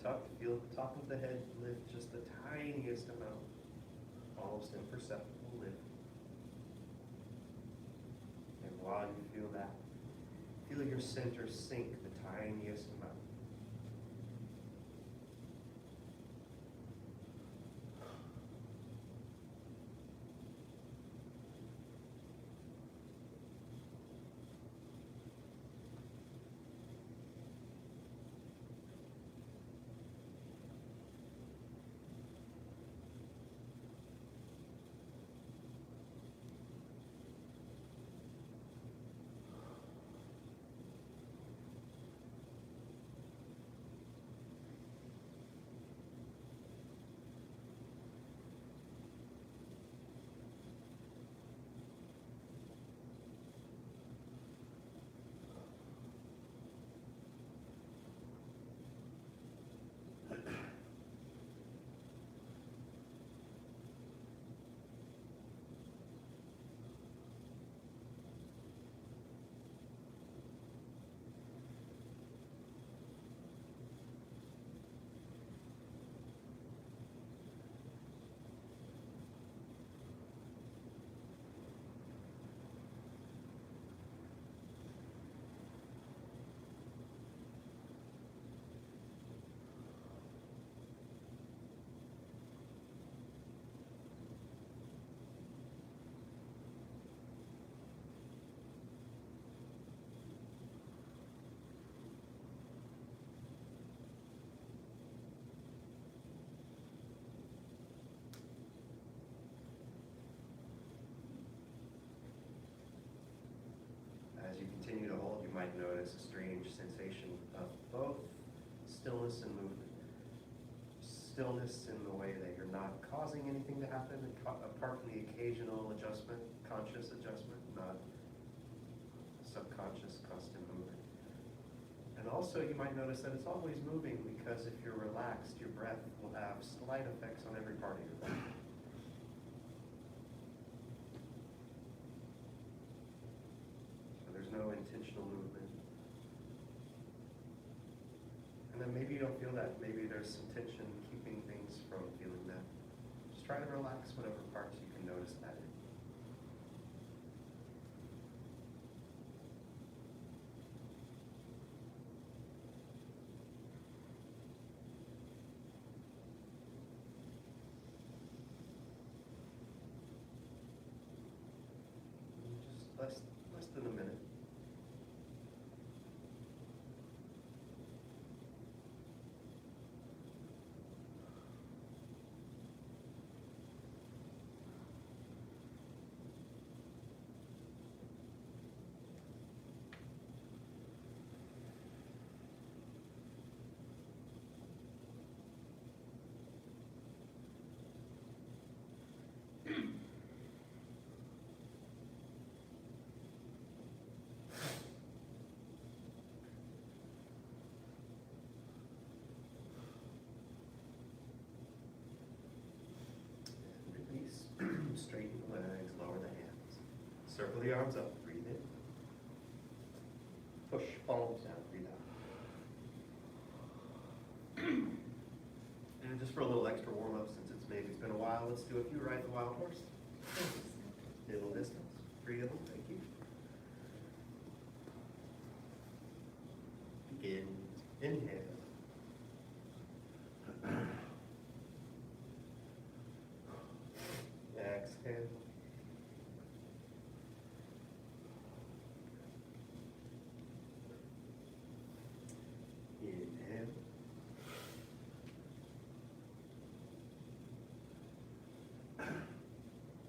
tucked, feel the top of the head lift just the tiniest amount, almost imperceptible lift. And while you feel that, feel your center sink the tiniest amount. As you continue to hold, you might notice a strange sensation of both stillness and movement. Stillness in the way that you're not causing anything to happen, apart from the occasional adjustment, conscious adjustment, not subconscious constant movement. And also you might notice that it's always moving because if you're relaxed, your breath will have slight effects on every part of your body. There's no intentional movement. And then maybe you don't feel that. Maybe there's some tension keeping things from feeling that. Just try to relax whatever parts you can notice that in. Just less than a minute. Straighten the legs, lower the hands. Circle the arms up, breathe in. Push palms down, breathe out. And just for a little extra warm up, since it's been a while, let's do a few ride the wild horse. Middle distance, 3 of them, thank you. Begin, inhale. Exhale. Inhale.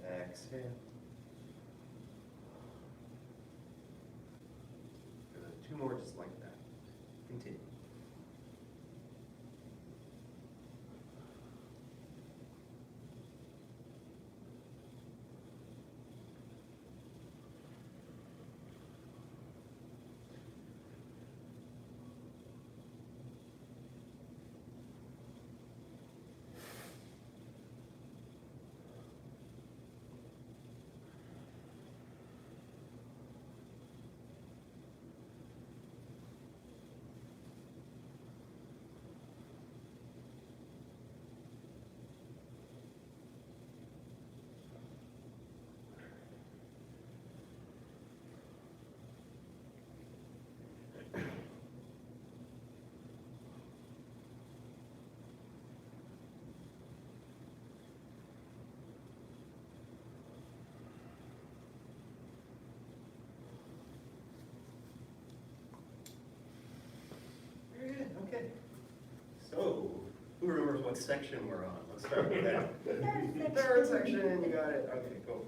Exhale. And then 2 more just like that. Continue. what section we're on. Let's start with that. Third section, you got it. Okay, cool.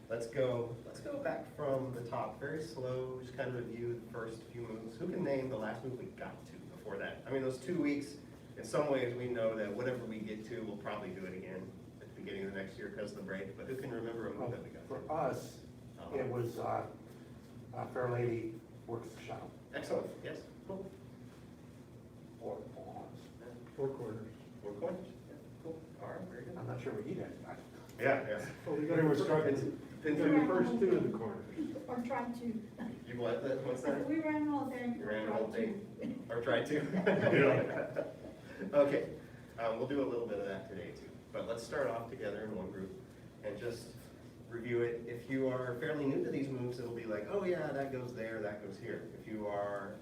Let's go back from the top, very slow, just kind of review the first few moves. Who can name the last move we got to before that? I mean, those 2 weeks, in some ways, we know that whatever we get to, we'll probably do it again at the beginning of the next year because of the break, but who can remember a move that we got For to? us, it was, Fair Lady Works the Shop. Excellent, yes, cool. Or Four corners. Four corners, yeah, cool, all right, very good. I'm not sure what you guys got. Yeah, yeah. Well, we were struggling Depends through on the first two of the corners. Or trying to. You what, what's that? We ran the whole thing. You ran the whole thing? Or tried to? Okay, we'll do a little bit of that today too. But let's start off together in one group and just review it. If you are fairly new to these moves, it'll be like, oh yeah, that goes there, that goes here. If you are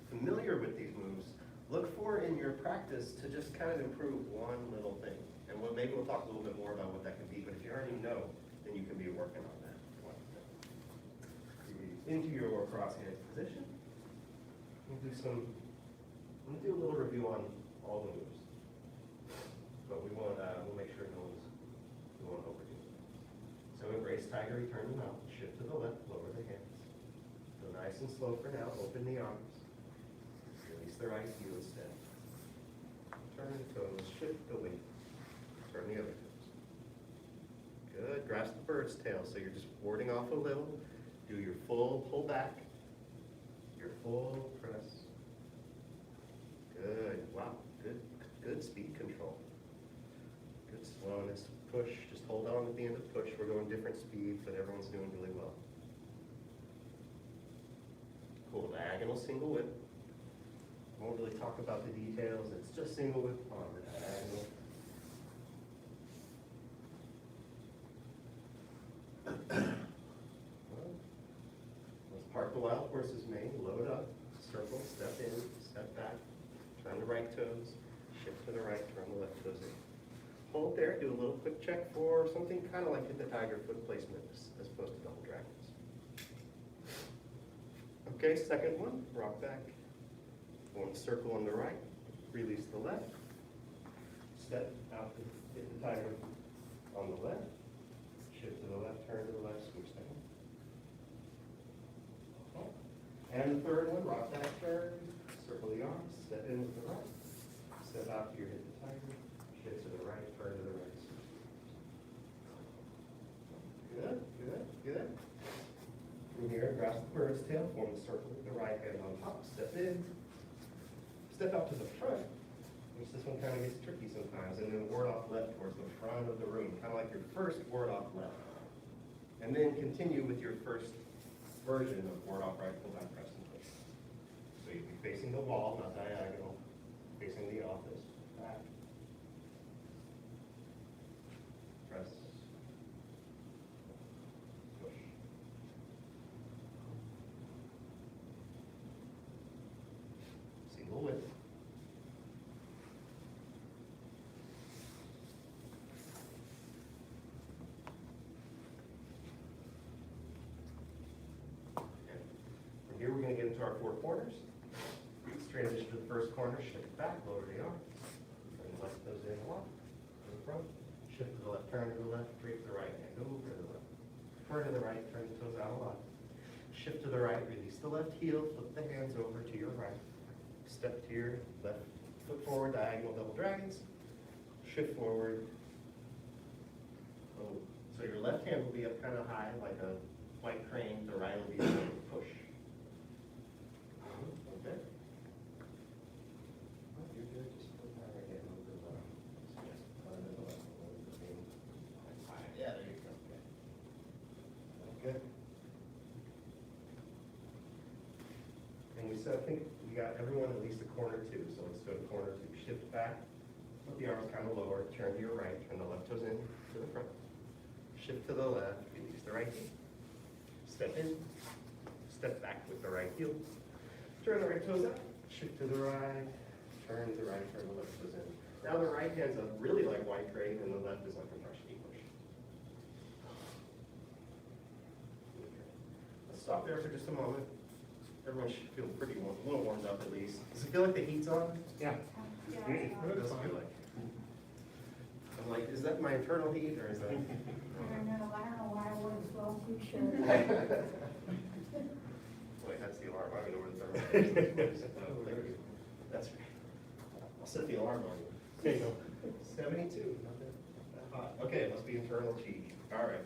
familiar with these moves, look for in your practice to just kind of improve one little thing. And maybe we'll talk a little bit more about what that could be, but if you already know, then you can be working on that. Into your crosshands position. We'll do a little review on all the moves. But we'll make sure we won't overdo it. So embrace tiger, return the mouth, shift to the left, lower the hands. Go nice and slow for now, open the arms. Release the right heel instead. Turn the toes, shift the weight. Turn the other toes. Good, grasp the bird's tail, so you're just warding off a little. Do your full pull back, your full press. Good, wow, good speed control. Good slowness, push, just hold on at the end of push. We're going different speeds, but everyone's doing really well. Cool, diagonal single whip. Won't really talk about the details, it's just single whip on the diagonal. Let's park the wild horse's mane, load up, circle, step in, step back, turn the right toes, shift to the right, turn the left toes in. Hold there, do a little quick check for something kind of like hit the tiger foot placement as opposed to double dragons. Okay, second one, rock back. One circle on the right, release the left, step out to hit the tiger on the left, shift to the left, turn to the left, switch down. And the third one, rock back turn, circle the arms, step in with the right, step out to your hit the tiger, shift to the right, turn to the right. Good, good, good. From here, grasp the bird's tail, form the circle with the right hand on top, step in, step out to the front, which this one kind of gets tricky sometimes, and then ward off left towards the front of the room, kind of like your first ward off left. And then continue with your first version of ward off right, pull back, press and push. So you'd be facing the wall, not diagonal, facing the office, back, press, push. Single whip. Here we're going to get into our four corners. Let's transition to the first corner, shift back, lower the arms. Turn the left toes in a lot, to the front. Shift to the left, turn to the left, drape the right hand over to the left. Turn to the right, turn the toes out a lot. Shift to the right, release the left heel, flip the hands over to your right. Step to your left foot forward, diagonal double dragons. Shift forward. Oh, so your left hand will be up kind of high, like a white crane. The right will be a push. Okay. Oh, you're good. Just put that right hand over the left. Just put it in the left. Yeah, there you go. Okay. Good. And we said, I think we got everyone at least a corner two. So let's go to corner two. Shift back. Put the arms kind of lower. Turn to your right. Turn the left toes in to the front. Shift to the left. Release the right heel. Step in. Step back with the right heel. Turn the right toes out, shift to the right, turn to the right, turn the left toes in. Now the right hand's up really like white crane and the left is like a fresh knee push. Okay. Let's stop there for just a moment. Everyone should feel pretty warm, a little warmed up at least. Does it feel like the heat's on? Yeah. What does it feel like? like, is that my internal heat or is that? I don't know why I wore this long sleeve shirt. Wait, that's the alarm. I don't know where the thermostat is. Oh, there we go. That's right. I'll set the alarm on you. There you go. 72, not that hot. Okay, it must be internal cheek. All right.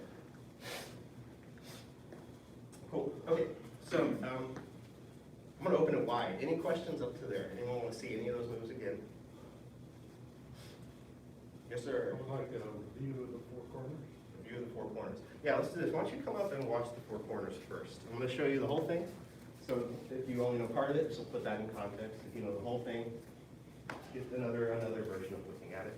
Cool. Okay, so I'm going to open it wide. Any questions up to there? Anyone want to see any of those moves again? Yes, sir. I would like a view of the four corners. View of the four corners. Yeah, let's do this. Why don't you come up and watch the four corners first? I'm going to show you the whole thing. So if you only know part of it, just put that in context. If you know the whole thing, get another version of looking at it.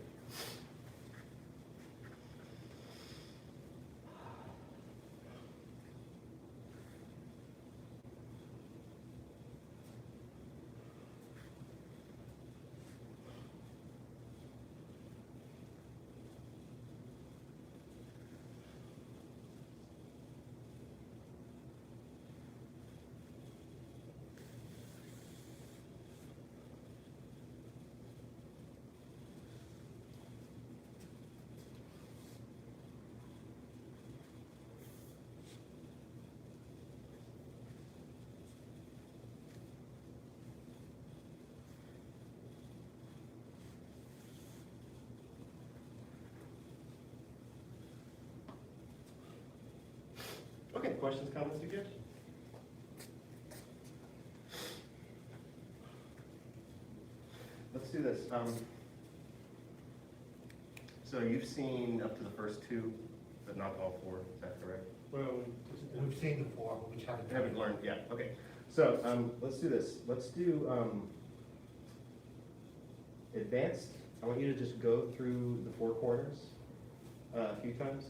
Okay, questions, comments, suggestions? Let's do this. So you've seen up to the first two, but not all four, is that correct? Well, We've seen the four, but we haven't. Haven't learned, yeah, okay. So let's do this. Let's do advanced. I want you to just go through the four corners a few times.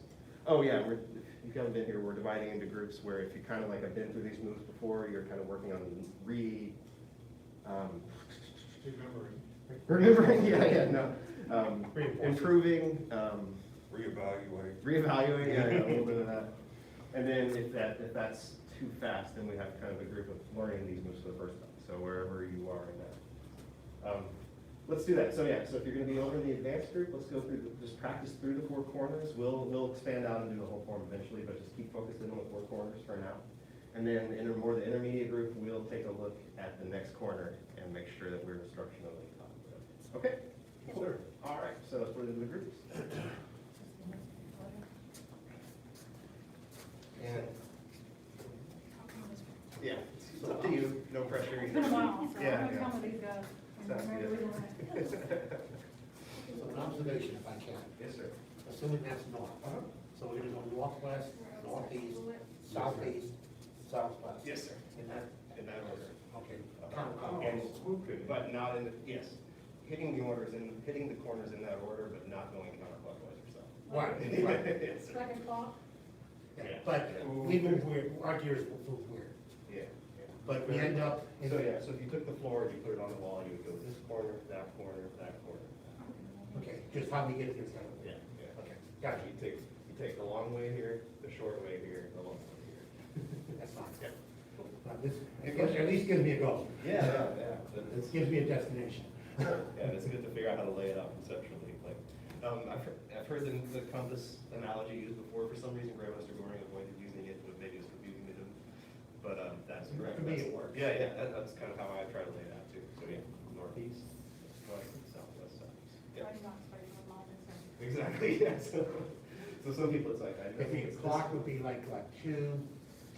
Oh yeah, if you haven't been here, we're dividing into groups where if you kind of like have been through these moves before, you're kind of working on remembering, improving, reevaluating, yeah, a little bit of that. And then if that's too fast, then we have kind of a group of learning these moves for the first time. So wherever you are in that. Let's do that. So yeah, so if you're going to be over in the advanced group, let's go through, just practice through the four corners. We'll expand out and do the whole form eventually, but just keep focusing on the four corners for now. And then in the intermediate group, we'll take a look at the next corner and make sure that we're instructionally top. Okay? Clear. All right, so let's put it into the groups. And yeah, it's up to you. No pressure. It's been a while, so I'm Yeah, gonna yeah. come with these guys. Sounds good. So an observation, if I can, Yes, sir. assuming that's north. So we're gonna go northwest, northeast, southeast, southwest. Yes, sir. In that, order. okay. But not in the, yes, hitting the corners in that order, but not going counterclockwise yourself. Right, right. Yes, sir. Second clock. Yeah, but we move weird, our gears will move weird. Yeah. But we end up in. So yeah, so if you took the floor and you put it on the wall, you would go this corner, that corner, that corner. Okay, just how we get here. Yeah, yeah. Okay, gotcha. You take the long way here, the short way here, the long way here. That's fine. Yeah. This, at least gives me a goal. Yeah, yeah. It gives me a destination. Yeah, it's good to figure out how to lay it out conceptually. Like, I've heard the compass analogy used before. For some reason, Grandmaster Gohring avoided using it, but maybe it's confusing to him. But that's correct. For me, it works. Yeah, yeah, that's kind of how I try to lay it out too. So yeah, northeast, west, southwest, southeast. Yeah, Writing box, writing on mine, it's like- exactly. Yeah. So some people, it's like I I think it's the clock would be like 2,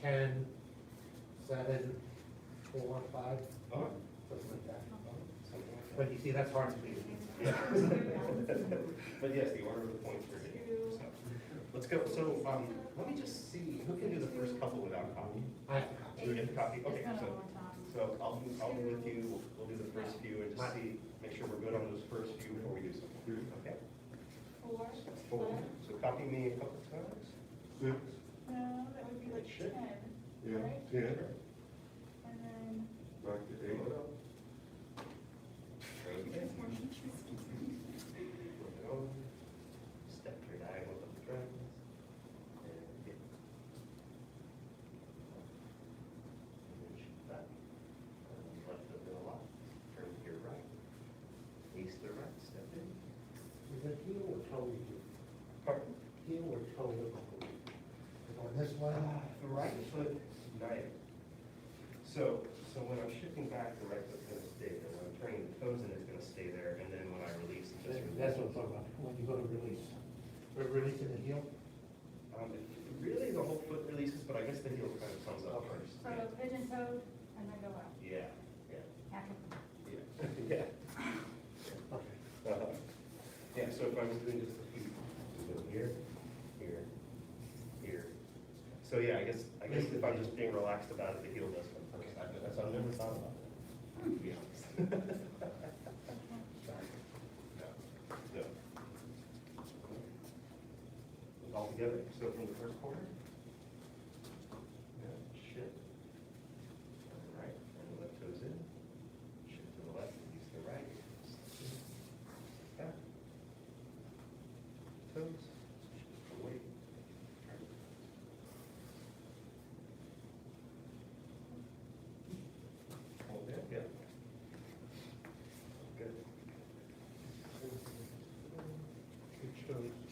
10, 7, 4, 5, Oh. something like that. But you see, that's hard for me to do. Yeah. But yes, the order of the points are here. So, let's go. So let me just see who can do the first couple without copy. I, Do we get the copy? Okay. It's been a So, long time. so I'll be with you. We'll do the first few and just see, make sure we're good on those first few before we do something. Okay. 4. So copy me a couple times. No, that would be like Shit. 10, Yeah, right? yeah. And then, Back to 8. Step your diagonal up the triangles. And get. And then shoot back. Left of the left. Turn to your right. Face the right, step in. is that you or tell me to? heel or toe looking for you? On this one? The right foot, neither. So when I'm shifting back, the right foot's gonna stay there. When I'm turning the toes in, it's gonna stay there, and then when I release, it just releases. That's what I'm talking about, when you go to release. We're releasing the heel? Really, the whole foot releases, but I guess the heel kind of comes up Okay. first. So pigeon toed and then go out. Yeah, yeah, Happy. yeah. Okay. Uh-huh. Yeah, so if I'm doing just a few, go here, here, here. So yeah, I guess if I'm just being relaxed about it, the heel does come first. I've never thought about that, to be honest. No. All together, so from the first corner. Yeah, shift. All right, and the left toes in. Shift to the left, release the right. Back. Toes. Shift away. Hold it, yeah. Good. Good shows.